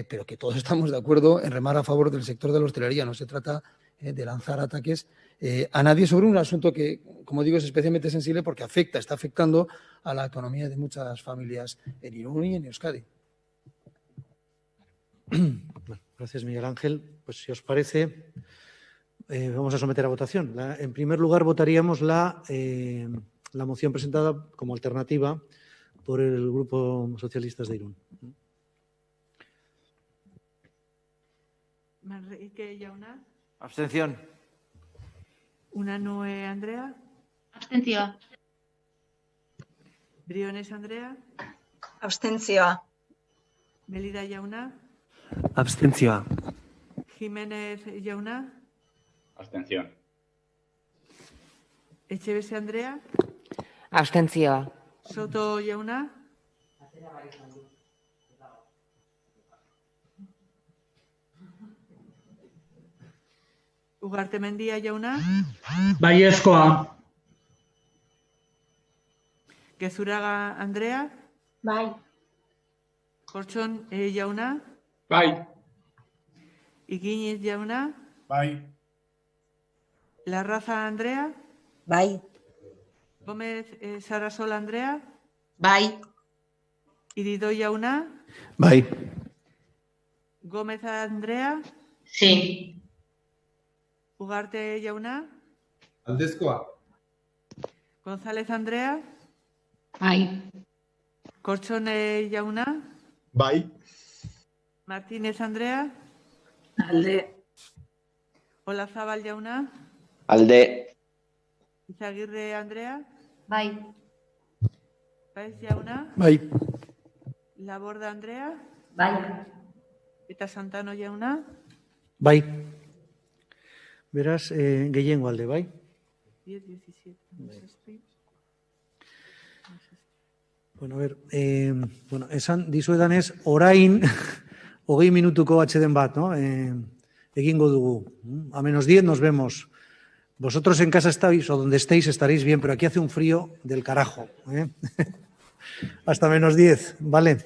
pero que todos estamos de acuerdo en remar a favor del sector de la hostelería. No se trata de lanzar ataques a nadie sobre un asunto que, como digo, es especialmente sensible porque está afectando a la economía de muchas familias en Irún y en Euskadi. Bueno, gracias, Miguel Ángel. Pues, si os parece, vamos a someter a votación. En primer lugar, votaríamos la moción presentada como alternativa por el Grupo Socialistas de Irún. Manrique Jauna. Abstención. Unanue Andrea. Abstentzioa. Briones Andrea. Abstentzioa. Melida Jauna. Abstentzioa. Jiménez Jauna. Abstención. Etxebeste Andrea. Abstentzioa. Soto Jauna. Ugarte Mendia Jauna. Baiezkoa. Gezuraga Andrea, Bai. Kortxon jauna, Bai. Iginez jauna, Bai. Larraza Andrea, Bai. Gómez Sarasol Andrea, Bai. Irido jauna, Bai. Gómez Andrea, Sí. Ugarte jauna, Aldezkoa. González Andrea, Bai. Kortxon jauna, Bai. Martínez Andrea, Alde. Olazabal jauna, Alde. Izagirre Andrea, Bai. Paez jauna, Bai. Laborda Andrea, Bai. eta Santano jauna, Bai. Beraz, gehiengo alde, bai? 10, 17, 17. Bueno, a ver, esan dizuedanez, orain, 20 minutuko atxeden bat, ¿no? Egingo dugu. A -10 nos vemos. Vosotros en casa estáis, o donde estéis, estaréis bien, pero aquí hace un frío del carajo. Hasta -10, ¿vale?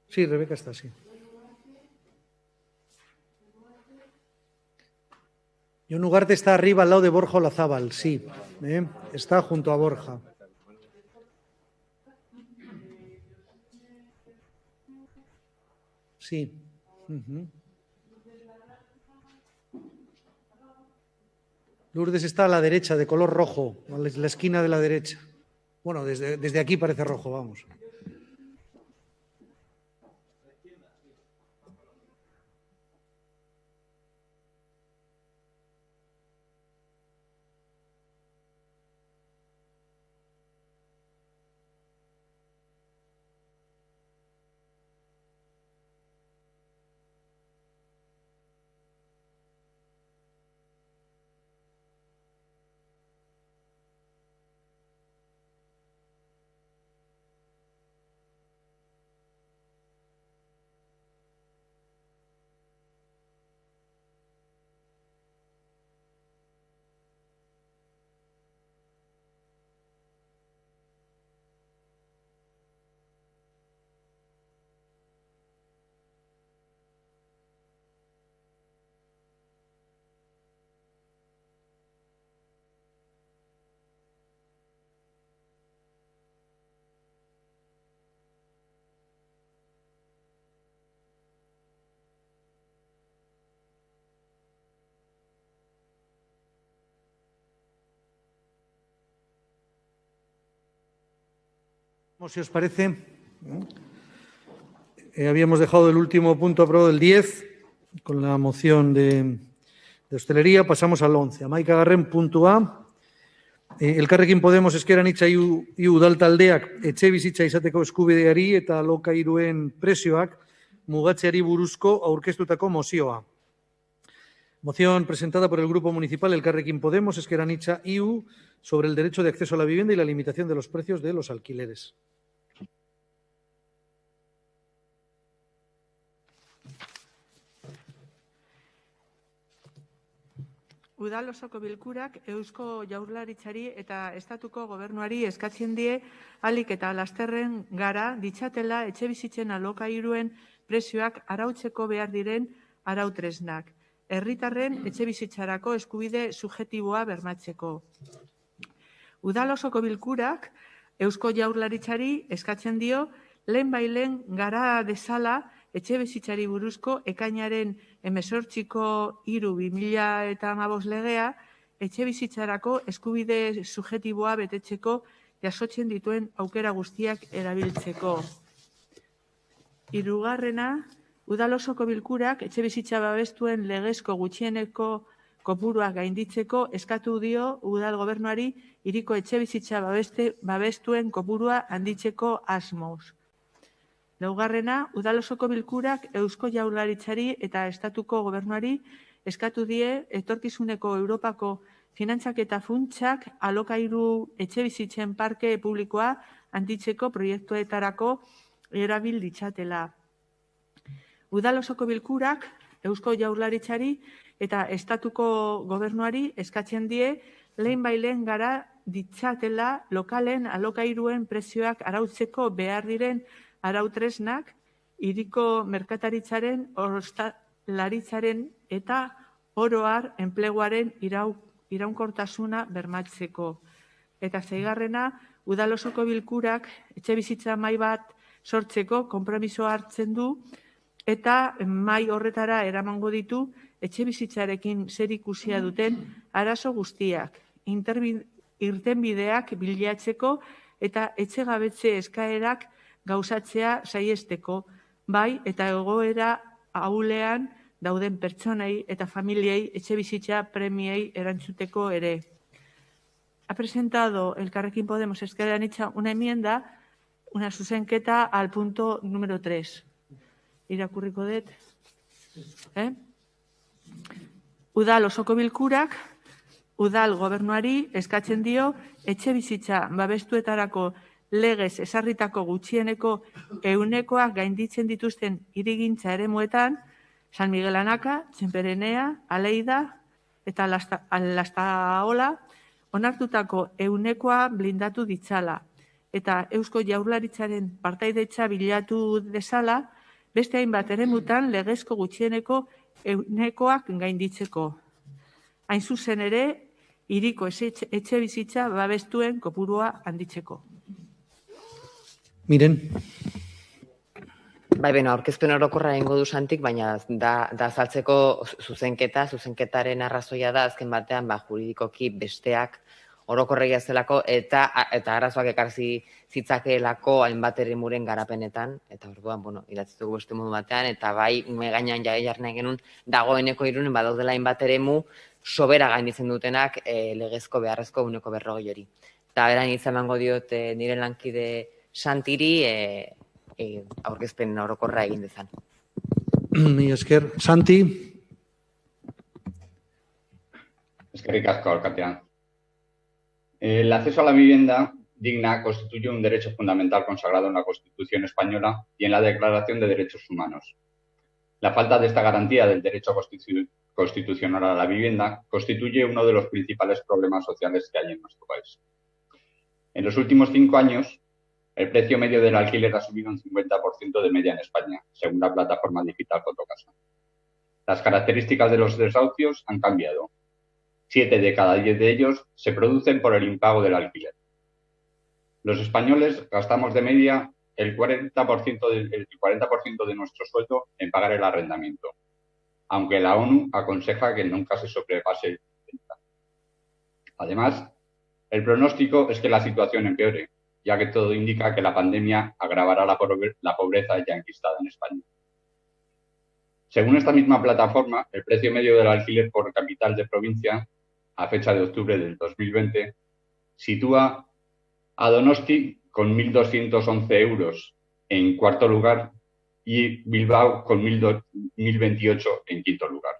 Sí, Rebeca está, sí. Jon Ugarte está arriba al lado de Borja Olazábal, sí. Está junto a Borja. Sí. Lourdes está a la derecha, de color rojo, a la esquina de la derecha. Bueno, desde aquí parece rojo, vamos. Si os parece, habíamos dejado el último punto aprobado, el 10, con la moción de hostelería. Pasamos al 11. Amaika Garren, punto A. Elkarrekin Podemos Ezker Anitza udal taldeak etxebizitza izateko eskubideari eta alokairuen prezioak mugatzeari buruzko aurkeztutako mozioa. Moción presentada por el Grupo Municipal Elkarrekin Podemos Ezker Anitza sobre el derecho de acceso a la vivienda y la limitación de los precios de los alquileres. Udal osoko bilkurak Eusko Jaurlaritzari eta Estatuko Gobernuari eskatzen die ahalik eta lasterren gara ditzatela etxebizitzen alokairuen prezioak arautzeko behar diren arautresnak. Herritarren etxebizitzarako eskubide subjektiboa bermatzeko. Udal osoko bilkurak Eusko Jaurlaritzari eskatzen dio lehenbailen gara dezala etxebizitzari buruzko ekainaren 18/3/2015 legea etxebizitzarako eskubide subjektiboa betetzeko jasotzen dituen aukera guztiak erabiltzeko. Hirugarrena, udal osoko bilkurak etxebizitza babestuen legezko gutxieneko kopurua gainditzeko eskatu dio udal gobernuari hiriko etxebizitza babestuen kopurua handitzeko asmoz. Laugarrena, udal osoko bilkurak Eusko Jaurlaritzari eta Estatuko Gobernuari eskatu die etorkizuneko Europako finantzaketa funtsak alokairu etxebizitzen parke publikoa handitzeko proiektuetarako erabil ditzatela. Udal osoko bilkurak Eusko Jaurlaritzari eta Estatuko Gobernuari eskatzen die lehenbailen gara ditzatela lokalen alokairuen prezioak arautzeko behar diren arautresnak hiriko merkataritzaren, ostalaritzaren eta oro har enpleguaren iraunkortasuna bermatzeko. Eta seigarrena, udal osoko bilkurak etxebizitza mahai bat sortzeko konpromisoa hartzen du eta mahai horretara eramango ditu etxebizitzarekin zerikusia duten arazo guztiak, irtenbideak bilatzeko eta etxegabetze eskaerak gauzatzea saihesteko, bai eta egoera ahulean dauden pertsonei eta familiei etxebizitza premiei erantzuteko ere. Ha presentado Elkarrekin Podemos Ezker Anitza una enmienda, una zuzenketa al punto número 3. Irakurriko dut. Udal osoko bilkurak, udal gobernuari eskatzen dio etxebizitza babestuetarako legez ezarritako gutxieneko ehunekoak gainditzen dituzten hirigintza eremuetan, San Miguel Anaka, Txenperenea, Aleida eta Lastaola onartutako ehunekoa blindatu ditzala eta Eusko Jaurlaritzaren partaidetza bilatu dezala beste hainbat eremutan legezko gutxieneko ehunekoak gainditzeko. Hain zuzen ere, hiriko etxe bizitza babestuen kopurua handitzeko. Miren. Bai, beno, aurkezpen orokorra egingo du Santik, baina da azaltzeko zuzenketaren arrazoia da, azken batean, juridikoki besteak orokorregia zelako eta arazoak ekarzi zitzakeelako hainbat eremuren garapenetan, eta orduan, idatzi dugu beste modu batean, eta bai, gainean jarri genuen dagoeneko Irunen badaudela hainbat eremu sobera gainditzen dutenak legezko beharrezko 140 hori. Eta berain emango diot nire lankide Santiri aurkezpen orokorra egin dezan. Mila esker. Santi? Eskerrik asko, alkatea. El acceso a la vivienda digna constituye un derecho fundamental consagrado en la Constitución española y en la Declaración de Derechos Humanos. La falta de esta garantía del derecho constitucional a la vivienda constituye uno de los principales problemas sociales que hay en nuestro país. En los últimos 5 años, el precio medio del alquiler ha subido un 50% de media en España, según la plataforma digital Fotocasa. Las características de los desahucios han cambiado. 7 de cada 10 de ellos se producen por el impago del alquiler. Los españoles gastamos de media el 40% de nuestro sueldo en pagar el arrendamiento, aunque la ONU aconseja que nunca se sobrepase el 30%. Además, el pronóstico es que la situación empeore, ya que todo indica que la pandemia agravará la pobreza ya enquistada en España. Según esta misma plataforma, el precio medio del alquiler por capital de provincia, a fecha de octubre del 2020, sitúa a Donosti con 1.211 euros en cuarto lugar y Bilbao con 1.028 en quinto lugar.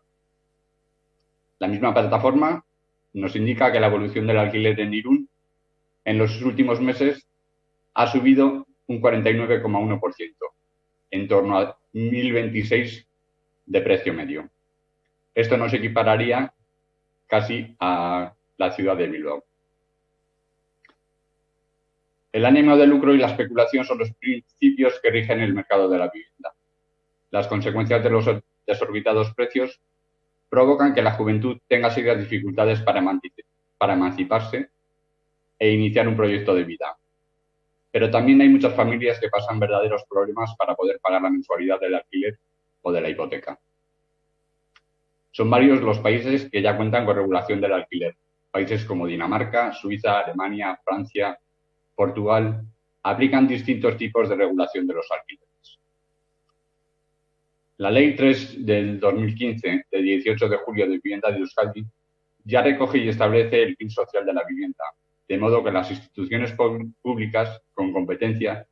La misma plataforma nos indica que la evolución del alquiler en Irún en los últimos meses ha subido un 49,1%, en torno a 1.026 de precio medio. Esto nos equipararía casi a la ciudad de Bilbao. El ánimo de lucro y la especulación son los principios que rigen el mercado de la vivienda. Las consecuencias de los desorbitados precios provocan que la juventud tenga serias dificultades para emanciparse e iniciar un proyecto de vida. Pero también hay muchas familias que pasan verdaderos problemas para poder pagar la mensualidad del alquiler o de la hipoteca. Son varios los países que ya cuentan con regulación del alquiler. Países como Dinamarca, Suiza, Alemania, Francia, Portugal, aplican distintos tipos de regulación de los alquileres. La Ley 3 del 2015, de 18 de julio de Vivienda de Euskadi, ya recoge y establece el fin social de la vivienda, de modo que las instituciones públicas con competencia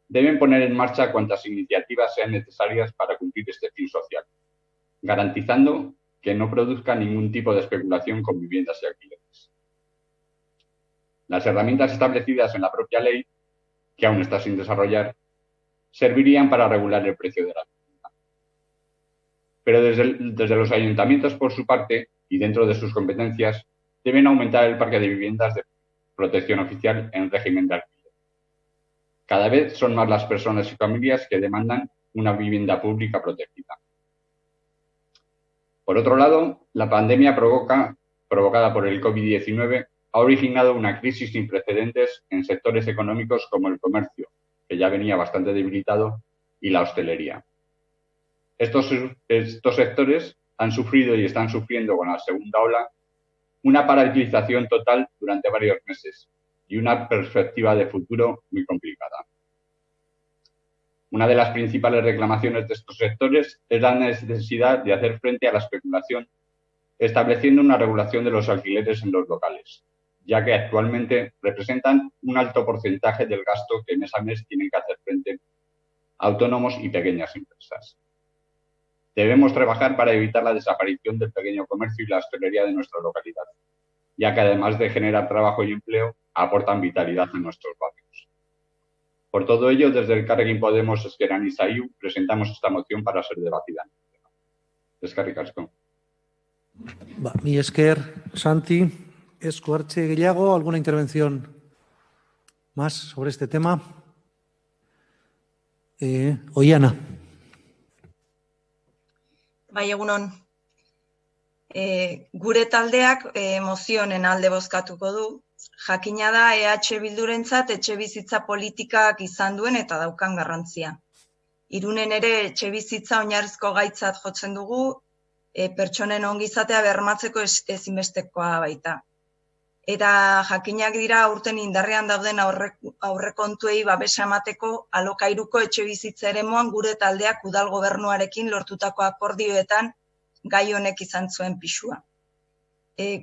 deben poner en marcha cuantas iniciativas sean necesarias para cumplir este fin social, garantizando que no produzca ningún tipo de especulación con viviendas y alquileres. Las herramientas establecidas en la propia ley, que aún está sin desarrollar, servirían para regular el precio de la vivienda. Pero desde los ayuntamientos, por su parte, y dentro de sus competencias, deben aumentar el parque de viviendas de protección oficial en régimen de alquiler. Cada vez son más las personas y familias que demandan una vivienda pública protegida. Por otro lado, la pandemia provocada por el COVID-19 ha originado una crisis sin precedentes en sectores económicos como el comercio, que ya venía bastante debilitado, y la hostelería. Estos sectores han sufrido y están sufriendo con la segunda ola una paralización total durante varios meses y una perspectiva de futuro muy complicada. Una de las principales reclamaciones de estos sectores es la necesidad de hacer frente a la especulación, estableciendo una regulación de los alquileres en los locales, ya que actualmente representan un alto porcentaje del gasto que mes a mes tienen que hacer frente autónomos y pequeñas empresas. Debemos trabajar para evitar la desaparición del pequeño comercio y la hostelería de nuestra localidad, ya que además de generar trabajo y empleo, aportan vitalidad a nuestros barrios. Por todo ello, desde Elkarrekin Podemos Ezker Anitza IU presentamos esta moción para ser debatida. Eskerrik asko. Mi esker, Santi. Esku hartze gehiago, ¿alguna intervención más sobre este tema? Oiana. Bai, egunon. Gure taldeak mozionen alde bozkatuko du. Jakina da EH Bildurentzat etxebizitza politikak izan duen eta daukan garrantzia. Irunen ere etxebizitza oinarrizko gaitzat jotzen dugu, pertsonen ongizatea bermatzeko ezinbestekoa baita. Eta jakinak dira urten indarrean dauden aurrekontuei babesa emateko alokairuko etxebizitza eremuan gure taldeak udal gobernuarekin lortutako akordioetan gai honek izan zuen pisua.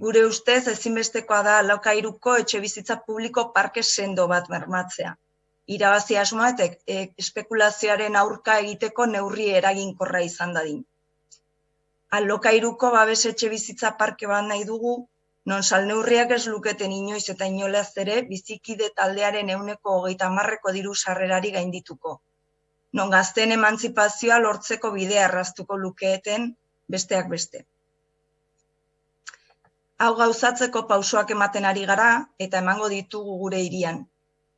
Gure ustez ezinbestekoa da alokairuko etxebizitza publiko parke sendo bat bermatzea. Irabazi asmoa eta espekulazioaren aurka egiteko neurri eraginkorra izan dadin. Alokairuko babes etxebizitza parke bat nahi dugu, non salneurriak ez luketen inoiz eta inolaz ere bizikide taldearen 30% diru sarrerari gaindituko. Non gazteen emantzipazioa lortzeko bidea erraztuko lukeeten besteak beste. Hau gauzatzeko pausoak ematen ari gara eta emango ditugu gure hirian.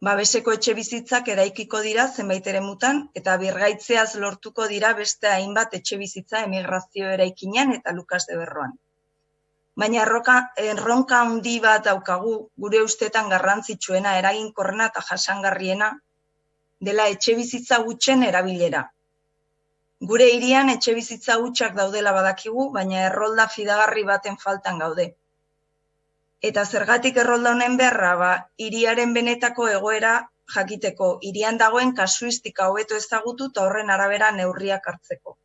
Babeseko etxebizitzak eraikiko dira zenbait eremutan eta birgaitzeaz lortuko dira beste hainbat etxebizitza emigrazio eraikinean eta Lukas de Berroan. Baina erronka handi bat daukagu gure ustetan garrantzitsuena, eraginkorrena eta jasangarriena dela etxebizitza hutsen erabilera. Gure hirian etxebizitza hutsak daudela badakigu, baina errolda fidagarri baten faltan gaude. Eta zergatik errolda honen beharra, hiriaren benetako egoera jakiteko, hirian dagoen kasuistika hobeto ezagutu eta horren arabera neurriak hartzeko.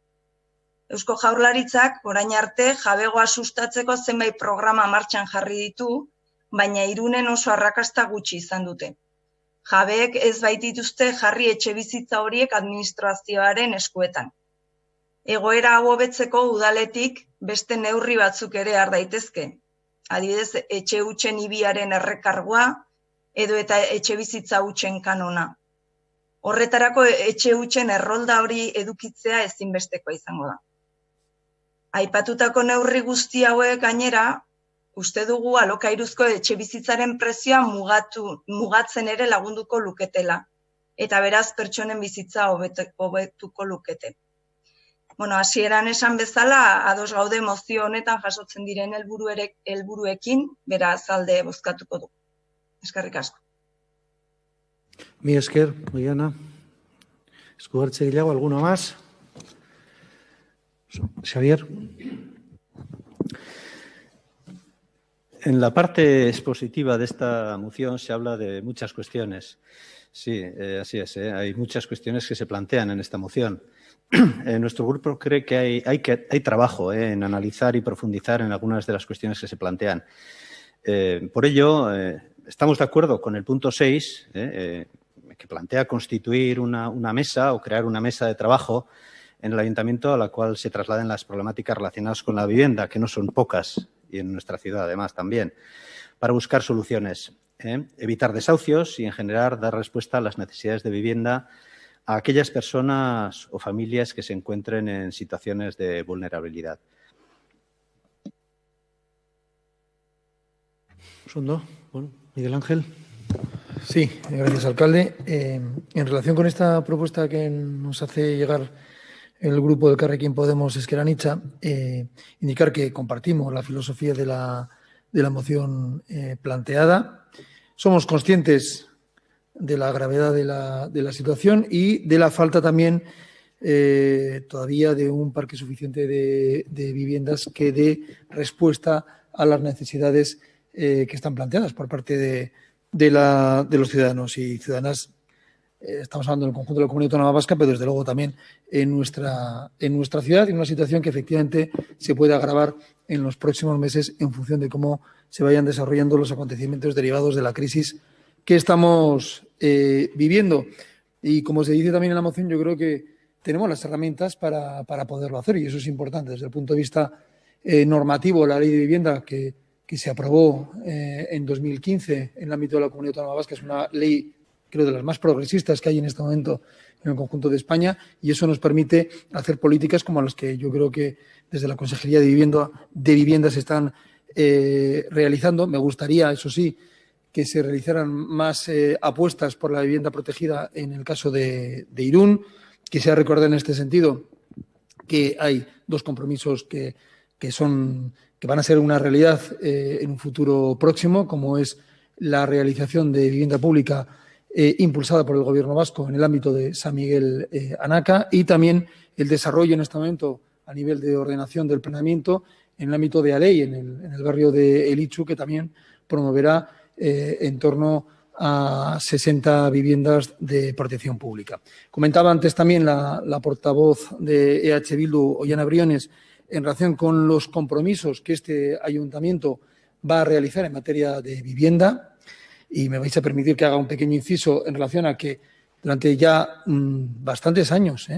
Eusko Jaurlaritzak orain arte jabegoa sustatzeko zenbait programa martxan jarri ditu, baina Irunen oso arrakasta gutxi izan dute. Jabeek ez baitituzte jarri etxebizitza horiek administrazioaren eskuetan. Egoera hau hobetzeko udaletik beste neurri batzuk ere har daitezke. Adibidez, etxe hutsen ibiaren errekargoa edo eta etxebizitza hutsen kanona. Horretarako etxe hutsen errolda hori edukitzea ezinbestekoa izango da. Aipatutako neurri guzti hauek gainera, uste dugu alokairuzko etxebizitzaren prezioa mugatzen ere lagunduko luketela, eta beraz pertsonen bizitza hobetuko lukete. Hasieran esan bezala, ados gaude mozio honetan jasotzen diren helburuekin, beraz alde bozkatuko du. Eskerrik asko. Mi esker, Oiana. Eskuhartze gehiago, ¿alguno más? Xavier. En la parte expositiva de esta moción se habla de muchas cuestiones. Sí, así es. Hay muchas cuestiones que se plantean en esta moción. Nuestro grupo cree que hay trabajo en analizar y profundizar en algunas de las cuestiones que se plantean. Por ello, estamos de acuerdo con el punto 6, que plantea constituir una mesa o crear una mesa de trabajo en el ayuntamiento a la cual se trasladen las problemáticas relacionadas con la vivienda, que no son pocas, y en nuestra ciudad además también, para buscar soluciones, evitar desahucios y en general dar respuesta a las necesidades de vivienda a aquellas personas o familias que se encuentren en situaciones de vulnerabilidad. Bueno, Miguel Ángel. Sí, gracias, alcalde. En relación con esta propuesta que nos hace llegar el grupo de Elkarrekin Podemos Ezker Anitza, indicar que compartimos la filosofía de la moción planteada. Somos conscientes de la gravedad de la situación y de la falta también todavía de un parque suficiente de viviendas que dé respuesta a las necesidades que están planteadas por parte de los ciudadanos y ciudadanas. Estamos hablando del conjunto de la Comunidad Autónoma Vasca, pero desde luego también en nuestra ciudad, en una situación que efectivamente se puede agravar en los próximos meses en función de cómo se vayan desarrollando los acontecimientos derivados de la crisis que estamos viviendo. Y como se dice también en la moción, yo creo que tenemos las herramientas para poderlo hacer y eso es importante. Desde el punto de vista normativo, la Ley de Vivienda que se aprobó en 2015 en el ámbito de la Comunidad Autónoma Vasca es una ley, creo, de las más progresistas que hay en este momento en el conjunto de España y eso nos permite hacer políticas como las que yo creo que desde la Consejería de Vivienda se están realizando. Me gustaría, eso sí, que se realizaran más apuestas por la vivienda protegida en el caso de Irún. Quisiera recordar en este sentido que hay dos compromisos que van a ser una realidad en un futuro próximo, como es la realización de vivienda pública impulsada por el Gobierno vasco en el ámbito de San Miguel Anaca, y también el desarrollo en este momento a nivel de ordenación del planeamiento en el ámbito de Alei, en el barrio de Elitxu, que también promoverá en torno a 60 viviendas de protección pública. Comentaba antes también la portavoz de EH Bildu, Ollana Briones, en relación con los compromisos que este ayuntamiento va a realizar en materia de vivienda, y me vais a permitir que haga un pequeño inciso en relación a que durante ya bastantes años,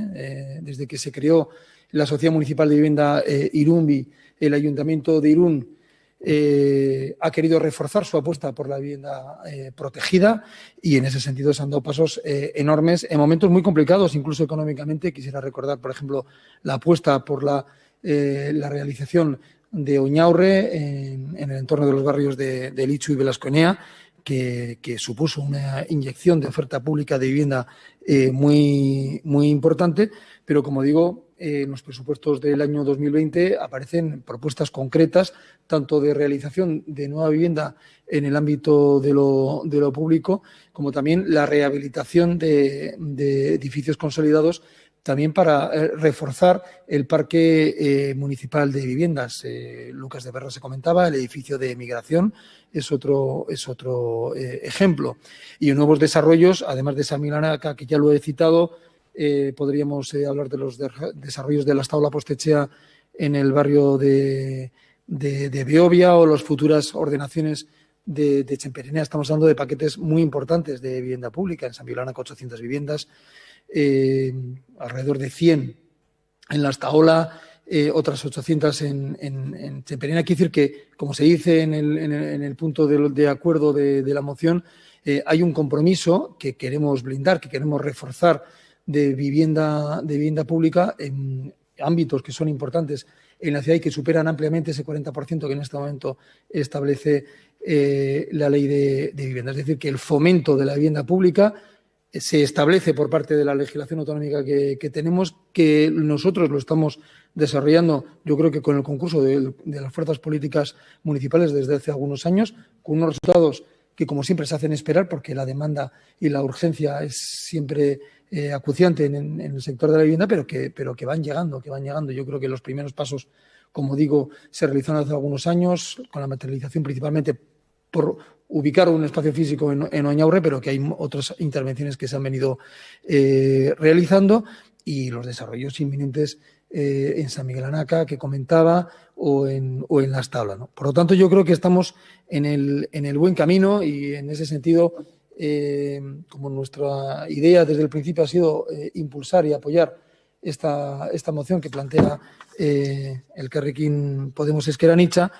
desde que se creó la Sociedad Municipal de Vivienda Irunbi, el Ayuntamiento de Irún ha querido reforzar su apuesta por la vivienda protegida, y en ese sentido se han dado pasos enormes en momentos muy complicados, incluso económicamente. Quisiera recordar, por ejemplo, la apuesta por la realización de Oñaurre en el entorno de los barrios de Elitxu y Velasconea, que supuso una inyección de oferta pública de vivienda muy importante, pero como digo, en los presupuestos del año 2020 aparecen propuestas concretas, tanto de realización de nueva vivienda en el ámbito de lo público, como también la rehabilitación de edificios consolidados, también para reforzar el parque municipal de viviendas. Lucas de Berra se comentaba, el edificio de migración es otro ejemplo. Y en nuevos desarrollos, además de San Miguel Anaca, que ya lo he citado, podríamos hablar de los desarrollos de la Estaula Postechea en el barrio de Beovia, o las futuras ordenaciones de Txemperenea. Estamos hablando de paquetes muy importantes de vivienda pública. En San Miguel Anaca, 800 viviendas, alrededor de 100 en la Estaola, otras 800 en Txemperenea. Quiere decir que, como se dice en el punto de acuerdo de la moción, hay un compromiso que queremos blindar, que queremos reforzar de vivienda pública en ámbitos que son importantes en la ciudad y que superan ampliamente ese 40% que en este momento establece la ley de vivienda. Es decir, que el fomento de la vivienda pública se establece por parte de la legislación autonómica que tenemos, que nosotros lo estamos desarrollando, yo creo que con el concurso de las fuerzas políticas municipales desde hace algunos años, con unos resultados que, como siempre, se hacen esperar, porque la demanda y la urgencia es siempre acuciante en el sector de la vivienda, pero que van llegando. Yo creo que los primeros pasos, como digo, se realizaron hace algunos años, con la materialización principalmente por ubicar un espacio físico en Oñaurre, pero que hay otras intervenciones que se han venido realizando, y los desarrollos inminentes en San Miguel Anaca, que comentaba, o en la Estaula, ¿no? Por lo tanto, yo creo que estamos en el buen camino, y en ese sentido, como nuestra idea desde el principio ha sido impulsar y apoyar esta moción que plantea Elkarrekin Podemos Ezker Anitza,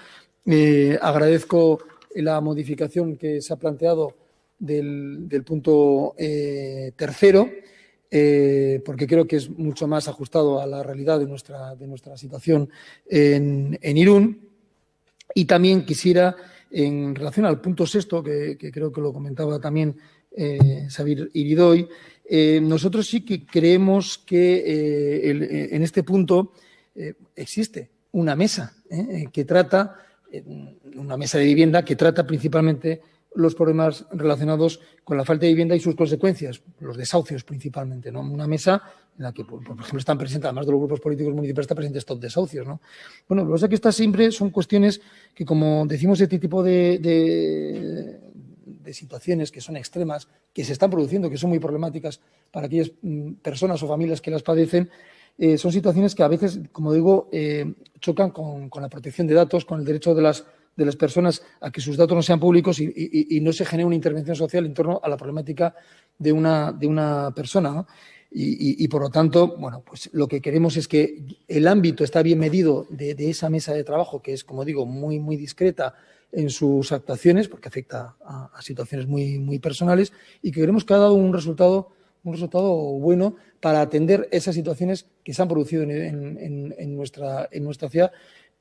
agradezco la modificación que se ha planteado del punto tercero, porque creo que es mucho más ajustado a la realidad de nuestra situación en Irún. Y también quisiera, en relación al punto sexto, que creo que lo comentaba también Xabier Iridoy, nosotros sí que creemos que en este punto existe una mesa que trata, una mesa de vivienda que trata principalmente los problemas relacionados con la falta de vivienda y sus consecuencias, los desahucios principalmente, ¿no? Una mesa en la que, por ejemplo, están presentes, además de los grupos políticos municipales, están presentes estos desahucios, ¿no? Bueno, lo que pasa es que estas siempre son cuestiones que, como decimos, este tipo de situaciones que son extremas, que se están produciendo, que son muy problemáticas para aquellas personas o familias que las padecen, son situaciones que a veces, como digo, chocan con la protección de datos, con el derecho de las personas a que sus datos no sean públicos y no se genere una intervención social en torno a la problemática de una persona, ¿no? Y por lo tanto, bueno, pues lo que queremos es que el ámbito está bien medido de esa mesa de trabajo, que es, como digo, muy, muy discreta en sus actuaciones, porque afecta a situaciones muy, muy personales, y que queremos que ha dado un resultado bueno para atender esas situaciones que se han producido en nuestra ciudad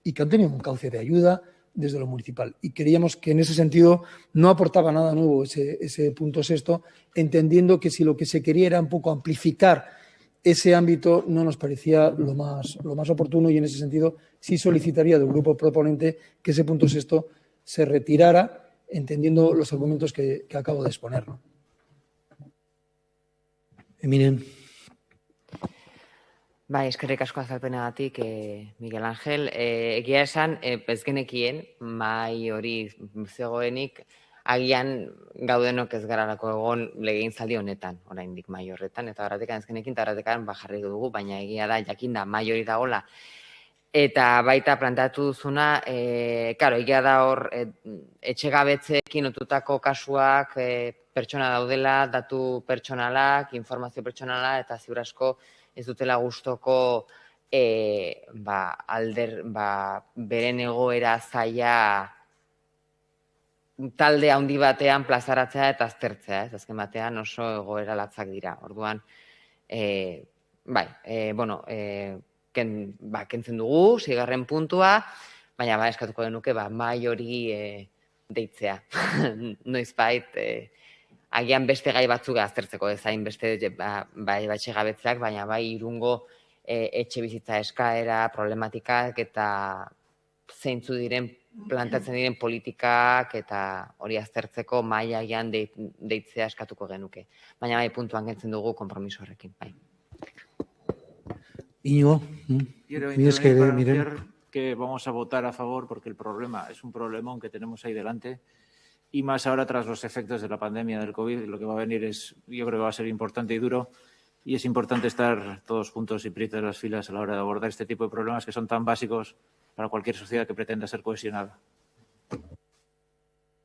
y que han tenido un cauce de ayuda desde lo municipal. Y creíamos que en ese sentido no aportaba nada nuevo ese punto sexto, entendiendo que si lo que se quería era un poco amplificar ese ámbito no nos parecía lo más oportuno y en ese sentido sí solicitaría del grupo proponente que ese punto sexto se retirara, entendiendo los argumentos que acabo de exponer, ¿no? Miren. Bai, eskerrik asko azalpenagatik, Miguel Ángel. Egia esan, ez genekien, mai hori zegoenik, agian gaudenok ez gararako egon legegintzaldi honetan, oraindik mai horretan, eta horretik ez genekin, eta horretik jarri dugu, baina egia da, jakinda, mai hori dagoela. Eta baita plantatu duzuna, egia da hor, etxegabetzeekin lotutako kasuak pertsona daudela, datu pertsonalak, informazio pertsonala, eta ziur asko ez dutela gustoko beren egoera zaila talde handi batean plazaratzea eta aztertzea, azken batean oso egoera latzak dira. Orduan, kentzen dugu, 6. puntua, baina eskatuko genuke mai hori deitzea. Noizbait, agian beste gai batzuk aztertzeko ezain beste etxegabetzeak, baina bai Irungo etxe bizitza eskaera, problematikak eta zeintzu diren plantatzen diren politikak eta hori aztertzeko mai agian deitzea eskatuko genuke. Baina bai puntuan kentzen dugu konpromiso horrekin. Iñigo, quiero intervenir para anunciar que vamos a votar a favor porque el problema es un problemón que tenemos ahí delante. Y más ahora tras los efectos de la pandemia del COVID, lo que va a venir yo creo que va a ser importante y duro. Y es importante estar todos juntos y prietos de las filas a la hora de abordar este tipo de problemas que son tan básicos para cualquier sociedad que pretenda ser cohesionada.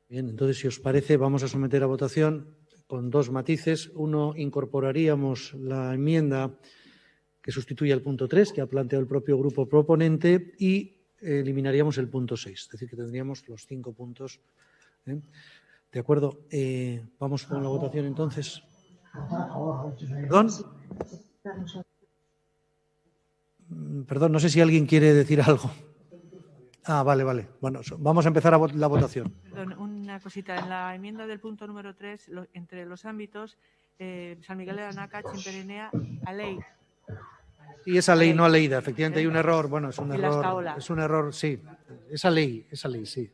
Bien, entonces, si os parece, vamos a someter a votación con 2 matices. Uno, incorporaríamos la enmienda que sustituye al punto 3, que ha planteado el propio grupo proponente, y eliminaríamos el punto 6. Es decir, que tendríamos los 5 puntos. De acuerdo. Vamos con la votación entonces. ¿Perdón? Perdón, no sé si alguien quiere decir algo. Vale. Bueno, vamos a empezar la votación. Perdón, una cosita. En la enmienda del punto número 3, entre los ámbitos, San Miguel de Anaca, Chimperenea, a ley. Sí, esa ley no a leída. Efectivamente hay un error. Bueno, es un error. Escaola. Es un error, sí. Esa ley, sí.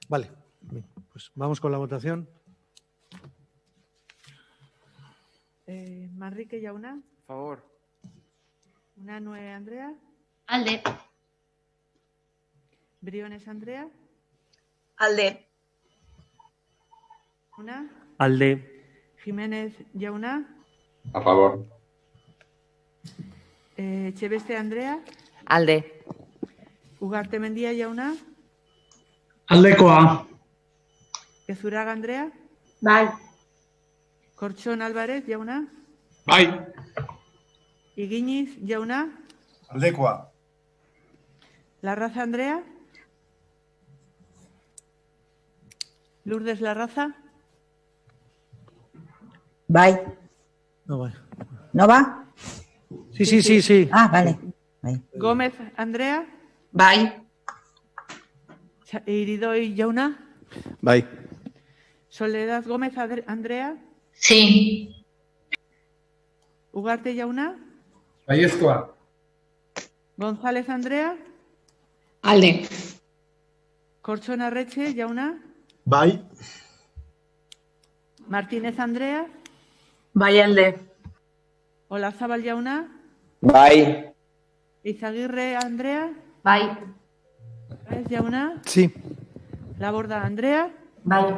Vale, pues vamos con la votación. Manrique Jauna. A favor. Unanue Andrea. Alde. Briones Andrea. Alde. Una. Alde. Jiménez Jauna. A favor. Etxebeste Andrea. Alde. Ugarte Mendia Jauna. Aldekoa. Gezuraga Andrea. Bai. Kortxon Álvarez Jauna. Bai. Iginiz Jauna. Aldekoa. Larraza Andrea. Lourdes Larraza. Bai. No va. ¿No va? Sí. Vale. Bai. Gómez Andrea. Bai. Iridoi Jauna. Bai. Soledad Gómez Andrea. Sí. Ugarte Jauna. Baiezkoa. González Andrea. Alde. Kortxon Arretxe Jauna. Bai. Martínez Andrea. Bai, alde. Olazábal Jauna. Bai. Izagirre Andrea. Bai. Páez Jauna. Sí. Laborda Andrea. Bai.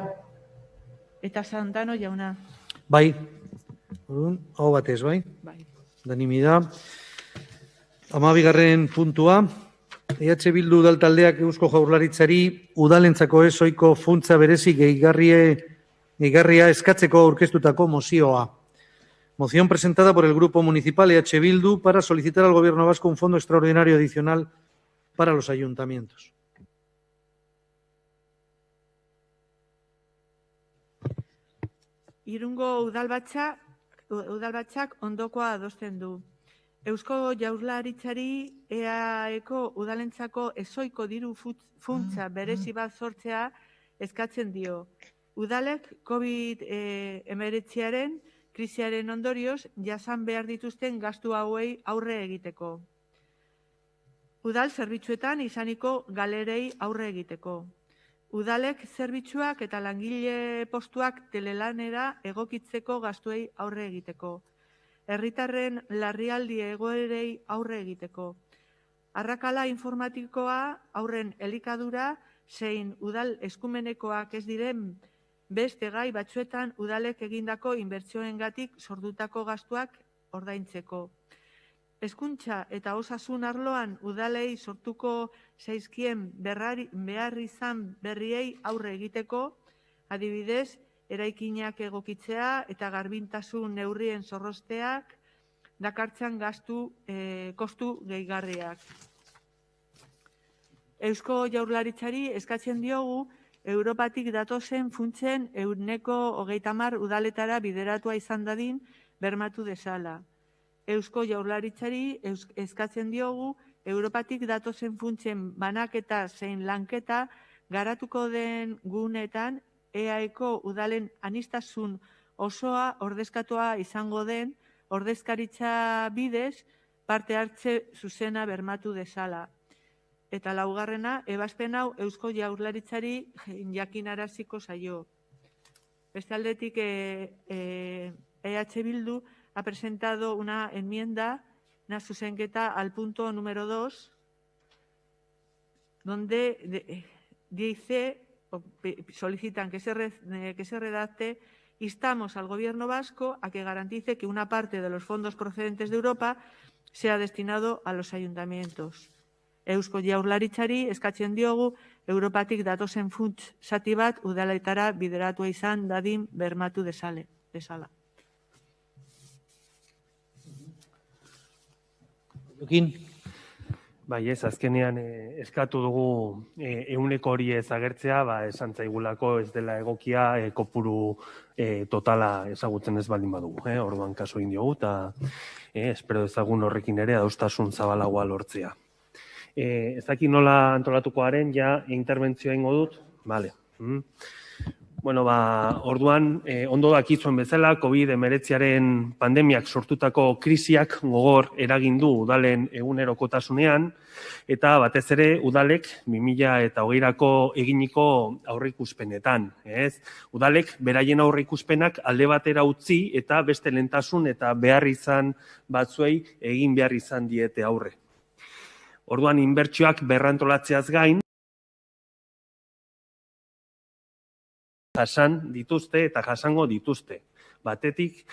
Eta Santano Jauna. Bai. Hau batez, bai? Bai. Unanimidad. 12. puntua. EH Bildu udaltaldeak Eusko Jaurlaritzari udalentzako ezoiko funtsa berezi gehigarria eskatzeko aurkeztutako mozioa. Moción presentada por el Grupo Municipal EH Bildu para solicitar al Gobierno vasco un fondo extraordinario adicional para los ayuntamientos. Irungo udalbatzak ondokoa adosten du. Eusko Jaurlaritzari EAEko udalentzako ezoiko diru funtsa berezi bat sortzea eskatzen dio. Udalek COVID-19 krisiaren ondorioz jasan behar dituzten gastu hauei aurre egiteko. Udal zerbitzuetan izaniko galerei aurre egiteko. Udalek zerbitzuak eta langile postuak telelanera egokitzeko gastuei aurre egiteko. Herritarren larrialdi egoerei aurre egiteko. Arrakala informatikoa aurren elikadura zein udal eskumenekoak ez diren beste gai batzuetan udalek egindako inbertsioengatik sordutako gastuak ordaintzeko. Hezkuntza eta osasun arloan udalei sortuko zaizkien behar izan berriei aurre egiteko, adibidez, eraikinak egokitzea eta garbintasun neurrien zorrosteak dakartzan kostu gehigarriak. Eusko Jaurlaritzari eskatzen diogu Europatik datozen funtsen 30% udaletara bideratua izan dadin bermatu dezala. Eusko Jaurlaritzari eskatzen diogu Europatik datozen funtsen banaketa zein lanketa garatuko den guneetan EAEko udalen aniztasun osoa ordezkatua izango den ordezkaritza bidez parte hartze zuzena bermatu dezala. Eta laugarrena, ebazpen hau Eusko Jaurlaritzari jakinaraziko zaio. Beste aldetik, EH Bildu ha presentado una enmienda, una zuzenketa al punto número 2, donde solicitan que se redacte: instamos al Gobierno vasco a que garantice que una parte de los fondos procedentes de Europa sea destinado a los ayuntamientos. Eusko Jaurlaritzari eskatzen diogu Europatik datozen funts zati bat udaletara bideratua izan dadin bermatu dezala. Bai, ez, azkenean eskatu dugu 100 hori ez agertzea, esan zaigulako ez dela egokia kopuru totala ezagutzen ez baldin badugu. Orduan kaso indiogu eta espero ezagun horrekin ere adostasun zabalagoa lortzea. Ez dakit nola antolatukoaren ja interbentzioa ingo dut? Bale. Bueno, orduan, ondo dakizuen bezala, COVID-19 pandemiak sortutako krisiak gogor eragin du udalen egunerokotasunean, eta batez ere udalek 2020ko eginiko aurreikuspenetan. Udalek beraien aurreikuspenak alde batera utzi eta beste lehentasun eta behar izan batzuei egin behar izan diete aurre. Orduan, inbertsioak berrantolatzeaz gain, jasan dituzte eta jasango dituzte. Batetik,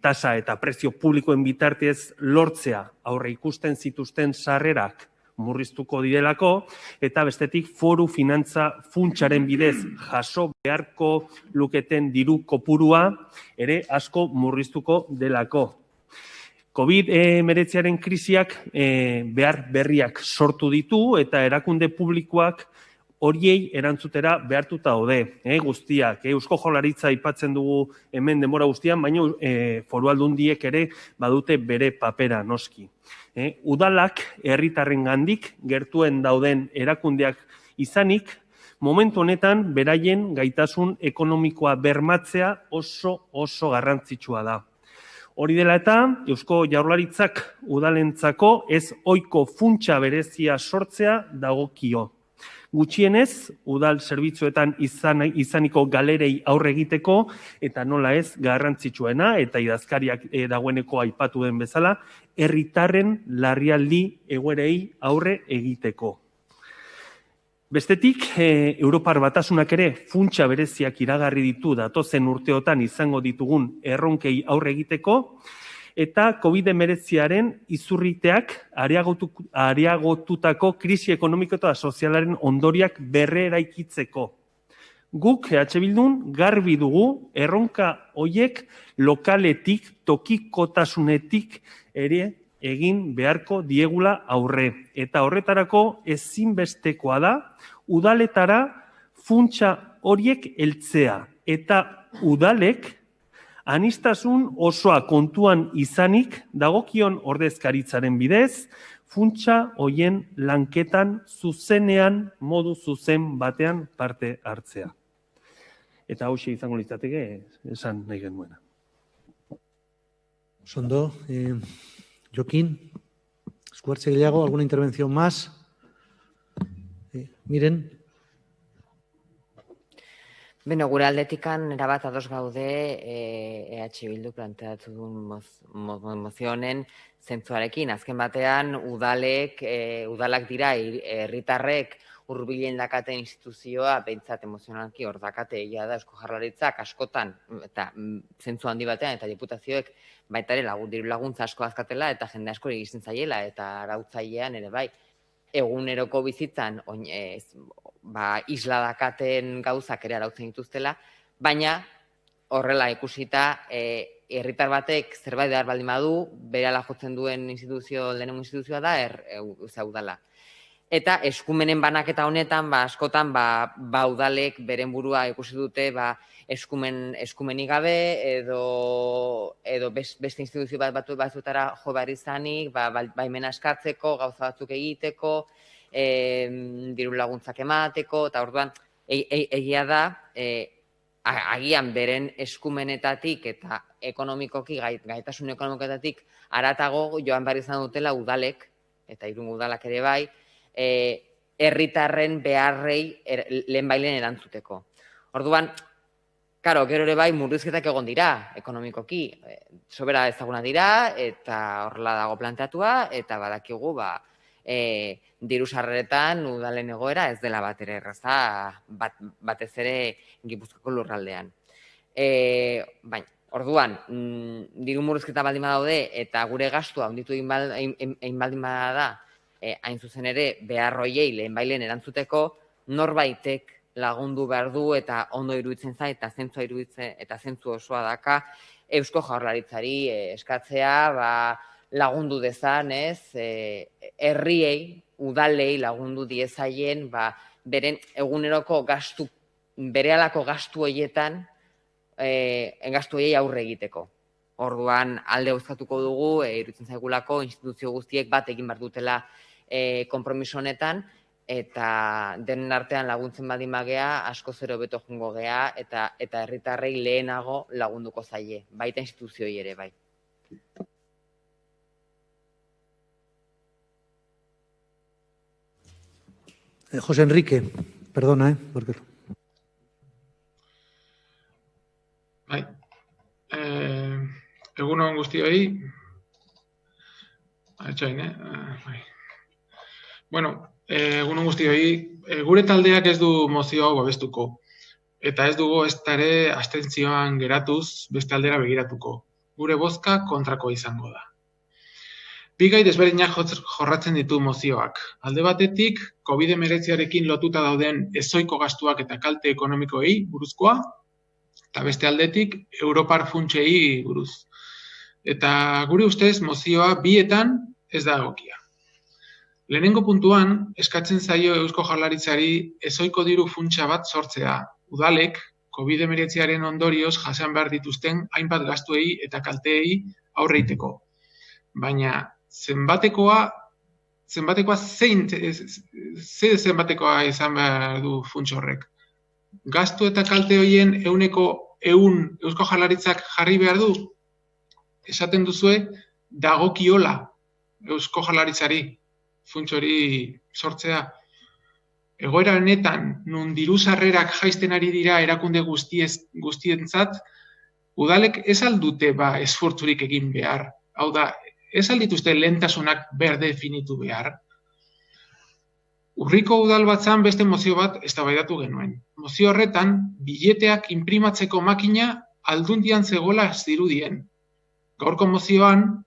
tasa eta prezio publikoen bitartez lortzea aurre ikusten zituzten sarrerak murriztuko direlako, eta bestetik foru finantza funtsaren bidez jaso beharko luketen diru kopurua ere asko murriztuko delako. COVID-19 krisiak behar berriak sortu ditu eta erakunde publikoak horiei erantzutera behartuta daude, guztiak. Eusko Jaurlaritza aipatzen dugu hemen denbora guztian, baina foru aldundiek ere badute bere papera noski. Udalak herritarrengandik gertuen dauden erakundeak izanik, momentu honetan beraien gaitasun ekonomikoa bermatzea oso garrantzitsua da. Hori dela eta, Eusko Jaurlaritzak udalentzako ez ohiko funtsa berezia sortzea dagokio. Gutxienez, udal zerbitzuetan izaniko galerei aurre egiteko, eta nola ez garrantzitsuena, eta idazkariak dagoeneko aipatu den bezala, herritarren larrialdi egoerei aurre egiteko. Bestetik, Europar Batasunak ere funtsa bereziak iragarri ditu datozen urteotan izango ditugun erronkei aurre egiteko, eta COVID-19 izurriteak areagotutako krisi ekonomiko eta sozialaren ondoriak berreraikitzeko. Guk, EH Bildun, garbi dugu erronka hoiek lokaletik, tokikotasunetik ere egin beharko diegula aurre. Eta horretarako ezinbestekoa da, udaletara funtsa horiek heltzea. Eta udalek aniztasun osoa kontuan izanik dagokion ordezkaritzaren bidez, funtsa hoien lanketan zuzenean, modu zuzen batean parte hartzea. Eta hauxe izango litzateke esan nahi genuena. Sondo, Joaquín, Escuarche Guillago, ¿alguna intervención más? Miren. Beno, gure aldetikan erabat ados gaude EH Bildu planteatu duen mozio honen zentzuarekin. Azken batean, udalak dira herritarrek hurbilen dakaten instituzioa behintzat emozionalki hor dakate egia da Eusko Jaurlaritzak askotan eta zentzu handi batean eta diputazioek baita ere diru laguntza asko azkatela eta jende asko egiten zaiela eta arautzailean ere bai. Eguneroko bizitzan isla dakaten gauzak ere arautzen dituztela, baina horrela ikusita herritar batek zerbait behar baldin badu, berehala jotzen duen lehenengo instituzioa da udala. Eta eskumenen banaketa honetan, askotan, udalek beren burua ikusi dute eskumenik gabe edo beste instituzio batzutara jo behar izanik, baimena eskatzeko, gauza batzuk egiteko, diru laguntzak emateko, eta orduan egia da, agian beren eskumenetatik eta ekonomikoki, gaitasun ekonomikoetatik haratago joan behar izan dutela udalek, eta Irungo udalak ere bai, herritarren beharrei lehenbailen erantzuteko. Orduan, gero ere bai murrizketak egon dira, ekonomikoki, sobera ezaguna dira, eta horrela dago planteatua, eta badakigu, diru sarreretan udalen egoera ez dela bat ere erraza, batez ere Gipuzkoako lurraldean. Orduan, diru murrizketa baldin badaude, eta gure gastua handitu egin baldin bada, hain zuzen ere, beharroiei lehenbailen erantzuteko, norbaitek lagundu behar du eta ondo iruditzen zait, eta zentzu osoa daka, Eusko Jaurlaritzari eskatzea, lagundu dezan, herriei, udalei lagundu diezaien, beren eguneroko gastu, berehalako gastu horietan, gastu horiei aurre egiteko. Orduan, alde bozkatuko dugu, iruditzen zaigulako, instituzio guztiek bat egin behar dutela konpromiso honetan, eta denen artean laguntzen baldin bagea, asko zero beto jungo gea, eta herritarrei lehenago lagunduko zaie, baita instituzioi ere bai. José Enrique, perdona, porque... Bai. Egunon guztioi. Bueno, egunon guztioi, gure taldeak ez du mozio hau babestuko. Eta ez dugu ezta ere abstentzioan geratuz beste aldera begiratuko. Gure bozka kontrako izango da. Bi gai desberdinak jorratzen ditu mozioak. Alde batetik, COVID-19arekin lotuta dauden ezohiko gastuak eta kalte ekonomikoei buruzkoa, eta beste aldetik, Europar funtsei buruz. Eta gure ustez, mozioa bietan ez da egokia. Lehenengo puntuan, eskatzen zaio Eusko Jaurlaritzari ezohiko diru funtsa bat sortzea. Udalek, COVID-19aren ondorioz jasan behar dituzten hainbat gastuei eta kalteei aurre egiteko. Baina, zenbatekoa zenbatekoa izan behar du funts horrek. Gastu eta kalte horien 100% Eusko Jaurlaritzak jarri behar du? Esaten duzue, dagokiola Eusko Jaurlaritzari funts hori sortzea. Egoera honetan, nun diru sarrerak jaisten ari dira erakunde guztientzat, udalek ez aldute esfortzurik egin behar. Hau da, ez aldituzte lehentasunak berdefinitu behar. Urriko udalbatzan beste mozio bat eztabaidatu genuen. Mozio horretan, bileteak inprimatzeko makina aldundian zegoela zirudien. Gaurko mozioan,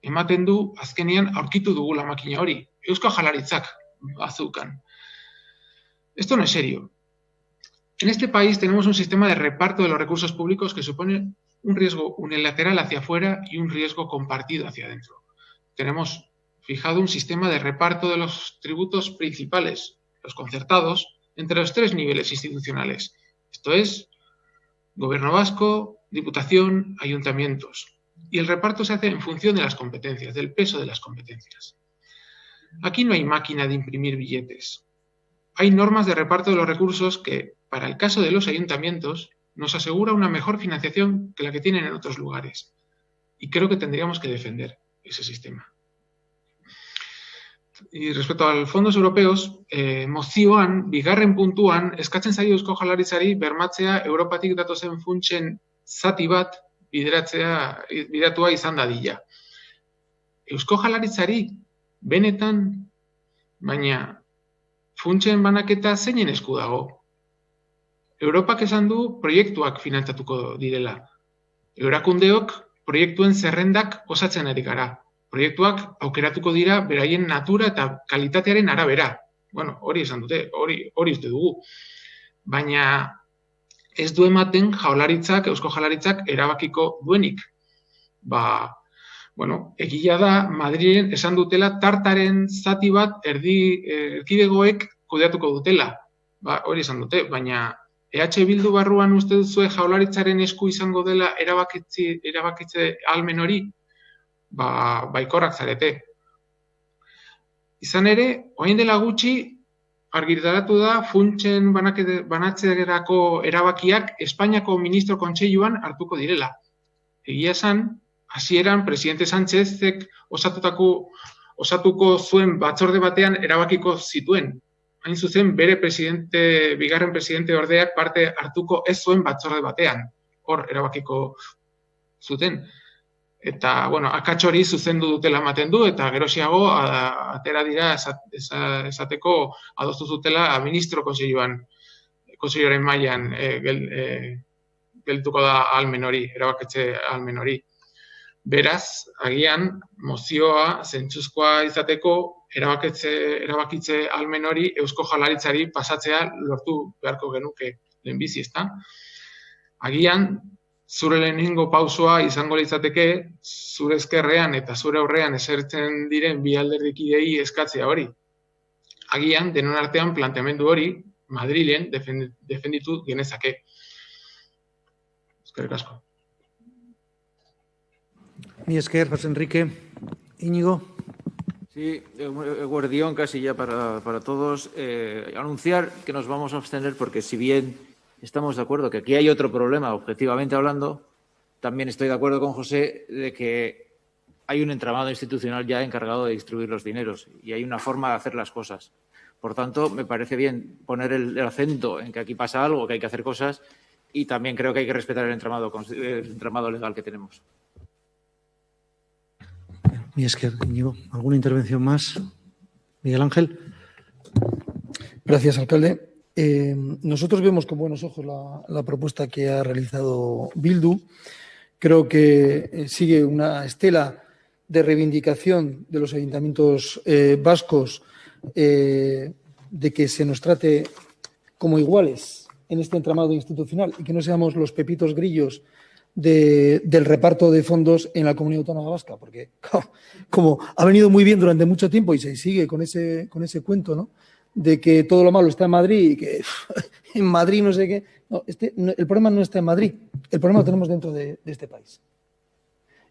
ematen du, azkenean aurkitu dugula makina hori. Eusko Jaurlaritzak bazukan. Esto no es serio. En este país tenemos un sistema de reparto de los recursos públicos que supone un riesgo unilateral hacia afuera y un riesgo compartido hacia adentro. Tenemos fijado un sistema de reparto de los tributos principales, los concertados, entre los 3 niveles institucionales. Esto es, Gobierno vasco, Diputación, ayuntamientos. Y el reparto se hace en función de las competencias, del peso de las competencias. Aquí no hay máquina de imprimir billetes. Hay normas de reparto de los recursos que, para el caso de los ayuntamientos, nos asegura una mejor financiación que la que tienen en otros lugares. y creo que tendríamos que defender ese sistema. Y respecto a los fondos europeos, mozioan, bigarren puntuan, eskatzen zaio Eusko Jaurlaritzari bermatzea Europatik datozen funtsen zati bat bideratua izan dadila. Eusko Jaurlaritzari benetan, baina funtsen banaketa zeinen esku dago. Europak esan du proiektuak finantzatuko direla. Eurakundeok proiektuen zerrendak osatzen ari gara. Proiektuak aukeratuko dira beraien natura eta kalitatearen arabera. Bueno, hori esan dute, hori uste dugu. Baina ez du ematen Eusko Jaurlaritzak erabakiko duenik. Egia da, Madrilen esan dutela tartaren zati bat erkidegoek kudeatuko dutela. Hori esan dute, baina EH Bildu barruan uste duzue Jaurlaritzaren esku izango dela erabakitze ahalmen hori? Baikorrak zarete. Izan ere, orain dela gutxi, argitaratu da funtsen banatzerako erabakiak Espainiako Ministro Kontseiluan hartuko direla. Egia esan, hasieran Presidente Sánchezek osatuko zuen batzorde batean erabakiko zituen. Hain zuzen, bere bigarren presidente ordeak parte hartuko ez zuen batzorde batean. Hor erabakiko zuten. Eta, akats hori zuzendu dutela ematen du, eta gerosiago atera dira esateko adostu zutela Ministro Kontseiluaren mailan geltuko da ahalmen hori, erabakitze ahalmen hori. Beraz, agian, mozioa zentzuzkoa izateko erabakitze ahalmen hori Eusko Jaurlaritzari pasatzea lortu beharko genuke lehenbizi, ezta? Agian, zure lehenengo pausoa izango litzateke zure ezkerrean eta zure aurrean esertzen diren bi alderdikidei eskatzea hori. Agian, denon artean planteamendu hori Madrilen defenditu genezake. Eskerrik asko. Mi esker, José Enrique. Íñigo. Sí, guardión casi ya para todos. Anunciar que nos vamos a abstener porque si bien estamos de acuerdo que aquí hay otro problema, objetivamente hablando, también estoy de acuerdo con José de que hay un entramado institucional ya encargado de distribuir los dineros y hay una forma de hacer las cosas. Por tanto, me parece bien poner el acento en que aquí pasa algo, que hay que hacer cosas y también creo que hay que respetar el entramado legal que tenemos. Mi esker, Íñigo. ¿Alguna intervención más? Miguel Ángel. Gracias, alcalde. Nosotros vemos con buenos ojos la propuesta que ha realizado Bildu. Creo que sigue una estela de reivindicación de los ayuntamientos vascos de que se nos trate como iguales en este entramado institucional y que no seamos los pepitos grillos del reparto de fondos en la Comunidad Autónoma Vasca, porque como ha venido muy bien durante mucho tiempo y se sigue con ese cuento, ¿no?, de que todo lo malo está en Madrid y que en Madrid no sé qué. No, el problema no está en Madrid, el problema lo tenemos dentro de este país.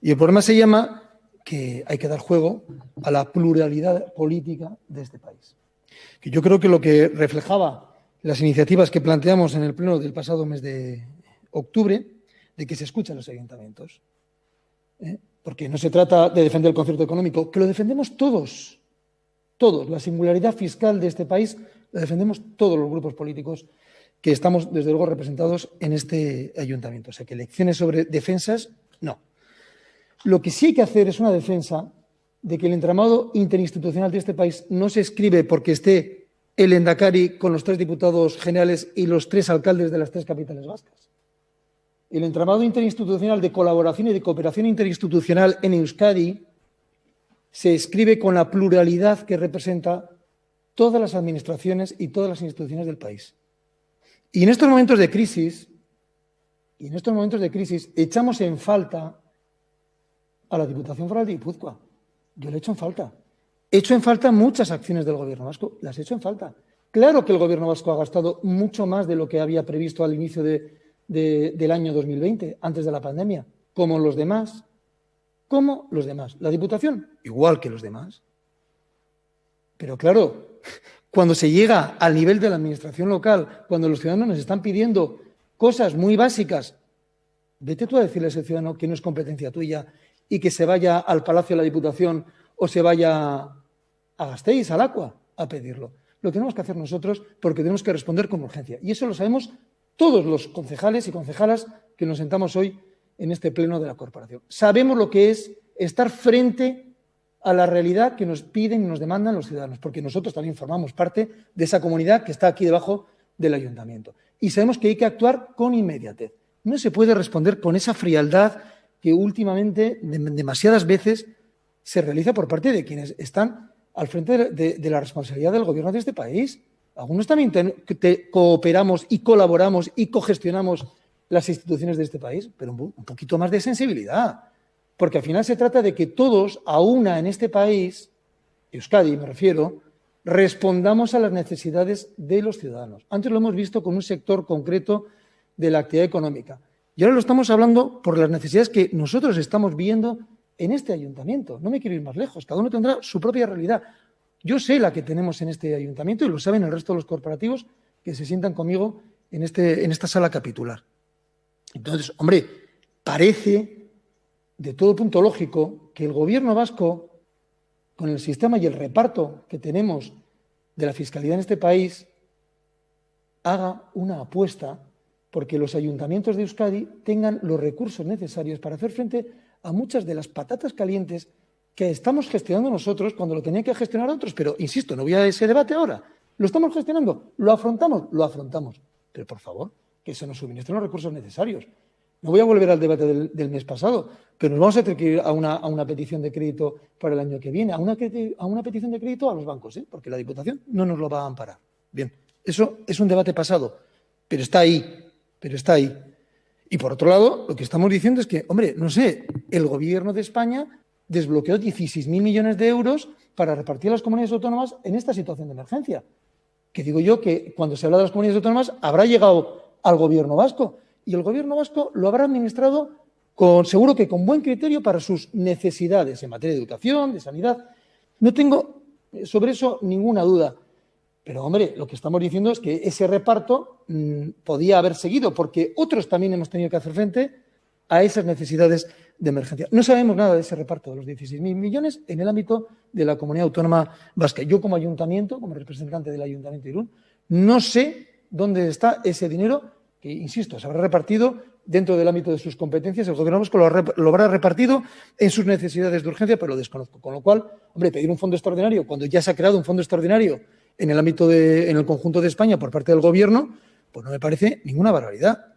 Y el problema se llama que hay que dar juego a la pluralidad política de este país. Que yo creo que lo que reflejaba las iniciativas que planteamos en el pleno del pasado mes de octubre, de que se escuchan los ayuntamientos. Porque no se trata de defender el concierto económico, que lo defendemos todos. Todos, la singularidad fiscal de este país la defendemos todos los grupos políticos que estamos, desde luego, representados en este ayuntamiento. O sea, que lecciones sobre defensas, no. Lo que sí hay que hacer es una defensa de que el entramado interinstitucional de este país no se escribe porque esté el Endacari con los 3 diputados generales y los 3 alcaldes de las 3 capitales vascas. El entramado interinstitucional de colaboración y de cooperación interinstitucional en Euskadi se escribe con la pluralidad que representa todas las administraciones y todas las instituciones del país. Y en estos momentos de crisis, echamos en falta a la Diputación Foral de Guipúzcoa. Yo le echo en falta. Echo en falta muchas acciones del Gobierno vasco, las echo en falta. Claro que el Gobierno vasco ha gastado mucho más de lo que había previsto al inicio del año 2020, antes de la pandemia, como los demás. La Diputación, igual que los demás. Pero claro, cuando se llega al nivel de la administración local, cuando los ciudadanos nos están pidiendo cosas muy básicas, vete tú a decirle a ese ciudadano que no es competencia tuya y que se vaya al Palacio de la Diputación o se vaya a Gasteiz, al Aqua, a pedirlo. Lo tenemos que hacer nosotros porque tenemos que responder con urgencia. Y eso lo sabemos todos los concejales y concejalas que nos sentamos hoy en este pleno de la corporación. Sabemos lo que es estar frente a la realidad que nos piden y nos demandan los ciudadanos, porque nosotros también formamos parte de esa comunidad que está aquí debajo del ayuntamiento. Y sabemos que hay que actuar con inmediatez. No se puede responder con esa frialdad que últimamente, demasiadas veces, se realiza por parte de quienes están al frente de la responsabilidad del gobierno de este país. Algunos también cooperamos y colaboramos y cogestionamos las instituciones de este país, pero un poquito más de sensibilidad. Porque al final se trata de que todos, a una en este país, Euskadi me refiero, respondamos a las necesidades de los ciudadanos. Antes lo hemos visto con un sector concreto de la actividad económica. Y ahora lo estamos hablando por las necesidades que nosotros estamos viendo en este ayuntamiento. No me quiero ir más lejos, cada uno tendrá su propia realidad. Yo sé la que tenemos en este ayuntamiento y lo saben el resto de los corporativos que se sientan conmigo en esta sala capitular. Entonces, hombre, parece de todo punto lógico que el gobierno vasco, con el sistema y el reparto que tenemos de la fiscalidad en este país, haga una apuesta porque los ayuntamientos de Euskadi tengan los recursos necesarios para hacer frente a muchas de las patatas calientes que estamos gestionando nosotros cuando lo tenían que gestionar otros. Pero, insisto, no voy a ese debate ahora. ¿Lo estamos gestionando? ¿Lo afrontamos? Lo afrontamos. Pero, por favor, que se nos suministren los recursos necesarios. No voy a volver al debate del mes pasado, pero nos vamos a tener que ir a una petición de crédito para el año que viene, a una petición de crédito a los bancos, porque la Diputación no nos lo va a amparar. Bien, eso es un debate pasado, pero está ahí. Y por otro lado, lo que estamos diciendo es que, hombre, no sé, el Gobierno de España desbloqueó 16.000 millones de euros para repartir a las comunidades autónomas en esta situación de emergencia. Que digo yo que cuando se habla de las comunidades autónomas habrá llegado al Gobierno vasco y el Gobierno vasco lo habrá administrado seguro que con buen criterio para sus necesidades en materia de educación, de sanidad. No tengo sobre eso ninguna duda. Pero, hombre, lo que estamos diciendo es que ese reparto podía haber seguido, porque otros también hemos tenido que hacer frente a esas necesidades de emergencia. No sabemos nada de ese reparto de los 16.000 millones en el ámbito de la comunidad autónoma vasca. Yo, como ayuntamiento, como representante del Ayuntamiento de Irún, no sé dónde está ese dinero que, insisto, se habrá repartido dentro del ámbito de sus competencias. El Gobierno vasco lo habrá repartido en sus necesidades de urgencia, pero lo desconozco. Con lo cual, hombre, pedir un fondo extraordinario cuando ya se ha creado un fondo extraordinario en el ámbito en el conjunto de España por parte del Gobierno, pues no me parece ninguna barbaridad.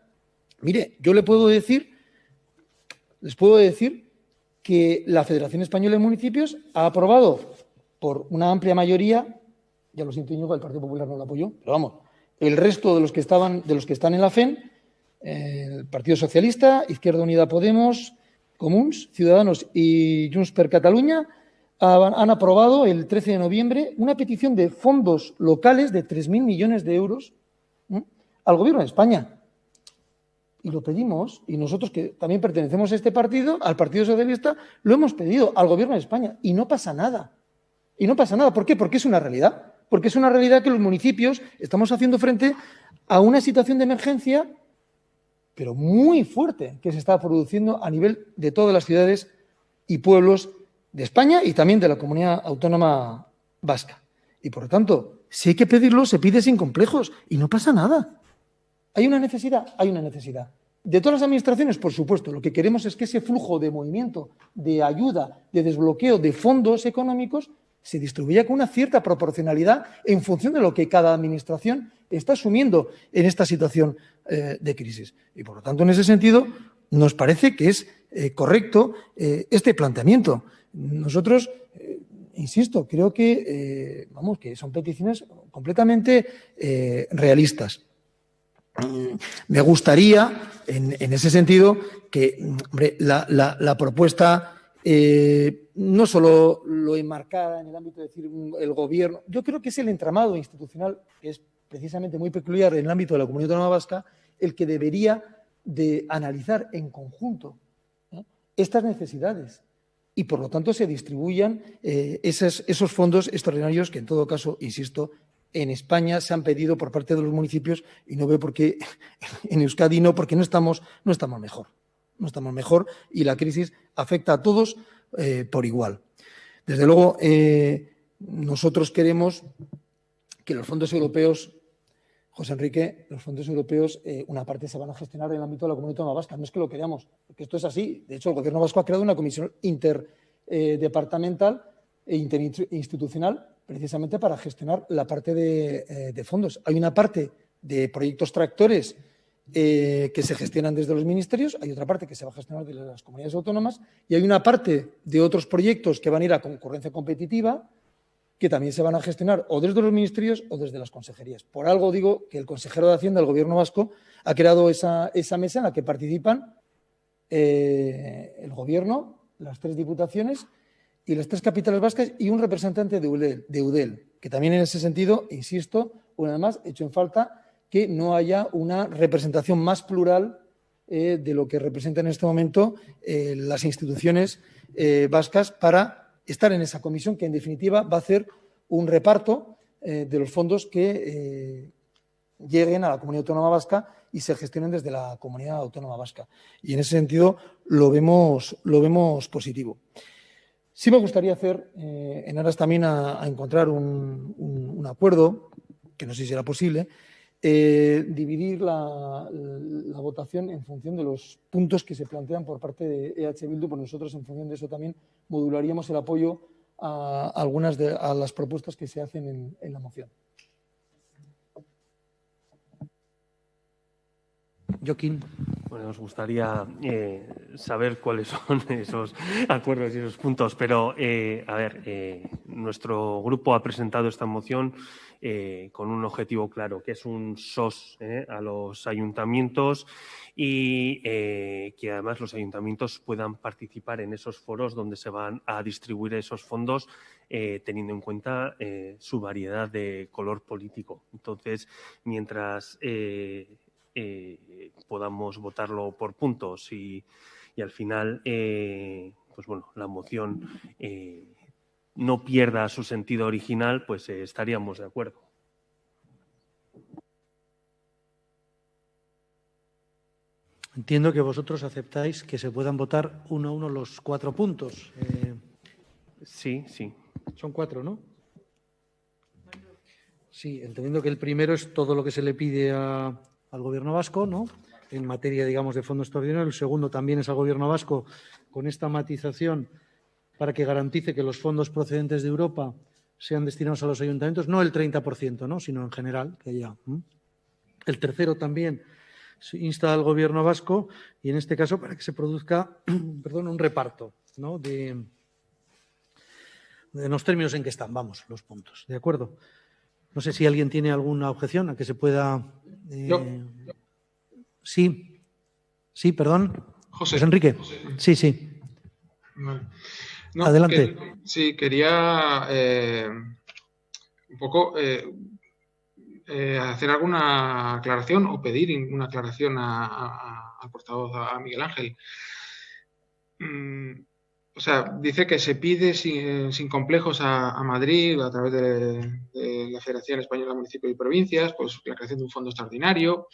Mire, les puedo decir que la Federación Española de Municipios ha aprobado por una amplia mayoría, ya lo siento, Íñigo, el Partido Popular no lo apoyó, pero vamos, el resto de los que están en la FEN, el Partido Socialista, Izquierda Unida Podemos, Comuns, Ciudadanos y Junts per Catalunya, han aprobado el 13 de noviembre una petición de fondos locales de 3.000 millones de euros al Gobierno de España. Y lo pedimos, y nosotros que también pertenecemos a este partido, al Partido Socialista, lo hemos pedido al Gobierno de España y no pasa nada. Y no pasa nada. ¿Por qué? Porque es una realidad. Porque es una realidad que los municipios estamos haciendo frente a una situación de emergencia, pero muy fuerte, que se está produciendo a nivel de todas las ciudades y pueblos de España y también de la comunidad autónoma vasca. Y, por lo tanto, si hay que pedirlo, se pide sin complejos y no pasa nada. ¿Hay una necesidad? Hay una necesidad. De todas las administraciones, por supuesto. Lo que queremos es que ese flujo de movimiento, de ayuda, de desbloqueo de fondos económicos se distribuya con una cierta proporcionalidad en función de lo que cada administración está asumiendo en esta situación de crisis. Y, por lo tanto, en ese sentido, nos parece que es correcto este planteamiento. Nosotros, insisto, creo que, que son peticiones completamente realistas. Me gustaría, en ese sentido, que hombre, la propuesta no solo lo enmarcara en el ámbito de decir el Gobierno. Yo creo que es el entramado institucional, que es precisamente muy peculiar en el ámbito de la Comunidad Autónoma Vasca, el que debería de analizar en conjunto estas necesidades y, por lo tanto, se distribuyan esos fondos extraordinarios que, en todo caso, insisto, en España se han pedido por parte de los municipios y no veo por qué en Euskadi no, porque no estamos mejor. mejor y la crisis afecta a todos por igual. Desde luego, nosotros queremos que los fondos europeos, José Enrique, los fondos europeos, una parte se van a gestionar en el ámbito de la Comunidad Autónoma Vasca. No es que lo queramos, porque esto es así. De hecho, el Gobierno vasco ha creado una comisión interdepartamental e interinstitucional precisamente para gestionar la parte de fondos. Hay una parte de proyectos tractores que se gestionan desde los ministerios, hay otra parte que se va a gestionar desde las comunidades autónomas y hay una parte de otros proyectos que van a ir a concurrencia competitiva que también se van a gestionar o desde los ministerios o desde las consejerías. Por algo digo que el consejero de Hacienda del Gobierno vasco ha creado esa mesa en la que participan el Gobierno, las 3 diputaciones y las 3 capitales vascas y un representante de Eudel, que también en ese sentido, insisto, una vez más, he hecho en falta que no haya una representación más plural de lo que representan en este momento las instituciones vascas para estar en esa comisión que, en definitiva, va a hacer un reparto de los fondos que lleguen a la Comunidad Autónoma Vasca y se gestionen desde la Comunidad Autónoma Vasca. Y en ese sentido lo vemos positivo. Sí me gustaría hacer, en aras también a encontrar un acuerdo, que no sé si será posible, dividir la votación en función de los puntos que se plantean por parte de EH Bildu, pues nosotros en función de eso también modularíamos el apoyo a algunas de las propuestas que se hacen en la moción. Joaquín. Bueno, nos gustaría saber cuáles son esos acuerdos y esos puntos, pero, a ver, nuestro grupo ha presentado esta moción con un objetivo claro, que es un SOS a los ayuntamientos y que además los ayuntamientos puedan participar en esos foros donde se van a distribuir esos fondos teniendo en cuenta su variedad de color político. Entonces, mientras podamos votarlo por puntos y al final, pues bueno, la moción no pierda su sentido original, pues estaríamos de acuerdo. Entiendo que vosotros aceptáis que se puedan votar uno a uno los 4 puntos. Sí. Son 4, ¿no? Sí, entendiendo que el primero es todo lo que se le pide al Gobierno vasco, ¿no?, en materia, digamos, de fondo extraordinario. El segundo también es al Gobierno vasco con esta matización para que garantice que los fondos procedentes de Europa sean destinados a los ayuntamientos, no el 30%, ¿no?, sino en general, que haya. El tercero también se insta al Gobierno vasco y, en este caso, para que se produzca un reparto, ¿no?, de los términos en que están, los puntos. ¿De acuerdo? No sé si alguien tiene alguna objeción a que se pueda... Sí, perdón. José Enrique. Sí. Vale. No, adelante. Sí, quería un poco hacer alguna aclaración o pedir una aclaración al portavoz, a Miguel Ángel. O sea, dice que se pide sin complejos a Madrid, a través de la Federación Española de Municipios y Provincias, pues la creación de un fondo extraordinario.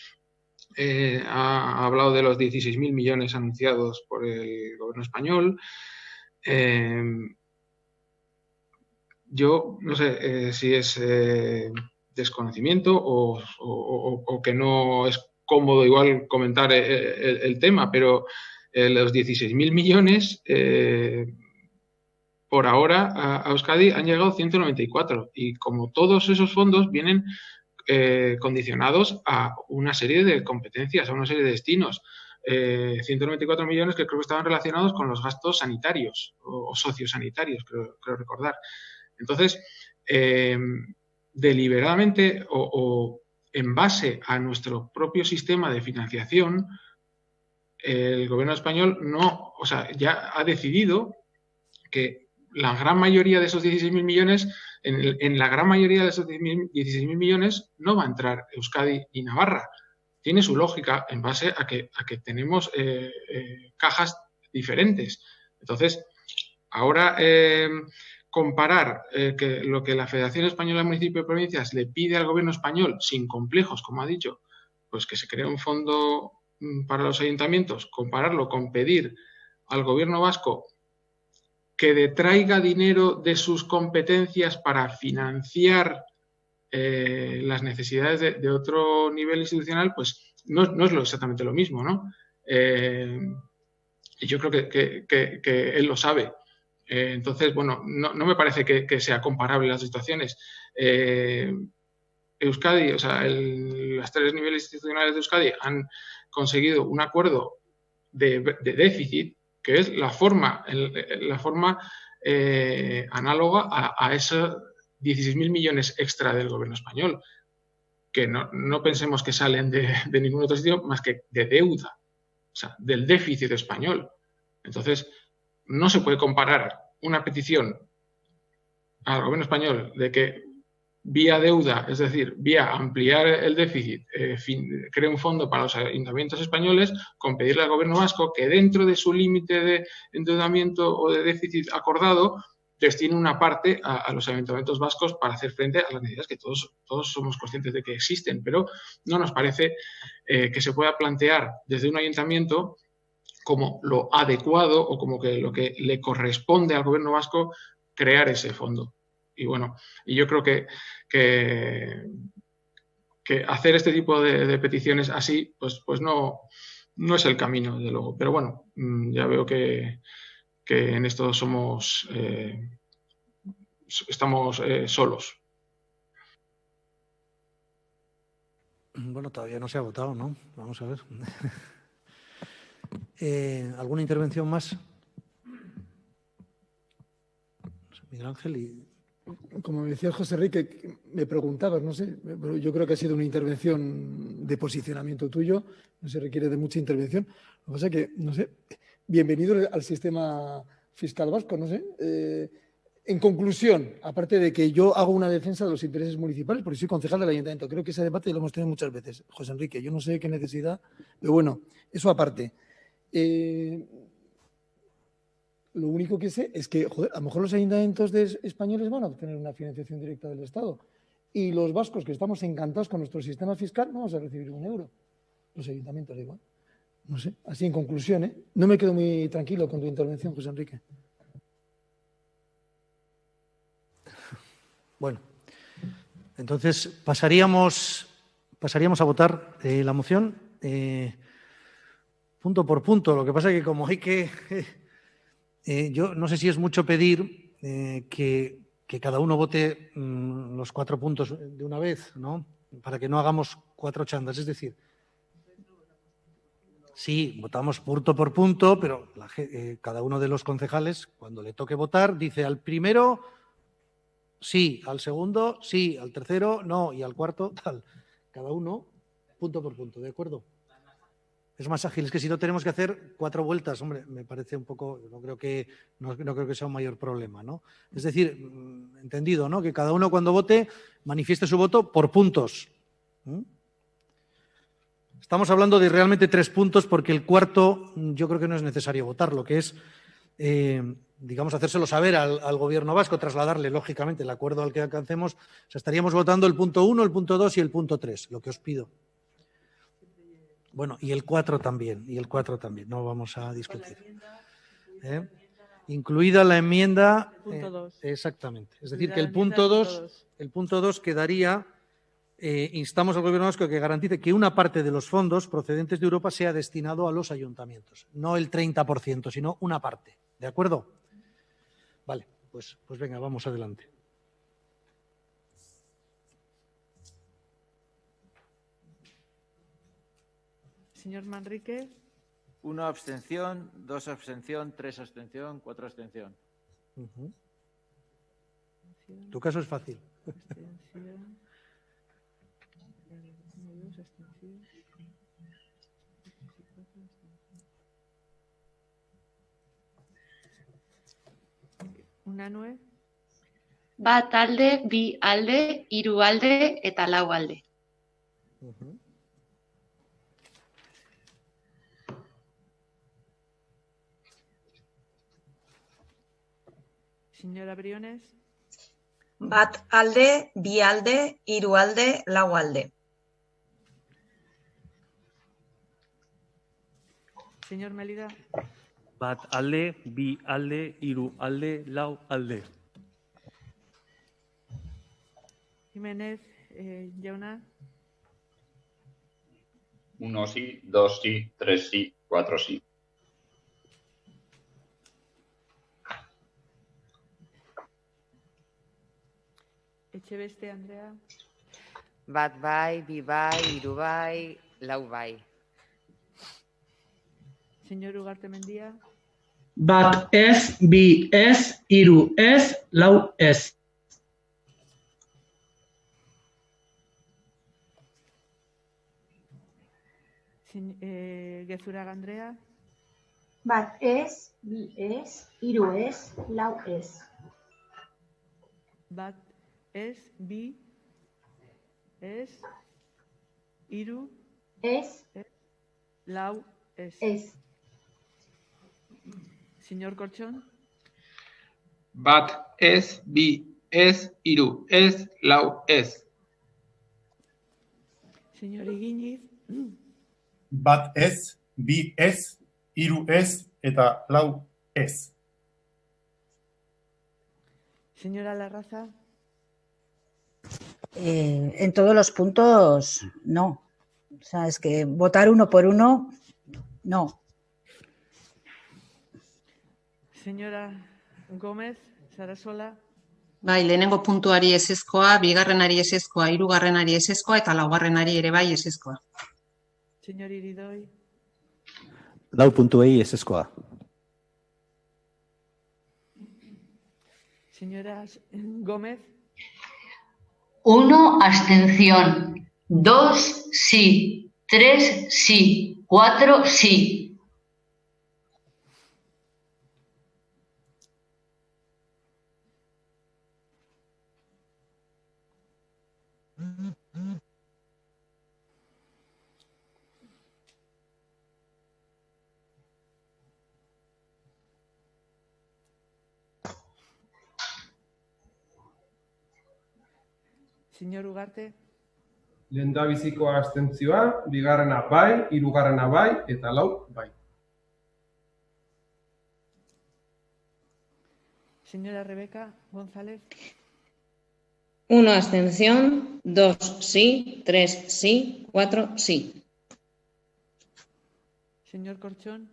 Ha hablado de los 16.000 millones anunciados por el Gobierno español. Yo no sé si es desconocimiento o que no es cómodo igual comentar el tema, pero los 16.000 millones por ahora a Euskadi han llegado 194 y como todos esos fondos vienen condicionados a una serie de competencias, a una serie de destinos. 194 millones que creo que estaban relacionados con los gastos sanitarios o sociosanitarios, creo recordar. Entonces, deliberadamente o en base a nuestro propio sistema de financiación, el Gobierno español ya ha decidido que la gran mayoría de esos 16.000 millones, en la gran mayoría de esos 16.000 millones no va a entrar Euskadi y Navarra. Tiene su lógica en base a que tenemos cajas diferentes. Entonces, ahora comparar lo que la Federación Española de Municipios y Provincias le pide al Gobierno español sin complejos, como ha dicho, pues que se cree un fondo para los ayuntamientos compararlo con pedir al gobierno vasco que detraiga dinero de sus competencias para financiar las necesidades de otro nivel institucional, pues no es exactamente lo mismo, ¿no? Y yo creo que él lo sabe. Entonces, bueno, no me parece que sea comparable las situaciones. Euskadi, o sea, los tres niveles institucionales de Euskadi han conseguido un acuerdo de déficit, que es la forma análoga a esos 16.000 millones extra del gobierno español, que no pensemos que salen de ningún otro sitio más que de deuda, o sea, del déficit español. Entonces, no se puede comparar una petición al gobierno español de que vía deuda, es decir, vía ampliar el déficit, cree un fondo para los ayuntamientos españoles, con pedirle al gobierno vasco que dentro de su límite de endeudamiento o de déficit acordado, destine una parte a los ayuntamientos vascos para hacer frente a las necesidades que todos somos conscientes de que existen, pero no nos parece que se pueda plantear desde un ayuntamiento como lo adecuado o como que lo que le corresponde al gobierno vasco crear ese fondo. Y bueno, y yo creo que hacer este tipo de peticiones así, pues no es el camino, desde luego. Pero bueno, ya veo que en esto estamos solos. Bueno, todavía no se ha votado, ¿no? Vamos a ver. ¿Alguna intervención más? Miguel Ángel y... Como decía José Enrique, me preguntabas, no sé, pero yo creo que ha sido una intervención de posicionamiento tuyo, no se requiere de mucha intervención. Lo que pasa es que, no sé, bienvenido al sistema fiscal vasco, no sé. En conclusión, aparte de que yo hago una defensa de los intereses municipales, porque soy concejal del ayuntamiento, creo que ese debate lo hemos tenido muchas veces, José Enrique, yo no sé qué necesidad, pero bueno, eso aparte. Lo único que sé es que, joder, a lo mejor los ayuntamientos españoles van a obtener una financiación directa del Estado y los vascos, que estamos encantados con nuestro sistema fiscal, no vamos a recibir un euro. Los ayuntamientos igual. No sé, así en conclusión, ¿eh? No me quedo muy tranquilo con tu intervención, José Enrique. Bueno, entonces pasaríamos a votar la moción punto por punto. Lo que pasa es que como hay que... yo no sé si es mucho pedir que cada uno vote los 4 puntos de una vez, ¿no? Para que no hagamos 4 chandas. Es decir, sí, votamos punto por punto, pero cada uno de los concejales, cuando le toque votar, dice al primero sí, al segundo sí, al tercero no y al cuarto tal. Cada uno punto por punto, ¿de acuerdo? Es más ágil, es que si no tenemos que hacer 4 vueltas, hombre, me parece un poco, no creo que sea un mayor problema, ¿no? Es decir, entendido, ¿no? Que cada uno cuando vote manifieste su voto por puntos. Estamos hablando de realmente 3 puntos porque el cuarto yo creo que no es necesario votarlo, que es, digamos, hacérselo saber al gobierno vasco, trasladarle, lógicamente, el acuerdo al que alcancemos. O sea, estaríamos votando el punto 1, el punto 2 y el punto 3, lo que os pido. Bueno, y el 4 también, no vamos a discutir. Incluida la enmienda... Punto 2. Exactamente. Es decir, que el punto 2 quedaría, instamos al Gobierno vasco a que garantice que una parte de los fondos procedentes de Europa sea destinado a los ayuntamientos. No el 30%, sino una parte. ¿De acuerdo? Vale, pues venga, vamos adelante. Señor Manrique. 1 abstención, 2 abstención, 3 abstención, 4 abstención. Tu caso es fácil. Unanue. Bat alde, bi alde, 3 alde eta 4 alde. Señora Briones. Bat alde, bi alde, 3 alde, 4 alde. Señor Melida. Bat alde, bi alde, hiru alde, lau alde. Jiménez jauna. 1 sí, 2 sí, 3 sí, 4 sí. Etxebeste Andrea. Bat bai, bi bai, hiru bai, lau bai. Señor Ugarte Mendia. Bat ez, bi ez, hiru ez, lau ez. Gezurraga Andrea. Bat ez, bi ez, hiru ez, lau ez. Bat ez, bi ez, hiru ez, lau ez. Ez. Señor Corchón. Bat ez, bi ez, hiru ez, lau ez. Señor Igiñiz. Bat ez, bi ez, hiru ez eta lau ez. Señora Larraza. En todos los puntos, no. O sea, es que votar uno por uno, no. Señora Gómez, Sarasola. Bai, lehenengo puntuari ezezkoa, bigarrenari ezezkoa, hirugarrenari ezezkoa eta laugarrenari ere bai ezezkoa. Señor Iridoi. Lau puntuei ezezkoa. Señora Gómez. 1 abstención, 2 sí, 3 sí, 4 sí. Señor Ugarte. Lehendabizikoa abstentzioa, bigarrena bai, hirugarrena bai eta lau bai. Señora Rebeca González. 1 abstención, 2 sí, 3 sí, 4 sí. Señor Corchón.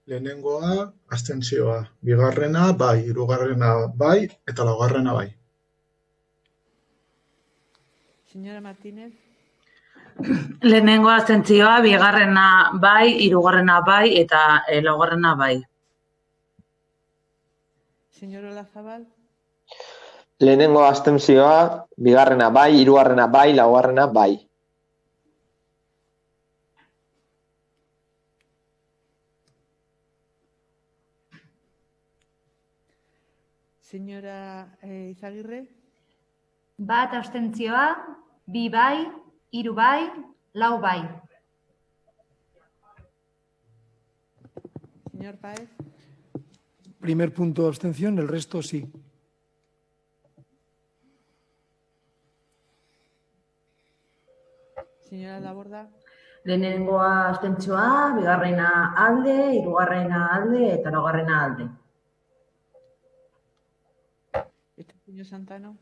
Lehenengoa, abstentzioa. Bigarrena, bai, hirugarrena bai eta laugarrena bai. Señora Martínez. Lehenengo abstentzioa, bigarrena bai, hirugarrena bai eta laugarrena bai. Señor Olazabal. Lehenengo abstentzioa, bigarrena bai, hirugarrena bai, laugarrena bai. Señora Izagirre. Bat abstentzioa, bi bai, hiru bai, lau bai. Señor Páez. Primer punto abstención, el resto sí. Señora Laborda. Lehenengoa abstentzioa, bigarrena alde, hirugarrena alde eta laugarrena alde. Señor Santano.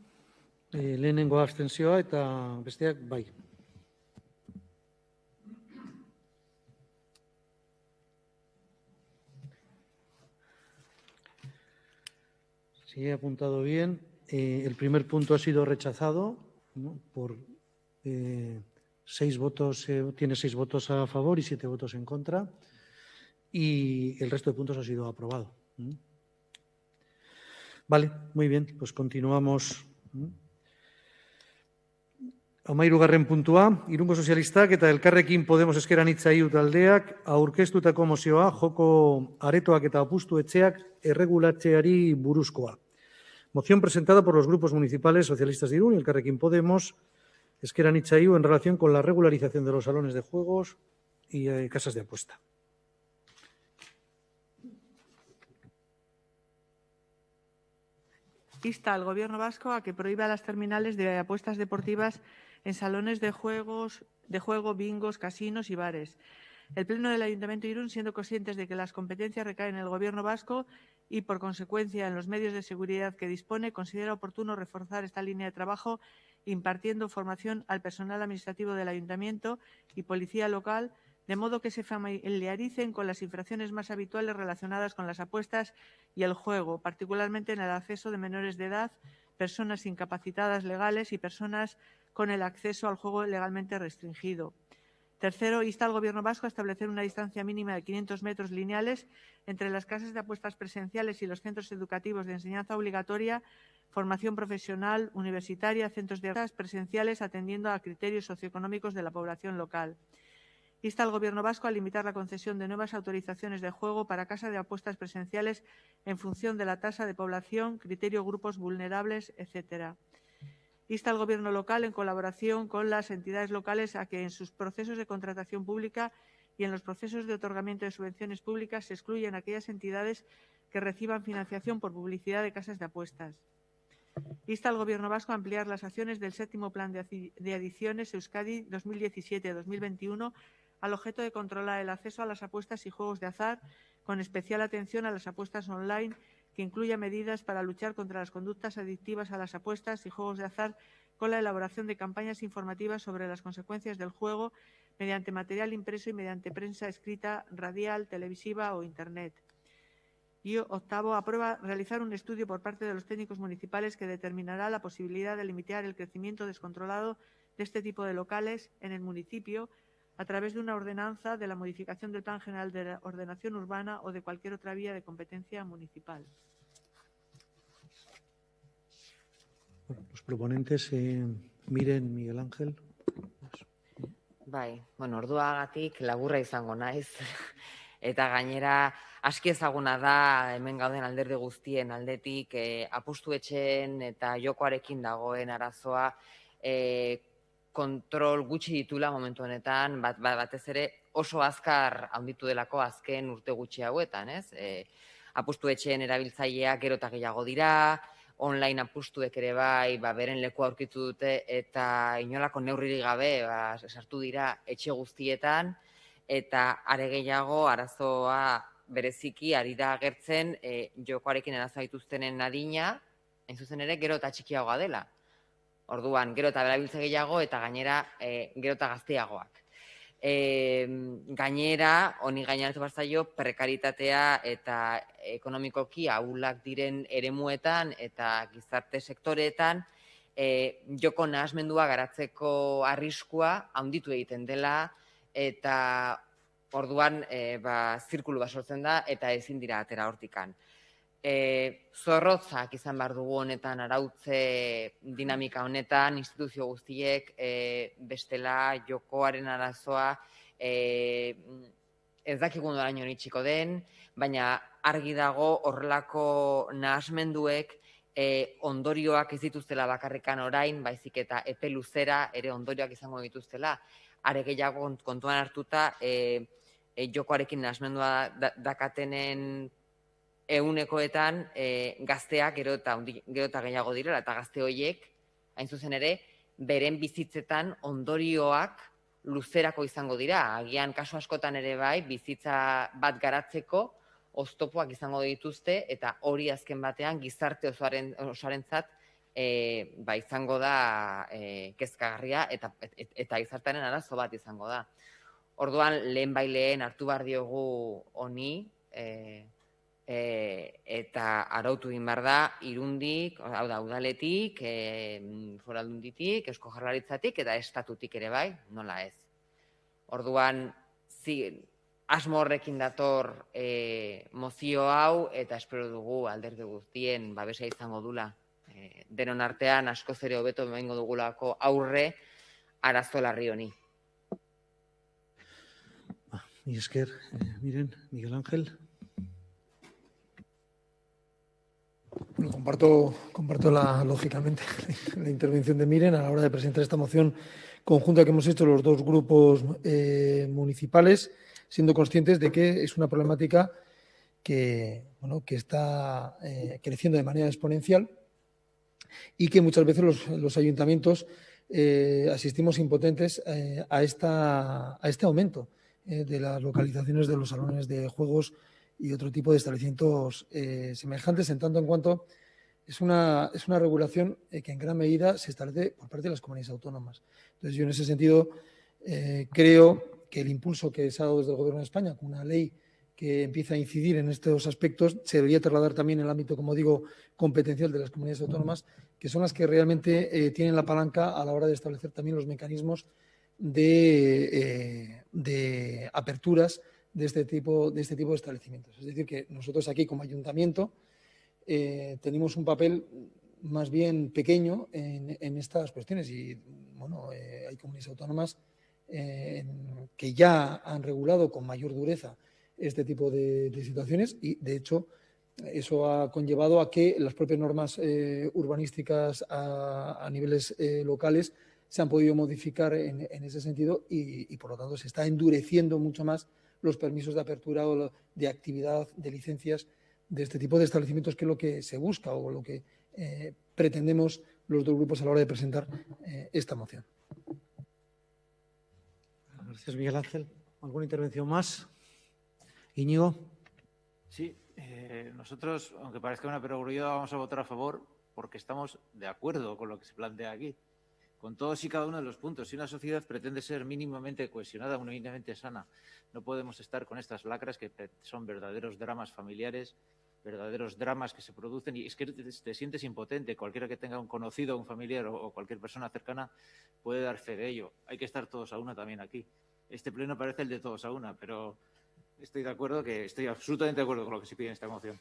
Lehenengo abstentzioa eta besteak bai. Si he apuntado bien, el primer punto ha sido rechazado, ¿no? Por 6 votos, tiene 6 votos a favor y 7 votos en contra, y el resto de puntos ha sido aprobado. Vale, muy bien, pues continuamos. Hamahirugarren puntua, Irungo Sozialistak eta Elkarrekin Podemos Ezker Anitza IU taldeak aurkeztutako mozioa joko aretoak eta apustu etxeak erregulatzeari buruzkoa. Moción presentada por los grupos municipales socialistas de Irún y Elkarrekin Podemos Ezker Anitza IU en relación con la regularización de los salones de juegos y casas de apuesta. Insta al Gobierno vasco a que prohíba las terminales de apuestas deportivas en salones de juego, bingos, casinos y bares. El Pleno del Ayuntamiento de Irún, siendo conscientes de que las competencias recaen en el Gobierno vasco y, por consecuencia, en los medios de seguridad que dispone, considera oportuno reforzar esta línea de trabajo impartiendo formación al personal administrativo del Ayuntamiento y Policía Local, de modo que se familiaricen con las infracciones más habituales relacionadas con las apuestas y el juego, particularmente en el acceso de menores de edad, personas incapacitadas legales y personas con el acceso al juego legalmente restringido. Tercero, insta al Gobierno vasco a establecer una distancia mínima de 500 metros lineales entre las casas de apuestas presenciales y los centros educativos de enseñanza obligatoria, formación profesional, universitaria, centros de apuestas presenciales atendiendo a criterios socioeconómicos de la población local. Insta al Gobierno vasco a limitar la concesión de nuevas autorizaciones de juego para casas de apuestas presenciales en función de la tasa de población, criterio grupos vulnerables, etc. Insta al Gobierno local, en colaboración con las entidades locales, a que en sus procesos de contratación pública y en los procesos de otorgamiento de subvenciones públicas se excluyan aquellas entidades que reciban financiación por publicidad de casas de apuestas. Insta al Gobierno vasco a ampliar las acciones del séptimo Plan de Adiciones Euskadi 2017-2021 al objeto de controlar el acceso a las apuestas y juegos de azar, con especial atención a las apuestas online, que incluya medidas para luchar contra las conductas adictivas a las apuestas y juegos de azar, con la elaboración de campañas informativas sobre las consecuencias del juego mediante material impreso y mediante prensa escrita, radial, televisiva o Internet. Y octavo, aprueba realizar un estudio por parte de los técnicos municipales que determinará la posibilidad de limitar el crecimiento descontrolado de este tipo de locales en el municipio a través de una ordenanza, de la modificación del Plan General de Ordenación Urbana o de cualquier otra vía de competencia municipal. Bueno, los proponentes, Miren, Miguel Ángel. Bai, orduagatik laburra izango naiz. Eta gainera, aski ezaguna da hemen gauden alderdi guztien aldetik apustu etxeen eta jokoarekin dagoen arazoa kontrol gutxi ditula momentu honetan, batez ere oso azkar handitu delako azken urte gutxi hauetan, ez? Apustu etxeen erabiltzaileak gero eta gehiago dira, online apustuek ere bai, beren leku aurkitu dute eta inolako neurririk gabe sartu dira etxe guztietan, eta are gehiago arazoa bereziki ari da agertzen jokoarekin arazoa dituztenen adina, hain zuzen ere, gero eta txikiagoa dela. Orduan, gero eta berabiltze gehiago eta gainera gero eta gazteagoak. Gainera, honi gaineratu behar zaio, prekaritatea eta ekonomikoki ahulak diren eremuetan eta gizarte sektoreetan joko nahasmendua garatzeko arriskua handitu egiten dela eta orduan zirkulu bat sortzen da eta ezin dira atera hortikan. Zorrotzak izan behar dugu honetan arautze dinamika honetan, instituzio guztiek bestela jokoaren arazoa ez dakigun doraino iritsiko den, baina argi dago horrelako nahasmenduek ondorioak ez dituztela bakarrikan orain, baizik eta epe luzera ere ondorioak izango dituztela. Are gehiago kontuan hartuta jokoarekin nahasmendua dakatenen ehunekoetan gazteak gero eta gehiago direla, eta gazte horiek, hain zuzen ere, beren bizitzetan ondorioak luzerako izango dira. Agian kasu askotan ere bai, bizitza bat garatzeko oztopoak izango dituzte, eta hori azken batean gizarte osoarentzat izango da kezkagarria eta gizartearen arazo bat izango da. Orduan, lehen hartu behar diogu honi, eta arautu egin behar da Irundik, hau da, udaletik, foraldunditik, Eusko Jaurlaritzatik eta estatutik ere bai, nola ez. Orduan, asmo horrekin dator mozio hau eta espero dugu alderdi guztien babesa izango dula. Denon artean askoz ere hobeto emango dugulako aurre arazo larri honi. Mi esker, Miren, Miguel Ángel. Bueno, comparto lógicamente la intervención de Miren a la hora de presentar esta moción conjunta que hemos hecho los dos grupos municipales, siendo conscientes de que es una problemática que está creciendo de manera exponencial y que muchas veces los ayuntamientos asistimos impotentes a este aumento. de las localizaciones de los salones de juegos y otro tipo de establecimientos semejantes, en tanto en cuanto es una regulación que en gran medida se establece por parte de las comunidades autónomas. Entonces, yo en ese sentido creo que el impulso que se ha dado desde el Gobierno de España con una ley que empieza a incidir en estos aspectos se debería trasladar también en el ámbito, como digo, competencial de las comunidades autónomas, que son las que realmente tienen la palanca a la hora de establecer también los mecanismos de aperturas de este tipo de establecimientos. Es decir, que nosotros aquí como ayuntamiento tenemos un papel más bien pequeño en estas cuestiones y bueno, hay comunidades autónomas que ya han regulado con mayor dureza este tipo de situaciones y, de hecho, eso ha conllevado a que las propias normas urbanísticas a niveles locales se han podido modificar en ese sentido y, por lo tanto, se está endureciendo mucho más los permisos de apertura o de actividad, de licencias de este tipo de establecimientos, que es lo que se busca o lo que pretendemos los dos grupos a la hora de presentar esta moción. Gracias, Miguel Ángel. ¿Alguna intervención más? Íñigo. Sí, nosotros, aunque parezca una perogrullada, vamos a votar a favor porque estamos de acuerdo con lo que se plantea aquí, con todos y cada uno de los puntos. Si una sociedad pretende ser mínimamente cohesionada, mínimamente sana, no podemos estar con estas lacras que son verdaderos dramas familiares, verdaderos dramas que se producen y es que te sientes impotente. Cualquiera que tenga un conocido, un familiar o cualquier persona cercana puede dar fe de ello. Hay que estar todos a una también aquí. Este pleno parece el de todos a una, pero estoy absolutamente de acuerdo con lo que se pide en esta moción.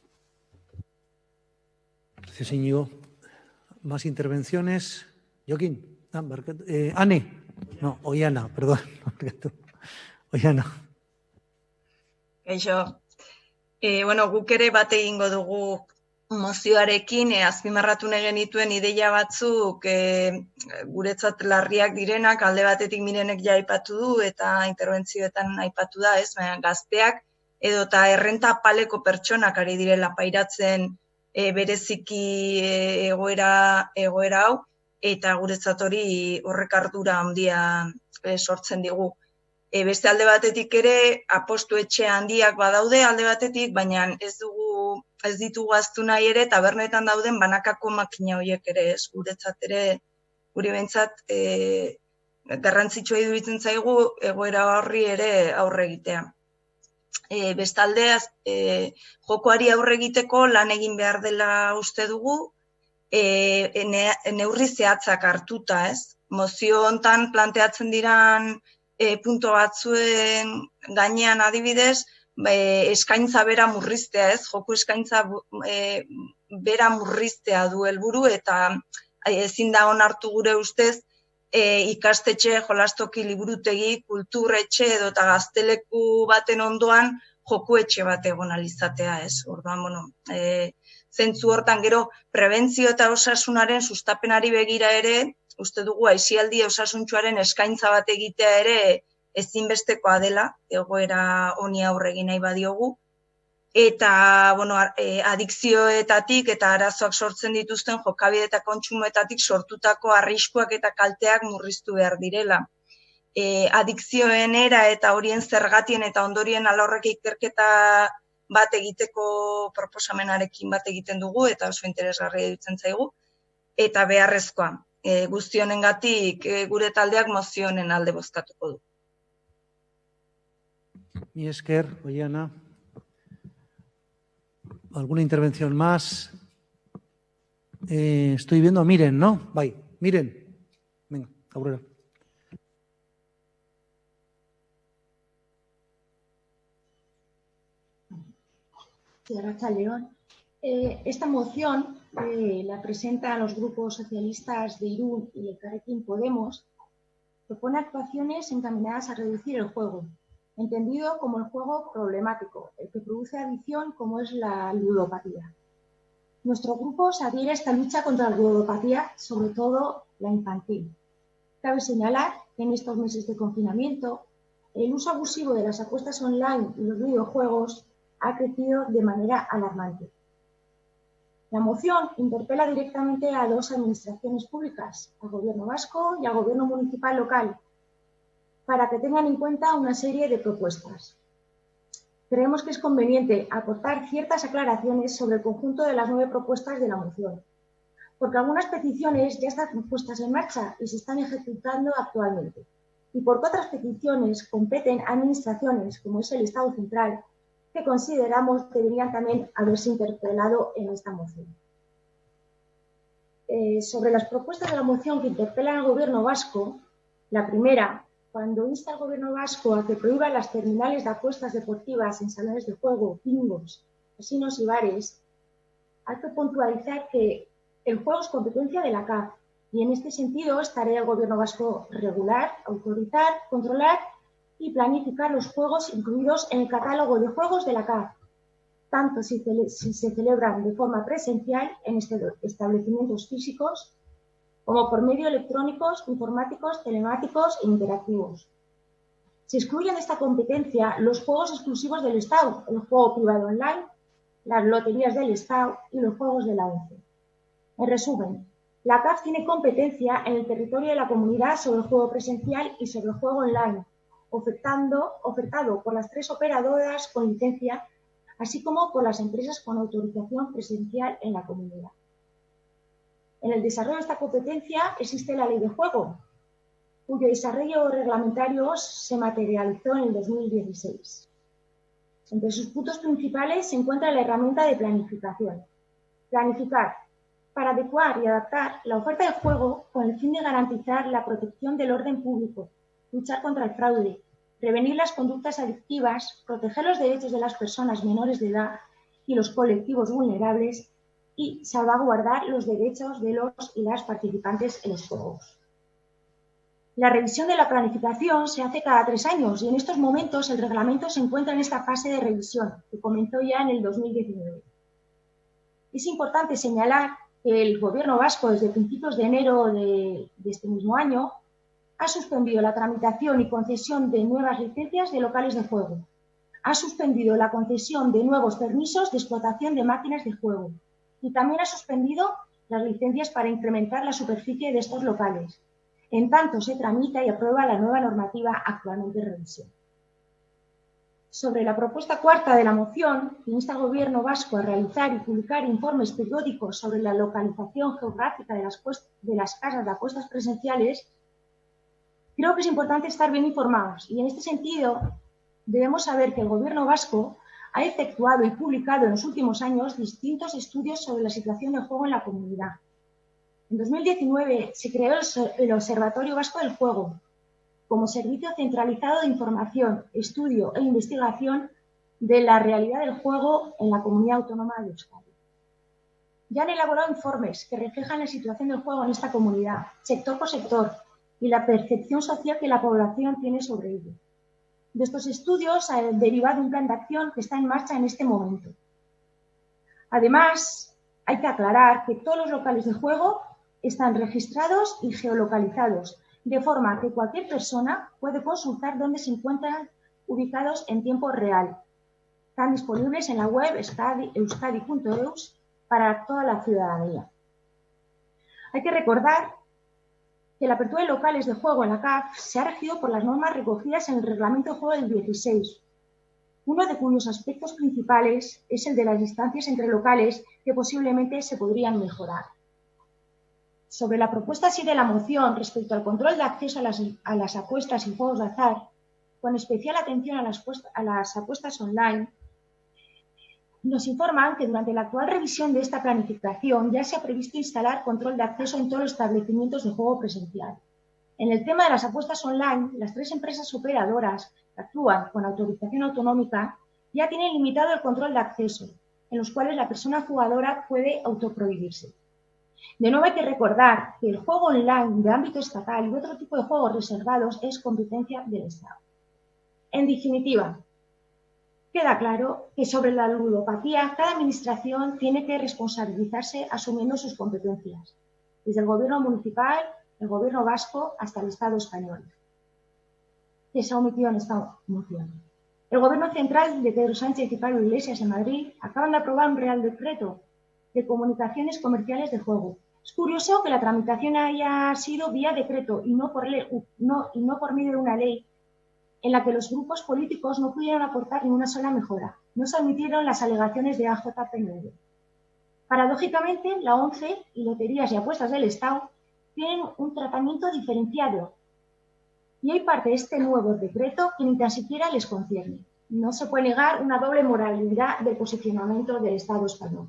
Gracias, Íñigo. ¿Más intervenciones? Joaquín. Ane. No, Oiana, perdón. Oiana. Kaixo. Bueno, guk ere bate egingo dugu mozioarekin, azpimarratu nahi genituen ideia batzuk guretzat larriak direnak, alde batetik Mirenek ja aipatu du eta interbentzioetan aipatu da, ez? Gazteak edota errenta paleko pertsonak ari direla pairatzen bereziki egoera hau, eta guretzat hori horrek ardura handia sortzen digu. Beste alde batetik ere, apostu etxe handiak badaude alde batetik, baina ez ditugu ahaztu nahi ere, tabernetan dauden banakako makina horiek ere, ez guretzat ere, guri behintzat garrantzitsua iruditzen zaigu egoera horri ere aurre egitea. Bestalde, jokoari aurre egiteko lan egin behar dela uste dugu, neurri zehatzak hartuta, ez? Mozio hontan planteatzen diran punto batzuen gainean adibidez, eskaintza bera murriztea, ez? Joko eskaintza bera murriztea du helburu eta ezin da onartu gure ustez ikastetxe, jolastoki, liburutegi, kulturretxe edota gazteleku baten ondoan joku etxe bat egon alizatea, ez? Orduan, bueno, zentzu hortan gero prebentzio eta osasunaren sustapenari begira ere, uste dugu aisialdi osasuntsuaren eskaintza bat egitea ere ezinbestekoa dela, egoera honi aurre egin nahi badiogu. Eta, bueno, adikzioetatik eta arazoak sortzen dituzten jokabide eta kontsumoetatik sortutako arriskuak eta kalteak murriztu behar direla. Adikzioen era eta horien zergatien eta ondorien alorrek ikerketa bat egiteko proposamenarekin bat egiten dugu eta oso interesgarria iruditzen zaigu. Eta beharrezkoa. Guzti honengatik gure taldeak mozio honen alde bozkatuko du. Mi esker, Oiana. ¿Alguna intervención más? Estoy viendo a Miren, ¿no? Bai, Miren. Venga, Aurora. Sí, Arratsaldeon. Esta moción la presentan los grupos socialistas de Irún y Elkarrekin Podemos. Propone actuaciones encaminadas a reducir el juego, entendido como el juego problemático, el que produce adicción como es la ludopatía. Nuestro grupo se adhiere a esta lucha contra la ludopatía, sobre todo la infantil. Cabe señalar que en estos meses de confinamiento, el uso abusivo de las apuestas online y los videojuegos ha crecido de manera alarmante. La moción interpela directamente a dos administraciones públicas, al Gobierno vasco y al Gobierno municipal local, para que tengan en cuenta una serie de propuestas. Creemos que es conveniente aportar ciertas aclaraciones sobre el conjunto de las 9 propuestas de la moción, porque algunas peticiones ya están puestas en marcha y se están ejecutando actualmente, y porque otras peticiones competen a administraciones, como es el Estado central, que consideramos deberían también haberse interpelado en esta moción. Sobre las propuestas de la moción que interpelan al Gobierno vasco, la primera, cuando insta al Gobierno vasco a que prohíba las terminales de apuestas deportivas en salones de juego, bingos, casinos y bares, hay que puntualizar que el juego es competencia de la CAF y en este sentido es tarea del Gobierno vasco regular, autorizar, controlar y planificar los juegos incluidos en el catálogo de juegos de la CAF, tanto si se celebran de forma presencial en establecimientos físicos como por medio electrónicos, informáticos, telemáticos e interactivos. Se excluyen de esta competencia los juegos exclusivos del Estado, el juego privado online, las loterías del Estado y los juegos de la ONCE. En resumen, la CAF tiene competencia en el territorio de la comunidad sobre el juego presencial y sobre el juego online, ofertado por las 3 operadoras con licencia, así como por las empresas con autorización presencial en la comunidad. En el desarrollo de esta competencia existe la Ley de Juego, cuyo desarrollo reglamentario se materializó en el 2016. Entre sus puntos principales se encuentra la herramienta de planificación. Planificar para adecuar y adaptar la oferta de juego con el fin de garantizar la protección del orden público, luchar contra el fraude, prevenir las conductas adictivas, proteger los derechos de las personas menores de edad y los colectivos vulnerables y salvaguardar los derechos de los y las participantes en los juegos. La revisión de la planificación se hace cada 3 años y en estos momentos el reglamento se encuentra en esta fase de revisión, que comenzó ya en el 2019. Es importante señalar que el Gobierno vasco, desde principios de enero de este mismo año, ha suspendido la tramitación y concesión de nuevas licencias de locales de juego. Ha suspendido la concesión de nuevos permisos de explotación de máquinas de juego y también ha suspendido las licencias para incrementar la superficie de estos locales. En tanto, se tramita y aprueba la nueva normativa actualmente en revisión. Sobre la propuesta 4ª de la moción, que insta al Gobierno vasco a realizar y publicar informes periódicos sobre la localización geográfica de las casas de apuestas presenciales, creo que es importante estar bien informados y en este sentido debemos saber que el Gobierno vasco ha efectuado y publicado en los últimos años distintos estudios sobre la situación del juego en la comunidad. En 2019 se creó el Observatorio Vasco del Juego como servicio centralizado de información, estudio e investigación de la realidad del juego en la comunidad autónoma de Euskadi. Ya han elaborado informes que reflejan la situación del juego en esta comunidad, sector por sector, y la percepción social que la población tiene sobre ello. De estos estudios ha derivado un plan de acción que está en marcha en este momento. Además, hay que aclarar que todos los locales de juego están registrados y geolocalizados, de forma que cualquier persona puede consultar dónde se encuentran ubicados en tiempo real. Están disponibles en la web euskadi.eus para toda la ciudadanía. Hay que recordar que la apertura de locales de juego en la CAF se ha regido por las normas recogidas en el Reglamento de Juego del 16, uno de cuyos aspectos principales es el de las distancias entre locales que posiblemente se podrían mejorar. Sobre la propuesta 7 de la moción respecto al control de acceso a las apuestas y juegos de azar, con especial atención a las apuestas online, nos informan que durante la actual revisión de esta planificación ya se ha previsto instalar control de acceso en todos los establecimientos de juego presencial. En el tema de las apuestas online, las 3 empresas operadoras que actúan con autorización autonómica ya tienen limitado el control de acceso, en los cuales la persona jugadora puede autoprohibirse. De nuevo hay que recordar que el juego online de ámbito estatal y otro tipo de juegos reservados es competencia del Estado. En definitiva, queda claro que sobre la ludopatía cada administración tiene que responsabilizarse asumiendo sus competencias, desde el Gobierno municipal, el Gobierno vasco hasta el Estado español, que se ha omitido en esta moción. El Gobierno central de Pedro Sánchez y Pablo Iglesias en Madrid acaban de aprobar un Real Decreto de comunicaciones comerciales de juego. Es curioso que la tramitación haya sido vía decreto y no por medio de una ley en la que los grupos políticos no pudieron aportar ni una sola mejora. No se admitieron las alegaciones de AJPNV. Paradójicamente, la ONCE y Loterías y Apuestas del Estado tienen un tratamiento diferenciado y hay parte de este nuevo decreto que ni tan siquiera les concierne. No se puede negar una doble moralidad del posicionamiento del Estado español.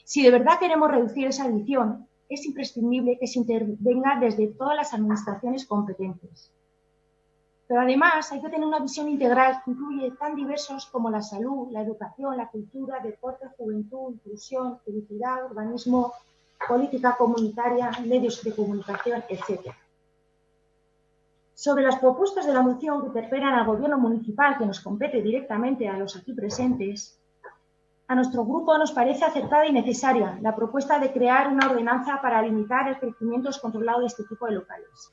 Si de verdad queremos reducir esa adición, es imprescindible que se intervenga desde todas las administraciones competentes. Pero además hay que tener una visión integral que incluye tan diversos como la salud, la educación, la cultura, deporte, juventud, inclusión, felicidad, urbanismo, política comunitaria, medios de comunicación, etc. Sobre las propuestas de la moción que interpelan al Gobierno municipal, que nos compete directamente a los aquí presentes, a nuestro grupo nos parece acertada y necesaria la propuesta de crear una ordenanza para limitar el crecimiento descontrolado de este tipo de locales.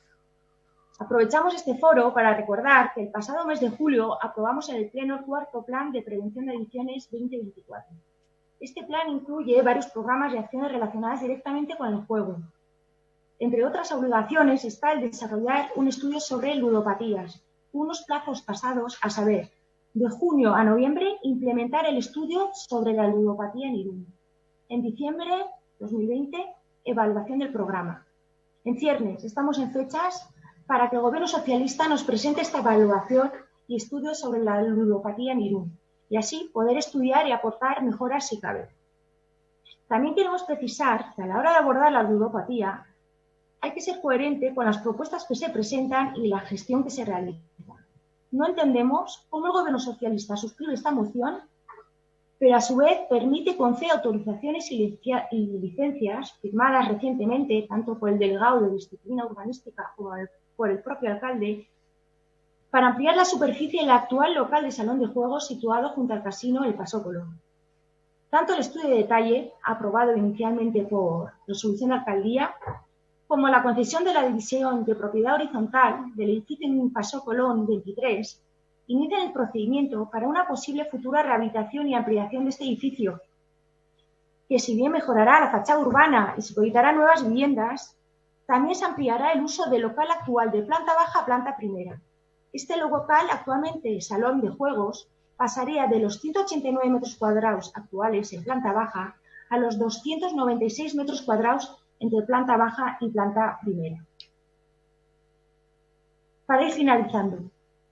Aprovechamos este foro para recordar que el pasado mes de julio aprobamos en el Pleno el cuarto Plan de Prevención de Adicciones 2024. Este plan incluye varios programas y acciones relacionadas directamente con el juego. Entre otras obligaciones está el desarrollar un estudio sobre ludopatías, unos plazos pasados, a saber, de junio a noviembre, implementar el estudio sobre la ludopatía en Irún. En diciembre de 2020, evaluación del programa. En ciernes, estamos en fechas para que el Gobierno socialista nos presente esta evaluación y estudios sobre la ludopatía en Irún, y así poder estudiar y aportar mejoras si cabe. También queremos precisar que a la hora de abordar la ludopatía hay que ser coherente con las propuestas que se presentan y la gestión que se realiza. No entendemos cómo el Gobierno socialista suscribe esta moción, pero a su vez permite y concede autorizaciones y licencias firmadas recientemente, tanto por el delegado de disciplina urbanística como por el propio alcalde, para ampliar la superficie del actual local de salón de juegos situado junto al casino El Paso Colón. Tanto el estudio de detalle, aprobado inicialmente por resolución de alcaldía, como la concesión de la división de propiedad horizontal del edificio en Paso Colón 23, inician el procedimiento para una posible futura rehabilitación y ampliación de este edificio, que si bien mejorará la fachada urbana y se proyectarán nuevas viviendas, también se ampliará el uso del local actual de planta baja a planta primera. Este local, actualmente salón de juegos, pasaría de los 189 metros cuadrados actuales en planta baja a los 296 metros cuadrados entre planta baja y planta primera. Para ir finalizando,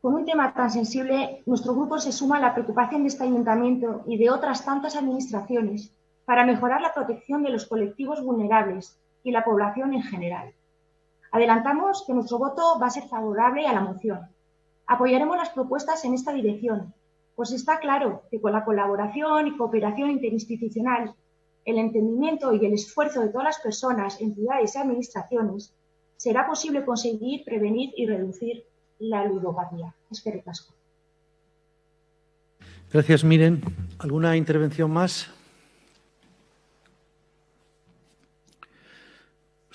con un tema tan sensible, nuestro grupo se suma a la preocupación de este ayuntamiento y de otras tantas administraciones para mejorar la protección de los colectivos vulnerables y la población en general. Adelantamos que nuestro voto va a ser favorable a la moción. Apoyaremos las propuestas en esta dirección, pues está claro que con la colaboración y cooperación interinstitucional, el entendimiento y el esfuerzo de todas las personas, entidades y administraciones, será posible conseguir prevenir y reducir la ludopatía. Eskerrik asko. Gracias, Miren. ¿Alguna intervención más?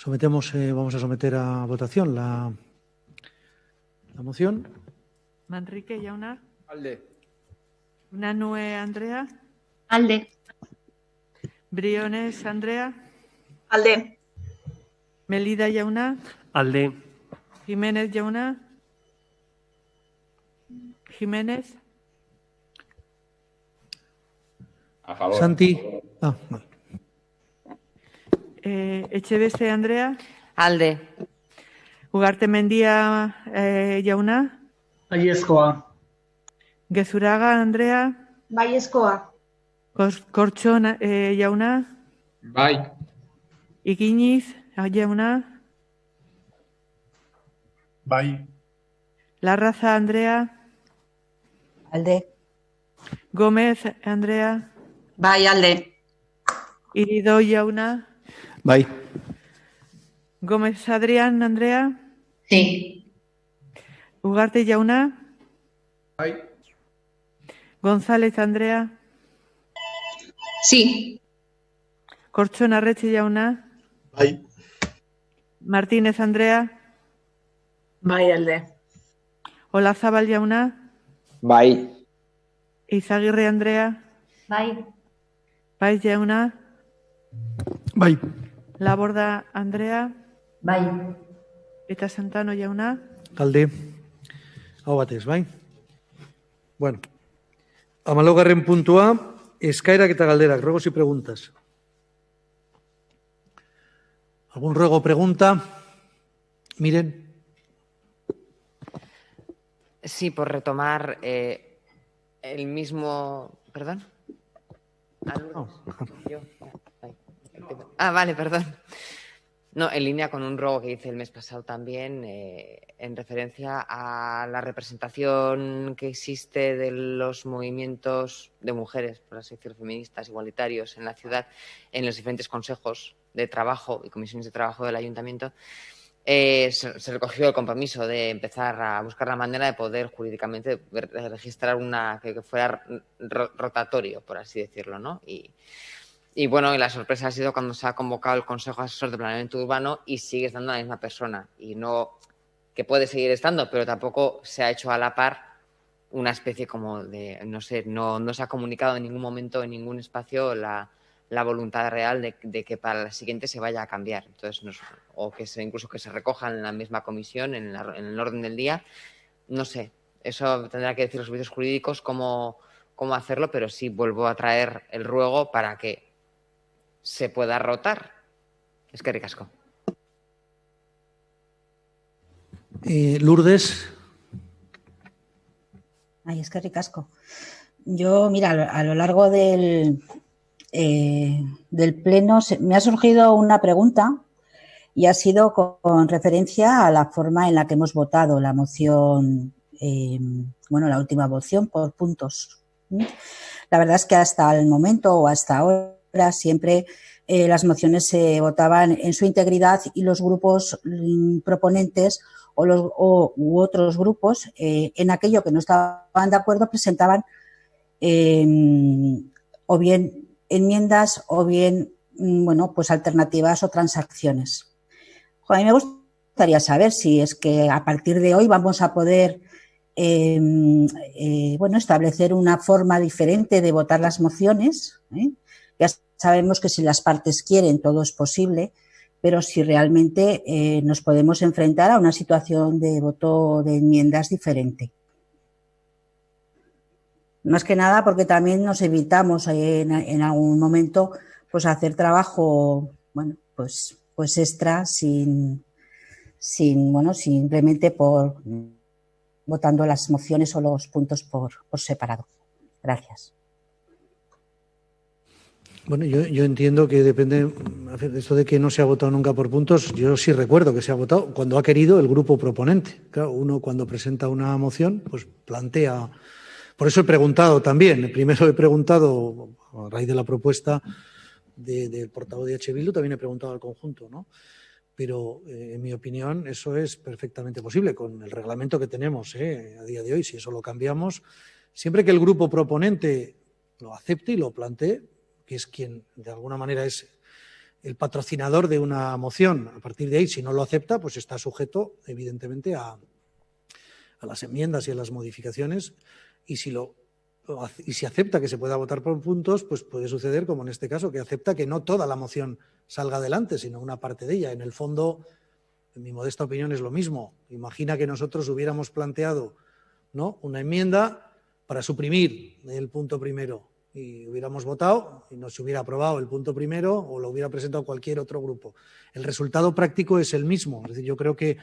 Vamos a someter a votación la moción. Manrique Jauna. Alde. Nanue Andrea. Alde. Briones Andrea. Alde. Melida Jauna. Alde. Jiménez Jauna. Jiménez. A favor. Santi. Vale. Echeveste Andrea. Alde. Ugarte Mendia Jauna. Baiezkoa. Gezuraga Andrea. Baiezkoa. Corchón Jauna. Bai. Iquiniz Jauna. Bai. Larraza Andrea. Alde. Gómez Andrea. Bai, alde. Irido Jauna. Bai. Gómez Adrián Andrea. Sí. Ugarte Jauna. Bai. González Andrea. Sí. Corchón Arretxe Jauna. Bai. Martínez Andrea. Bai, alde. Olazábal Jauna. Bai. Izagirre Andrea. Bai. Paiz Jauna. Bai. Laborda Andrea. Bai. Eta Santano Jauna. Alde. Hau batez, bai? Bueno, 14. puntua, eskaerak eta galderak, ruegos y preguntas. ¿Algún ruego o pregunta? Miren. Sí, por retomar el mismo... ¿Perdón? Vale, perdón. No, en línea con un ruego que hice el mes pasado también, en referencia a la representación que existe de los movimientos de mujeres, por así decirlo, feministas, igualitarios en la ciudad, en los diferentes consejos de trabajo y comisiones de trabajo del ayuntamiento. Se recogió el compromiso de empezar a buscar la manera de poder jurídicamente registrar una que fuera rotatorio, por así decirlo, ¿no? Y bueno, y la sorpresa ha sido cuando se ha convocado el Consejo Asesor de Planeamiento Urbano y sigue estando la misma persona. Y no, que puede seguir estando, pero tampoco se ha hecho a la par una especie como de, no sé, no se ha comunicado en ningún momento, en ningún espacio, la voluntad real de que para la siguiente se vaya a cambiar. Entonces, o que incluso que se recojan en la misma comisión, en el orden del día. No sé, eso tendrá que decir los servicios jurídicos cómo hacerlo, pero sí vuelvo a traer el ruego para que se pueda rotar. Es que ricasco. Lourdes. Ay, es que ricasco. Yo, mira, a lo largo del pleno me ha surgido una pregunta y ha sido con referencia a la forma en la que hemos votado la moción, la última moción por puntos. La verdad es que hasta el momento o hasta ahora siempre las mociones se votaban en su integridad y los grupos proponentes u otros grupos en aquello que no estaban de acuerdo presentaban o bien enmiendas o bien alternativas o transacciones. A mí me gustaría saber si es que a partir de hoy vamos a poder establecer una forma diferente de votar las mociones. Ya sabemos que si las partes quieren todo es posible, pero si realmente nos podemos enfrentar a una situación de voto de enmiendas diferente. Más que nada porque también nos evitamos en algún momento hacer trabajo extra simplemente por votando las mociones o los puntos por separado. Gracias. Bueno, yo entiendo que depende, de esto de que no se ha votado nunca por puntos, yo sí recuerdo que se ha votado cuando ha querido el grupo proponente. Claro, uno cuando presenta una moción, pues plantea... Por eso he preguntado también, primero he preguntado, a raíz de la propuesta del portavoz de H. Bildu, también he preguntado al conjunto, ¿no? Pero, en mi opinión, eso es perfectamente posible con el reglamento que tenemos a día de hoy. Si eso lo cambiamos, siempre que el grupo proponente lo acepte y lo plantee, que es quien de alguna manera es el patrocinador de una moción, a partir de ahí, si no lo acepta, pues está sujeto, evidentemente, a las enmiendas y a las modificaciones, y si acepta que se pueda votar por puntos, pues puede suceder, como en este caso, que acepta que no toda la moción salga adelante, sino una parte de ella. En el fondo, en mi modesta opinión, es lo mismo. Imagina que nosotros hubiéramos planteado, ¿no?, una enmienda para suprimir el punto primero y hubiéramos votado y no se hubiera aprobado el punto primero o lo hubiera presentado cualquier otro grupo. El resultado práctico es el mismo. Es decir, yo creo que,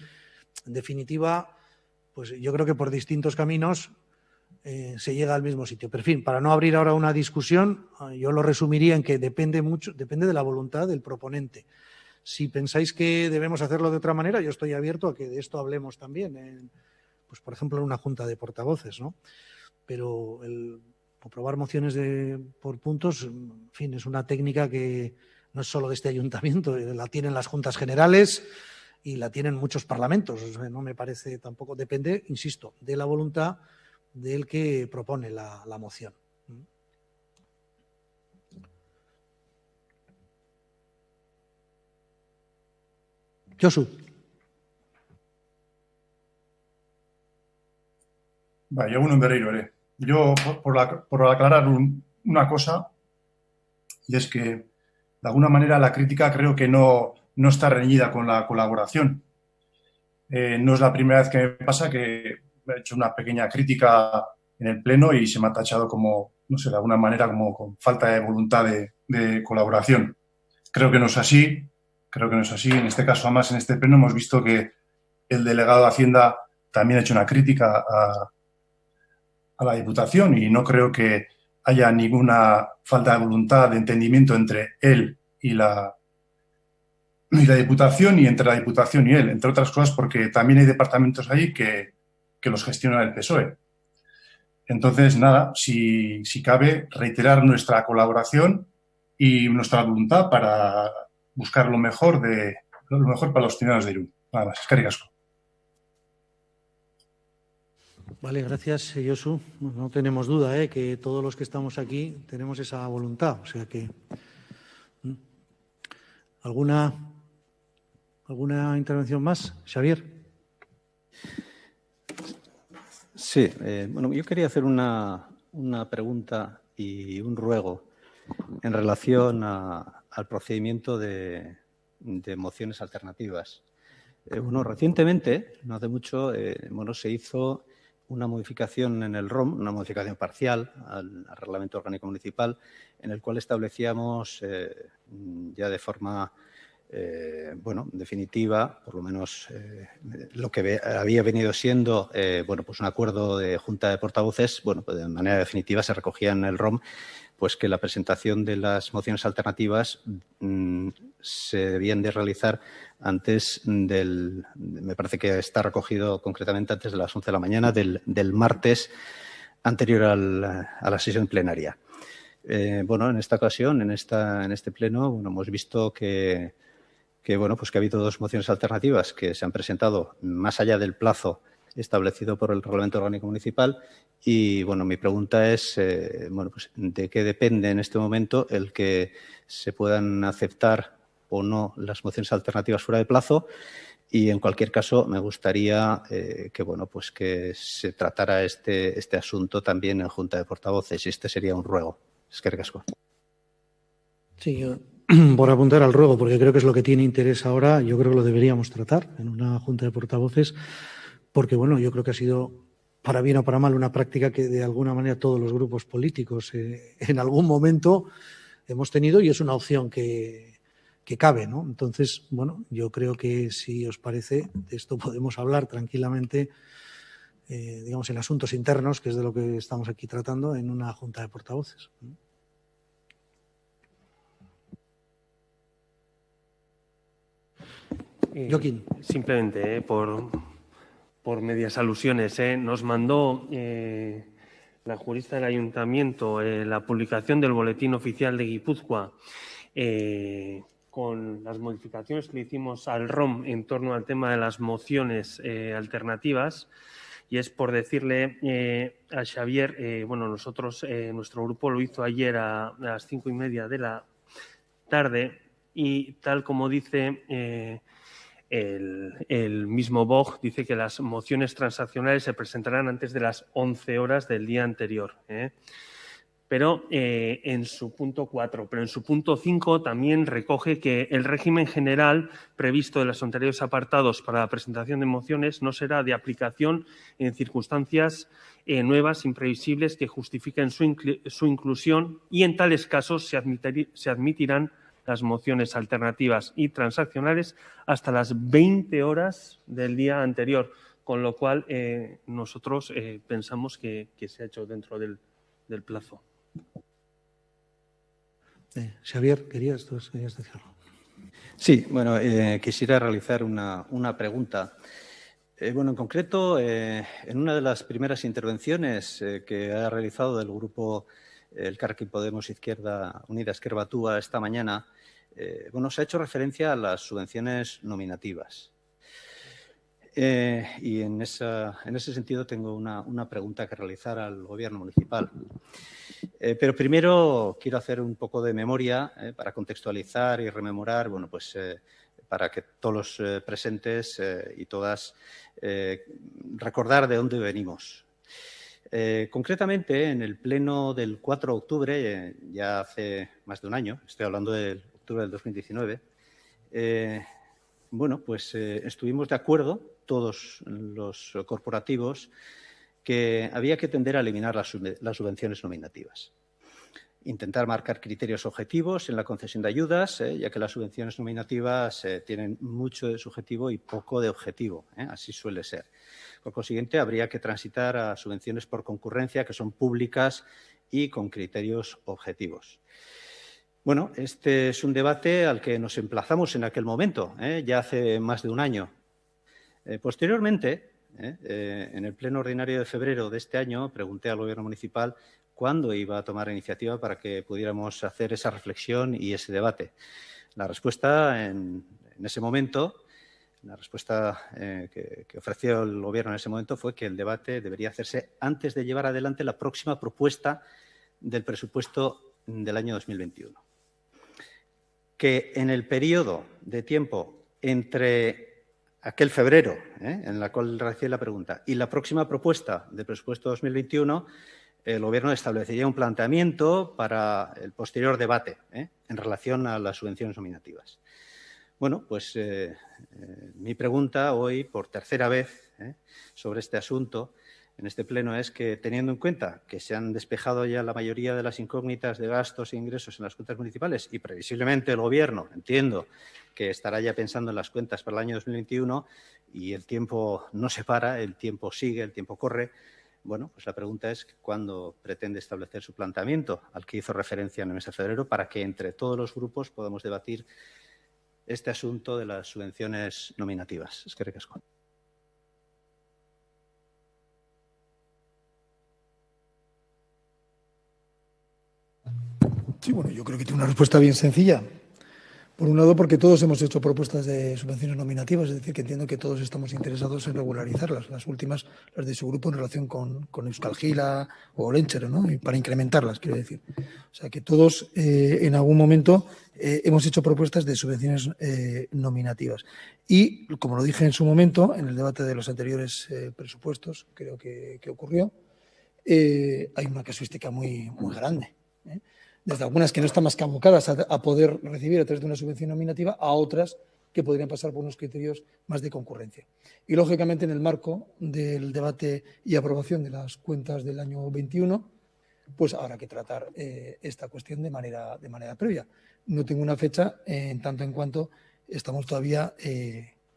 en definitiva, pues yo creo que por distintos caminos se llega al mismo sitio. Pero, en fin, para no abrir ahora una discusión, yo lo resumiría en que depende de la voluntad del proponente. Si pensáis que debemos hacerlo de otra manera, yo estoy abierto a que de esto hablemos también, pues por ejemplo, en una junta de portavoces, ¿no? Pero aprobar mociones por puntos, en fin, es una técnica que no es solo de este ayuntamiento, la tienen las juntas generales y la tienen muchos parlamentos. O sea, no me parece tampoco, depende, insisto, de la voluntad del que propone la moción. Josu. Bai, egunon berriro ere. Yo, por aclarar una cosa, y es que, de alguna manera, la crítica creo que no está reñida con la colaboración. No es la primera vez que me pasa que he hecho una pequeña crítica en el Pleno y se me ha tachado como, no sé, de alguna manera como con falta de voluntad de colaboración. Creo que no es así. En este caso, además, en este Pleno hemos visto que el delegado de Hacienda también ha hecho una crítica a la Diputación y no creo que haya ninguna falta de voluntad, de entendimiento entre él y la Diputación y entre la Diputación y él, entre otras cosas porque también hay departamentos ahí que los gestiona el PSOE. Entonces, nada, si cabe, reiterar nuestra colaboración y nuestra voluntad para buscar lo mejor para los ciudadanos de Irún. Nada más, eskerrik asko. Vale, gracias, Josu. No tenemos duda que todos los que estamos aquí tenemos esa voluntad. O sea que... ¿Alguna intervención más, Xavier? Sí, bueno, yo quería hacer una pregunta y un ruego en relación al procedimiento de mociones alternativas. Bueno, recientemente, no hace mucho, se hizo una modificación en el ROM, una modificación parcial al Reglamento Orgánico Municipal, en el cual establecíamos ya de forma definitiva, por lo menos lo que había venido siendo pues un acuerdo de Junta de Portavoces, pues de manera definitiva se recogía en el ROM pues que la presentación de las mociones alternativas se debían de realizar antes me parece que está recogido concretamente antes de las 11 de la mañana del martes anterior a la sesión plenaria. En esta ocasión, en este pleno, hemos visto que ha habido dos mociones alternativas que se han presentado más allá del plazo establecido por el Reglamento Orgánico Municipal y, mi pregunta es, ¿de qué depende en este momento el que se puedan aceptar o no las mociones alternativas fuera de plazo? Y, en cualquier caso, me gustaría que se tratara este asunto también en Junta de Portavoces y este sería un ruego. Eskerrik asko. Sí, yo, por apuntar al ruego, porque creo que es lo que tiene interés ahora, yo creo que lo deberíamos tratar en una Junta de Portavoces, porque, yo creo que ha sido, para bien o para mal, una práctica que de alguna manera todos los grupos políticos en algún momento hemos tenido y es una opción que cabe, ¿no? Entonces, yo creo que si os parece, de esto podemos hablar tranquilamente, en asuntos internos, que es de lo que estamos aquí tratando, en una Junta de Portavoces. Joaquín. Simplemente, por medias alusiones, nos mandó la jurista del Ayuntamiento la publicación del Boletín Oficial de Guipúzcoa con las modificaciones que le hicimos al ROM en torno al tema de las mociones alternativas. Y es por decirle a Xavier, nosotros, nuestro grupo lo hizo ayer a las 5:30 de la tarde y tal como dice el mismo BOG, dice que las mociones transaccionales se presentarán antes de las 11 horas del día anterior. Pero en su punto 4. Pero en su punto 5 también recoge que el régimen general previsto en los anteriores apartados para la presentación de mociones no será de aplicación en circunstancias nuevas, imprevisibles, que justifiquen su inclusión y en tales casos se admitirán las mociones alternativas y transaccionales hasta las 20 horas del día anterior, con lo cual nosotros pensamos que se ha hecho dentro del plazo. Xavier, querías decirlo. Sí, quisiera realizar una pregunta. En concreto, en una de las primeras intervenciones que ha realizado del grupo Elkarrekin Podemos Izquierda Unida Ezker Batua esta mañana, se ha hecho referencia a las subvenciones nominativas. Y en ese sentido tengo una pregunta que realizar al Gobierno municipal. Pero primero quiero hacer un poco de memoria para contextualizar y rememorar, para que todos los presentes y todas recordar de dónde venimos. Concretamente, en el pleno del 4 de octubre, ya hace más de un año, estoy hablando del octubre del 2019, bueno, pues estuvimos de acuerdo, todos los corporativos, que había que tender a eliminar las subvenciones nominativas. Intentar marcar criterios objetivos en la concesión de ayudas, ya que las subvenciones nominativas tienen mucho de subjetivo y poco de objetivo, así suele ser. Por consiguiente, habría que transitar a subvenciones por concurrencia, que son públicas y con criterios objetivos. Bueno, este es un debate al que nos emplazamos en aquel momento, ya hace más de un año. Posteriormente, en el pleno ordinario de febrero de este año, pregunté al Gobierno municipal cuándo iba a tomar iniciativa para que pudiéramos hacer esa reflexión y ese debate. La respuesta en ese momento, la respuesta que ofreció el Gobierno en ese momento fue que el debate debería hacerse antes de llevar adelante la próxima propuesta del presupuesto del año 2021. Que en el periodo de tiempo entre aquel febrero, en la cual recibí la pregunta, y la próxima propuesta del presupuesto 2021, el Gobierno establecería un planteamiento para el posterior debate en relación a las subvenciones nominativas. Bueno, pues mi pregunta hoy, por tercera vez, sobre este asunto, en este pleno, es que, teniendo en cuenta que se han despejado ya la mayoría de las incógnitas de gastos e ingresos en las cuentas municipales y previsiblemente el Gobierno, entiendo, que estará ya pensando en las cuentas para el año 2021 y el tiempo no se para, el tiempo sigue, el tiempo corre. Bueno, pues la pregunta es cuándo pretende establecer su planteamiento, al que hizo referencia en el mes de febrero, para que entre todos los grupos podamos debatir este asunto de las subvenciones nominativas. Eskerrik asko. Sí, bueno, yo creo que tiene una respuesta bien sencilla. Por un lado, porque todos hemos hecho propuestas de subvenciones nominativas, es decir, que entiendo que todos estamos interesados en regularizarlas. Las últimas, las de su grupo, en relación con Euskal Gila o Olentzero, ¿no? Y para incrementarlas, quiero decir. O sea, que todos en algún momento hemos hecho propuestas de subvenciones nominativas. Y, como lo dije en su momento, en el debate de los anteriores presupuestos, creo que ocurrió, hay una casuística muy grande, desde algunas que no están más que abocadas a poder recibir a través de una subvención nominativa, a otras que podrían pasar por unos criterios más de concurrencia. Y, lógicamente, en el marco del debate y aprobación de las cuentas del año 21, pues habrá que tratar esta cuestión de manera previa. No tengo una fecha, en tanto en cuanto estamos todavía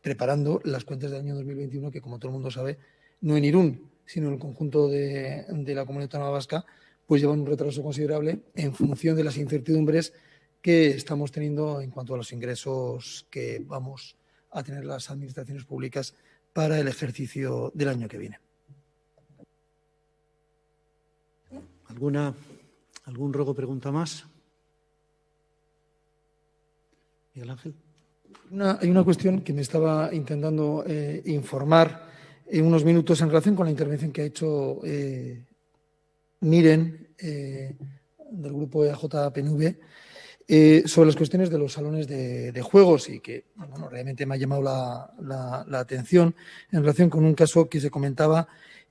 preparando las cuentas del año 2021, que, como todo el mundo sabe, no en Irún, sino en el conjunto de la Comunidad Autónoma Vasca, pues llevan un retraso considerable en función de las incertidumbres que estamos teniendo en cuanto a los ingresos que vamos a tener las administraciones públicas para el ejercicio del año que viene. ¿Algún ruego o pregunta más? Miguel Ángel. Hay una cuestión que me estaba intentando informar en unos minutos en relación con la intervención que ha hecho Miren, del grupo EAJ-PNV, sobre las cuestiones de los salones de juegos, y que, bueno, realmente me ha llamado la atención en relación con un caso que se comentaba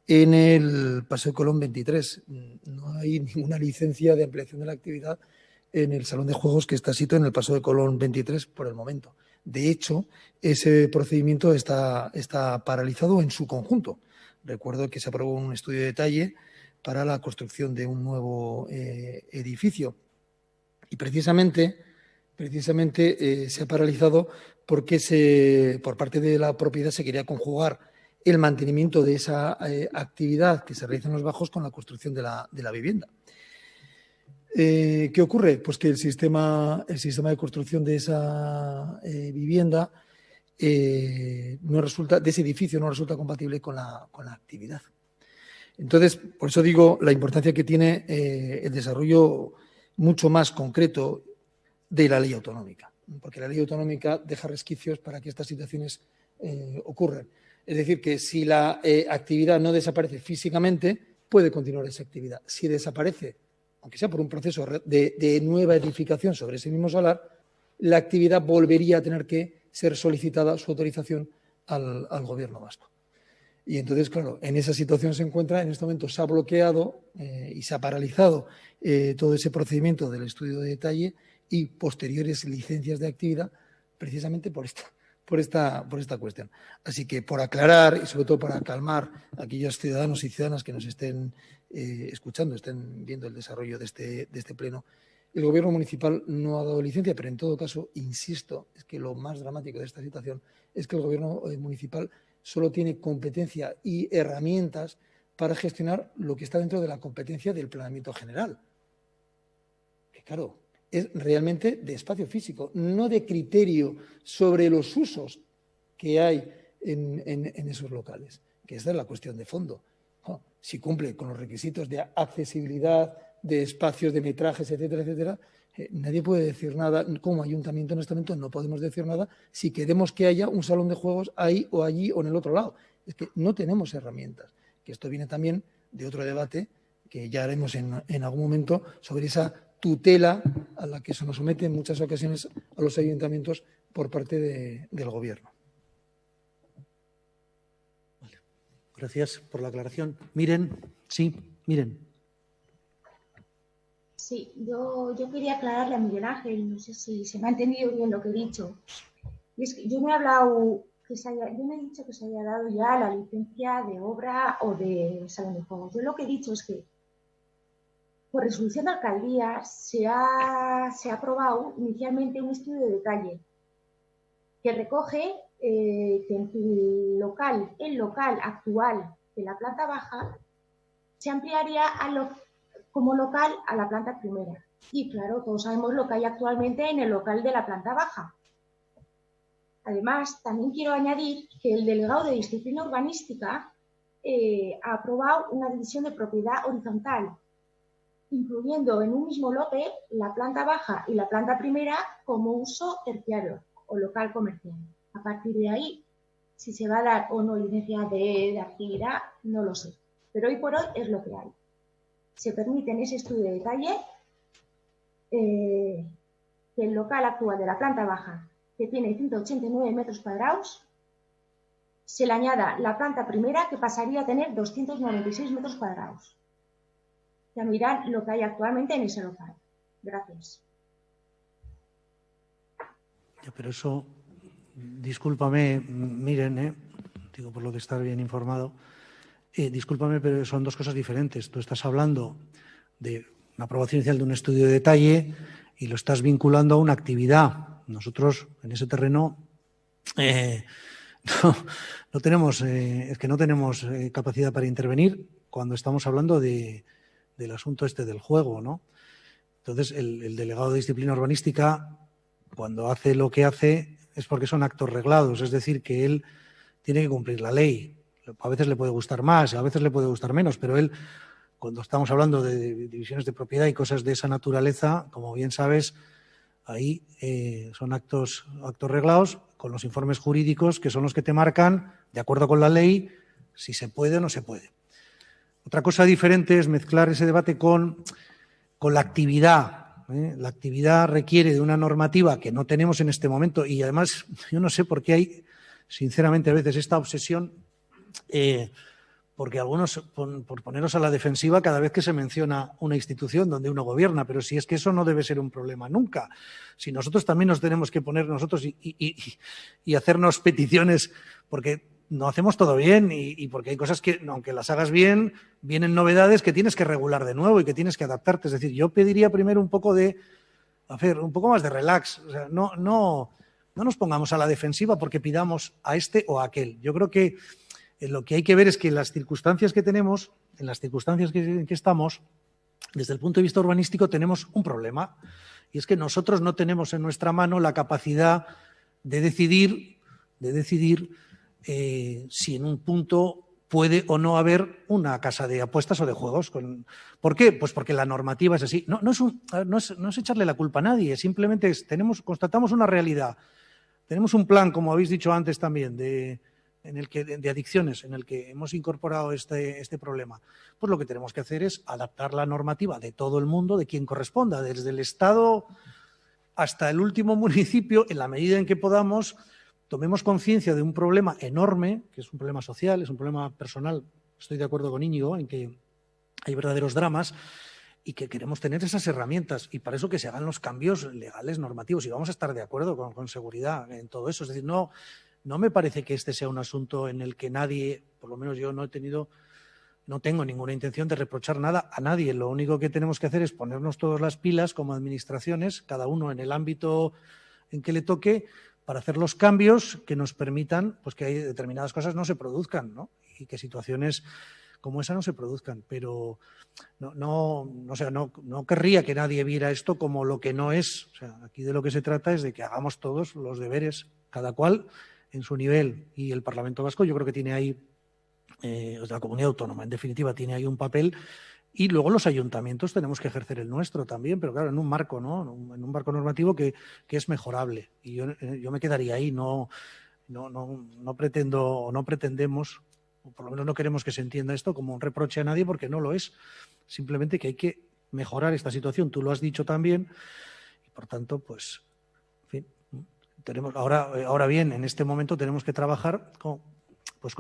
en el Paseo de Colón 23. No hay ninguna licencia de ampliación de la actividad en el salón de juegos que está situado en el Paseo de Colón 23 por el momento. De hecho, ese procedimiento está paralizado en su conjunto. Recuerdo que se aprobó un estudio de detalle para la construcción de un nuevo edificio. Y precisamente se ha paralizado porque por parte de la propiedad se quería conjugar el mantenimiento de esa actividad que se realiza en los bajos con la construcción de la vivienda. ¿Qué ocurre? Pues que el sistema de construcción de esa vivienda de ese edificio no resulta compatible con la actividad. Entonces, por eso digo la importancia que tiene el desarrollo mucho más concreto de la ley autonómica, porque la ley autonómica deja resquicios para que estas situaciones ocurran. Es decir, que si la actividad no desaparece físicamente, puede continuar esa actividad. Si desaparece, aunque sea por un proceso de nueva edificación sobre ese mismo solar, la actividad volvería a tener que ser solicitada su autorización al Gobierno vasco. Y entonces, claro, en esa situación se encuentra, en este momento se ha bloqueado y se ha paralizado todo ese procedimiento del estudio de detalle y posteriores licencias de actividad, precisamente por por esta cuestión. Así que por aclarar y sobre todo para calmar a aquellos ciudadanos y ciudadanas que nos estén escuchando, estén viendo el desarrollo de este pleno, el Gobierno municipal no ha dado licencia, pero en todo caso, insisto, es que lo más dramático de esta situación es que el Gobierno municipal solo tiene competencia y herramientas para gestionar lo que está dentro de la competencia del planeamiento general. Que claro, es realmente de espacio físico, no de criterio sobre los usos que hay en esos locales, que esta es la cuestión de fondo. Si cumple con los requisitos de accesibilidad, de espacios, de metrajes, etcétera, etcétera, nadie puede decir nada. Como ayuntamiento en este momento no podemos decir nada si queremos que haya un salón de juegos ahí o allí o en el otro lado. Es que no tenemos herramientas. Que esto viene también de otro debate que ya haremos en algún momento sobre esa tutela a la que se nos somete en muchas ocasiones a los ayuntamientos por parte del Gobierno. Vale. Gracias por la aclaración. Miren, sí, miren. Sí, yo quería aclararle a Miguel Ángel, no sé si se me ha entendido bien lo que he dicho. Y es que yo no he hablado, yo no he dicho que se haya dado ya la licencia de obra o de salón de juegos. Yo lo que he dicho es que por resolución de alcaldía se ha aprobado inicialmente un estudio de detalle que recoge que el local actual de la planta baja se ampliaría como local a la planta primera. Y claro, todos sabemos lo que hay actualmente en el local de la planta baja. Además, también quiero añadir que el delegado de disciplina urbanística ha aprobado una división de propiedad horizontal, incluyendo en un mismo lote la planta baja y la planta primera como uso terciario o local comercial. A partir de ahí, si se va a dar o no licencia de actividad, no lo sé. Pero hoy por hoy es lo que hay. Se permite en ese estudio de detalle que el local actual de la planta baja, que tiene 189 metros cuadrados, se le añada la planta primera, que pasaría a tener 296 metros cuadrados. Ya miran lo que hay actualmente en ese local. Gracias. Pero eso, discúlpame, miren, digo por lo de estar bien informado, discúlpame, pero son dos cosas diferentes. Tú estás hablando de una aprobación inicial de un estudio de detalle y lo estás vinculando a una actividad. Nosotros en ese terreno no tenemos, es que no tenemos capacidad para intervenir cuando estamos hablando del asunto este del juego, ¿no? Entonces, el delegado de disciplina urbanística, cuando hace lo que hace, es porque son actos reglados, es decir, que él tiene que cumplir la ley. A veces le puede gustar más, a veces le puede gustar menos, pero él, cuando estamos hablando de divisiones de propiedad y cosas de esa naturaleza, como bien sabes, ahí son actos reglados con los informes jurídicos que son los que te marcan, de acuerdo con la ley, si se puede o no se puede. Otra cosa diferente es mezclar ese debate con la actividad. La actividad requiere de una normativa que no tenemos en este momento y además yo no sé por qué hay, sinceramente, a veces esta obsesión, porque algunos, por poneros a la defensiva cada vez que se menciona una institución donde uno gobierna, pero si es que eso no debe ser un problema nunca. Si nosotros también nos tenemos que poner nosotros y hacernos peticiones porque no hacemos todo bien y porque hay cosas que, aunque las hagas bien, vienen novedades que tienes que regular de nuevo y que tienes que adaptarte. Es decir, yo pediría primero un poco más de relax. O sea, no nos pongamos a la defensiva porque pidamos a este o a aquel. Yo creo que lo que hay que ver es que en las circunstancias que tenemos, en las circunstancias en que estamos, desde el punto de vista urbanístico tenemos un problema y es que nosotros no tenemos en nuestra mano la capacidad de decidir si en un punto puede o no haber una casa de apuestas o de juegos. ¿Por qué? Pues porque la normativa es así. No es echarle la culpa a nadie, simplemente constatamos una realidad. Tenemos un plan, como habéis dicho antes también, de adicciones, en el que hemos incorporado este problema. Pues lo que tenemos que hacer es adaptar la normativa de todo el mundo, de quien corresponda, desde el Estado hasta el último municipio, en la medida en que podamos, tomemos conciencia de un problema enorme, que es un problema social, es un problema personal. Estoy de acuerdo con Íñigo en que hay verdaderos dramas y que queremos tener esas herramientas y para eso que se hagan los cambios legales, normativos y vamos a estar de acuerdo con seguridad en todo eso. Es decir, no me parece que este sea un asunto en el que nadie, por lo menos yo no tengo ninguna intención de reprochar nada a nadie. Lo único que tenemos que hacer es ponernos todas las pilas como administraciones, cada uno en el ámbito en que le toque, para hacer los cambios que nos permitan pues que determinadas cosas no se produzcan, ¿no? Y que situaciones como esa no se produzcan. Pero no querría que nadie viera esto como lo que no es. O sea, aquí de lo que se trata es de que hagamos todos los deberes, cada cual en su nivel. Y el Parlamento Vasco yo creo que tiene ahí, la comunidad autónoma en definitiva tiene ahí un papel. Y luego los ayuntamientos tenemos que ejercer el nuestro también, pero claro, en un marco, ¿no? En un marco normativo que es mejorable. Y yo me quedaría ahí, no pretendo o no pretendemos, o por lo menos no queremos que se entienda esto como un reproche a nadie, porque no lo es. Simplemente que hay que mejorar esta situación. Tú lo has dicho también, y por tanto, pues, en fin, ahora bien, en este momento tenemos que trabajar con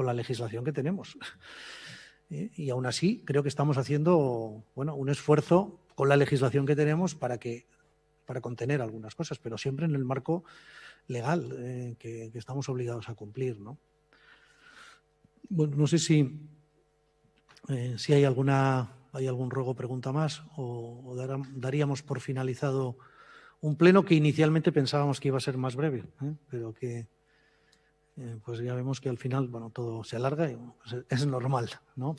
la legislación que tenemos. Y aún así creo que estamos haciendo un esfuerzo con la legislación que tenemos para contener algunas cosas, pero siempre en el marco legal que estamos obligados a cumplir, ¿no? Bueno, no sé si hay algún ruego o pregunta más o daríamos por finalizado un pleno que inicialmente pensábamos que iba a ser más breve, pero que pues ya vemos que al final, todo se alarga y pues es normal, ¿no?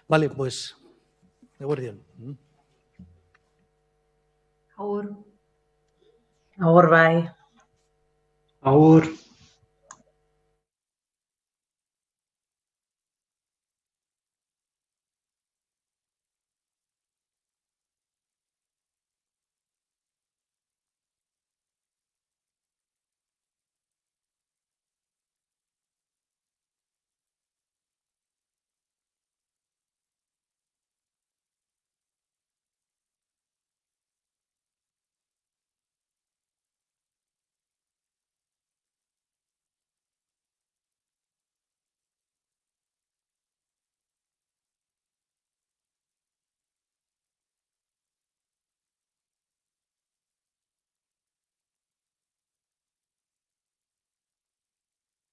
Vale, pues, eguerdion. Agur. Agur bai. Agur.